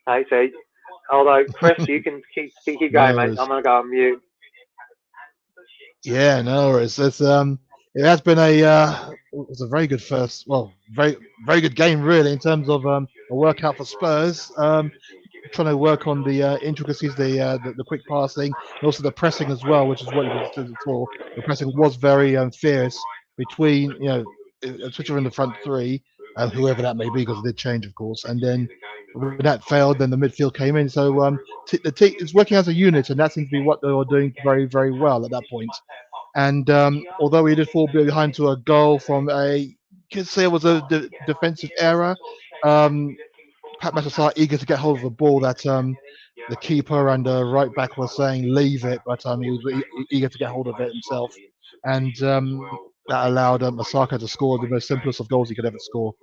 Okay, so although Chris, you can keep going, mate. I'm going to go on mute. Yeah, no worries. It has been it was a very good very good game really in terms of a workout for Spurs. Trying to work on the intricacies, the quick passing, and also the pressing as well, which is what it was before. The pressing was very fierce between switcher in the front three, whoever that may be, because it did change, of course. And then when that failed, then the midfield came in. So the team is working as a unit, and that seems to be what they were doing very, very well at that point. And although we did fall behind to a goal from you could say it was a defensive error. Pat Matasar eager to get hold of the ball that the keeper and the right back were saying leave it, but he was eager to get hold of it himself, and that allowed Masaka to score the most simplest of goals he could ever score.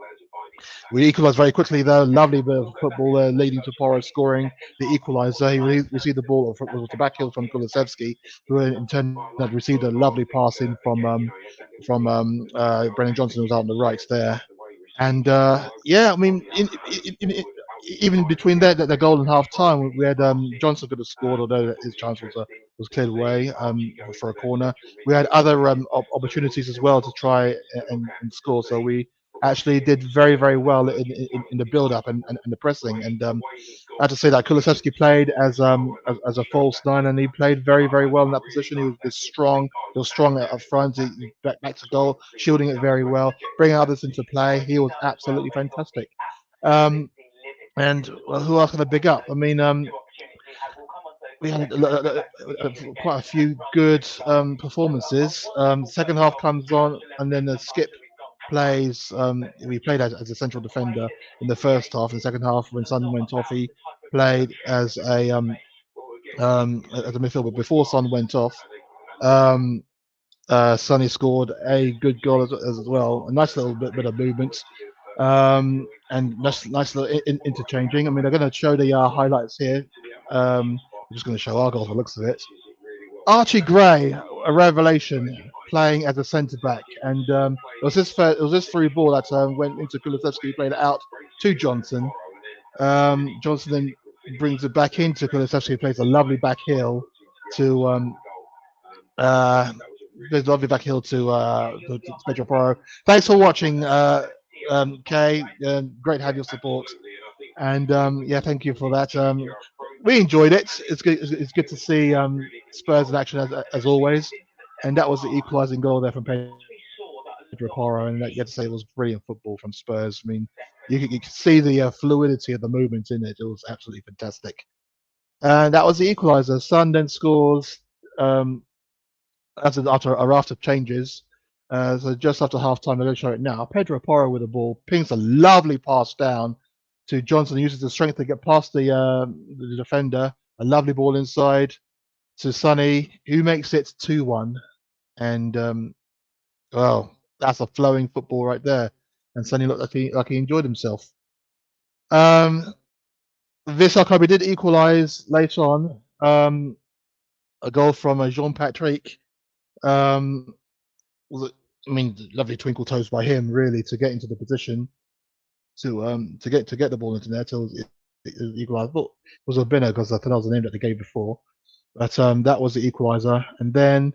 We equalised very quickly though. Lovely bit of football leading to Porro scoring the equaliser. He received the ball with the back heel from Kulusevski, who in turn had received a lovely pass in from Brennan Johnson, who was out on the right there. And I mean, even between the goal and half time, we had Johnson could have scored, although his chance was cleared away for a corner. We had other opportunities as well to try and score. So we actually did very, very well in the build-up and the pressing. And I have to say that Kulusevski played as a false nine, and he played very, very well in that position. He was strong. He was strong up front. He back to goal, shielding it very well, bringing others into play. He was absolutely fantastic. And who else can I big up? I mean, we had quite a few good performances. Second half comes on, and then the Skip plays. We played as a central defender in the first half. In the second half, when Son went off, he played as a midfielder. Before Son went off, Sonny scored a good goal as well. A nice little bit of movement. And nice little interchanging. I mean, they're going to show the highlights here. I'm just going to show our goals by the looks of it. Archie Gray, a revelation, playing as a centre back, and it was this through ball that went into Kulusevski, played it out to Johnson. Johnson then brings it back into Kulusevski, plays a lovely back heel to Pedro Porro. Thanks for watching, Kay. Great to have your support, and thank you for that. We enjoyed it. It's good. It's good to see Spurs in action as always, and that was the equalising goal there from Pedro Porro, and you have to say it was brilliant football from Spurs. I mean, you could see the fluidity of the movement in it. It was absolutely fantastic, and that was the equaliser. Son then scores after a raft of changes. So just after half time, I'm going to show it now. Pedro Porro with the ball pings a lovely pass down to Johnson, uses the strength to get past the defender. A lovely ball inside to Sonny, who makes it 2-1. And that's a flowing football right there. And Sonny looked like he enjoyed himself. Vissel Kobe did equalise later on. A goal from Jean-Patrick. I mean, lovely twinkle toes by him, really, to get into the position to get the ball into there till it equalised. I thought it was a binner because I thought that was the name that they gave before. But that was the equaliser. And then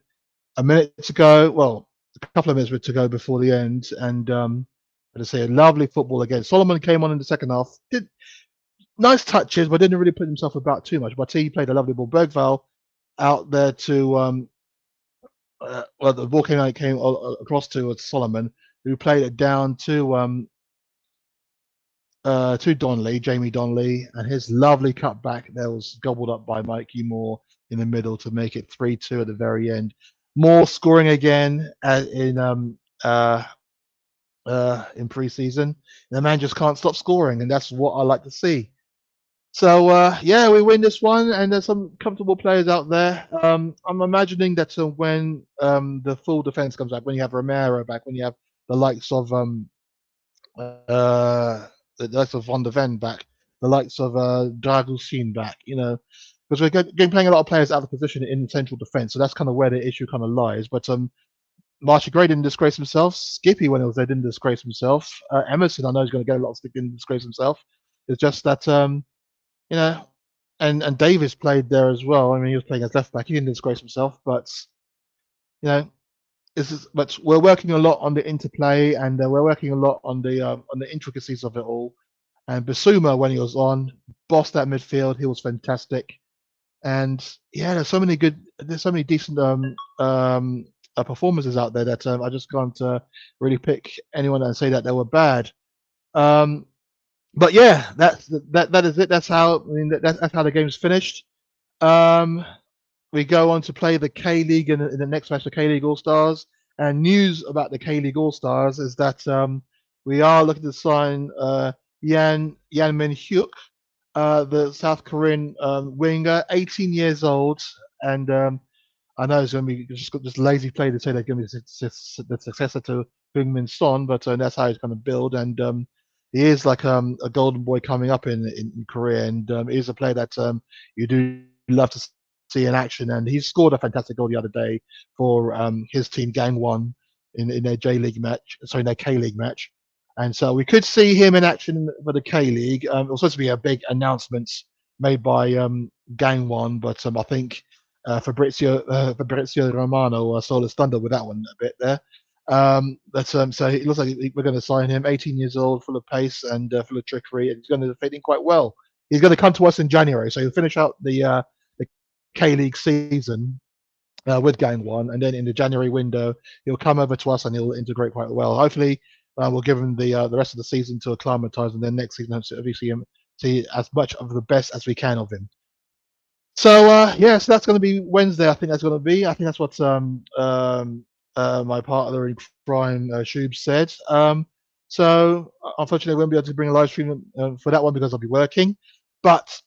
a minute to go, well, a couple of minutes to go before the end, and as I say, a lovely football again. Solomon came on in the second half, did nice touches, but didn't really put himself about too much. But he played a lovely ball. Bergval out there to well, the ball came across to Solomon, who played it down to Donnelly, Jamie Donnelly, and his lovely cutback there was gobbled up by Mikey Moore in the middle to make it 3-2 at the very end. Moore scoring again in preseason. The man just can't stop scoring, and that's what I like to see. So yeah, we win this one, and there's some comfortable players out there. I'm imagining that when the full defense comes back, when you have Romero back, when you have the likes of Van der Ven back, the likes of Dragusin back, because we're going playing a lot of players out of position in central defence, so that's kind of where the issue kind of lies. But Marcia Gray didn't disgrace himself. Skippy, when he was there, didn't disgrace himself. Emerson, I know, is going to get a lot of stick, didn't disgrace himself. It's just that and Davis played there as well. I mean, he was playing as left back. He didn't disgrace himself, but but we're working a lot on the interplay, and we're working a lot on the intricacies of it all. And Basuma, when he was on, bossed that midfield. He was fantastic. And yeah, there's so many decent performances out there that I just can't really pick anyone and say that they were bad. But yeah, that is it. That's how that's how the game's finished. We go on to play the K League in the next match, the K League All Stars. And news about the K League All Stars is that we are looking to sign Yan Min Hyuk, the South Korean winger, 18 years old, and I know it's going to be just lazy play to say they're going to be the successor to Heung Min Son, but that's how he's going to build. And he is like a golden boy coming up in Korea, and he is a player that you do love to see in action. And he scored a fantastic goal the other day for his team Gangwon in their J League match, sorry, in their K League match. And so we could see him in action for the K League. It was supposed to be a big announcement made by Gangwon, but I think Fabrizio Romano stole his thunder with that one a bit there. So it looks like we're going to sign him. 18 years old, full of pace and full of trickery, and he's going to fit in quite well. He's going to come to us in January, so he'll finish out the K League season with Gangwon, and then in the January window he'll come over to us and he'll integrate quite well. Hopefully, we'll give him the rest of the season to acclimatise, and then next season see as much of the best as we can of him. So yeah, so that's going to be Wednesday. I think that's going to be. I think that's what my partner in crime, Shubes, said. So unfortunately, I won't be able to bring a live stream for that one because I'll be working. But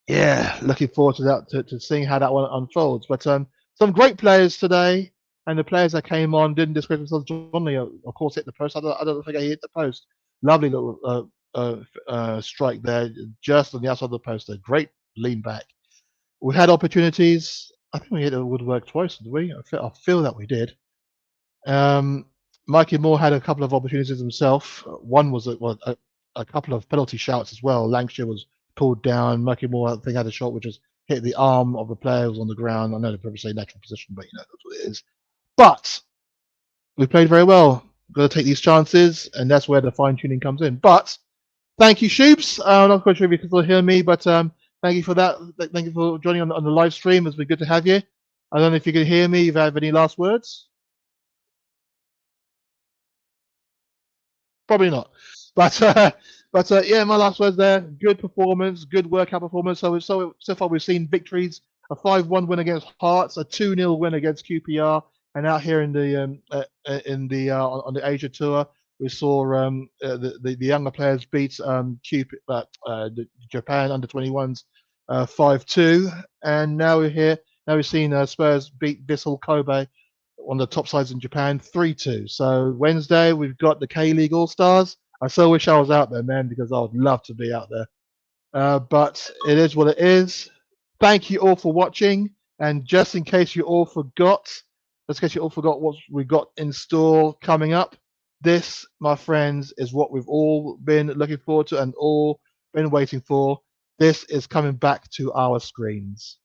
yeah, looking forward to that, to seeing how that one unfolds. But some great players today, and the players that came on didn't disgrace themselves. John Lee, of course, hit the post. I don't think he hit the post. Lovely little strike there, just on the outside of the post. A great lean back. We had opportunities. I think we hit the woodwork twice, did we? I feel that we did. Mikey Moore had a couple of opportunities himself. One was a couple of penalty shouts as well. Lancashire was pulled down. Mikey Moore, I think, had a shot which just hit the arm of the player who was on the ground. I know they probably say natural position, but that's what it is. But we played very well. Got to take these chances, and that's where the fine tuning comes in. But thank you, Shubes. I'm not quite sure if you can still hear me, but thank you for that. Thank you for joining on the live stream. It's been good to have you. I don't know if you can hear me. If you have any last words. Probably not. But yeah, my last words there. Good performance, good workout performance. So far we've seen victories: a 5-1 win against Hearts, a 2-0 win against QPR, and out here on the Asia tour, we saw the younger players beat Japan under 21s 5-2, and now we're here. Now we've seen Spurs beat Vissel Kobe, one of the top sides in Japan, 3-2. So Wednesday we've got the K League All Stars. I so wish I was out there, man, because I would love to be out there. but it is what it is. Thank you all for watching, and just in case you all forgot, what we got in store coming up, this, my friends, is what we've all been looking forward to and all been waiting for. This is coming back to our screens.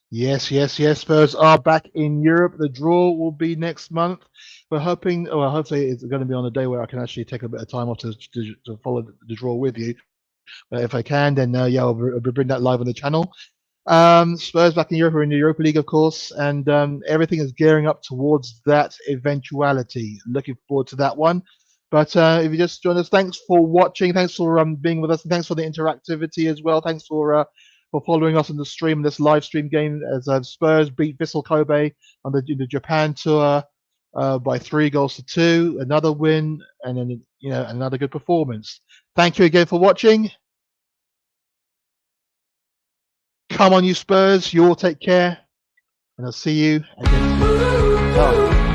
Yes, Spurs are back in Europe. The draw will be next month. We're hoping, well, hopefully it's going to be on a day where I can actually take a bit of time off to follow the draw with you. But if I can, then yeah, I'll bring that live on the channel. Spurs back in Europe, are in the Europa League, of course, and everything is gearing up towards that eventuality. Looking forward to that one. But if you just join us, thanks for watching. Thanks for being with us. And thanks for the interactivity as well. Thanks for following us on the stream, this live stream game as Spurs beat Vissel Kobe on the Japan tour by 3-2. Another win, and then another good performance. Thank you again for watching. Come on, you Spurs. You all take care, and I'll see you again. Bye.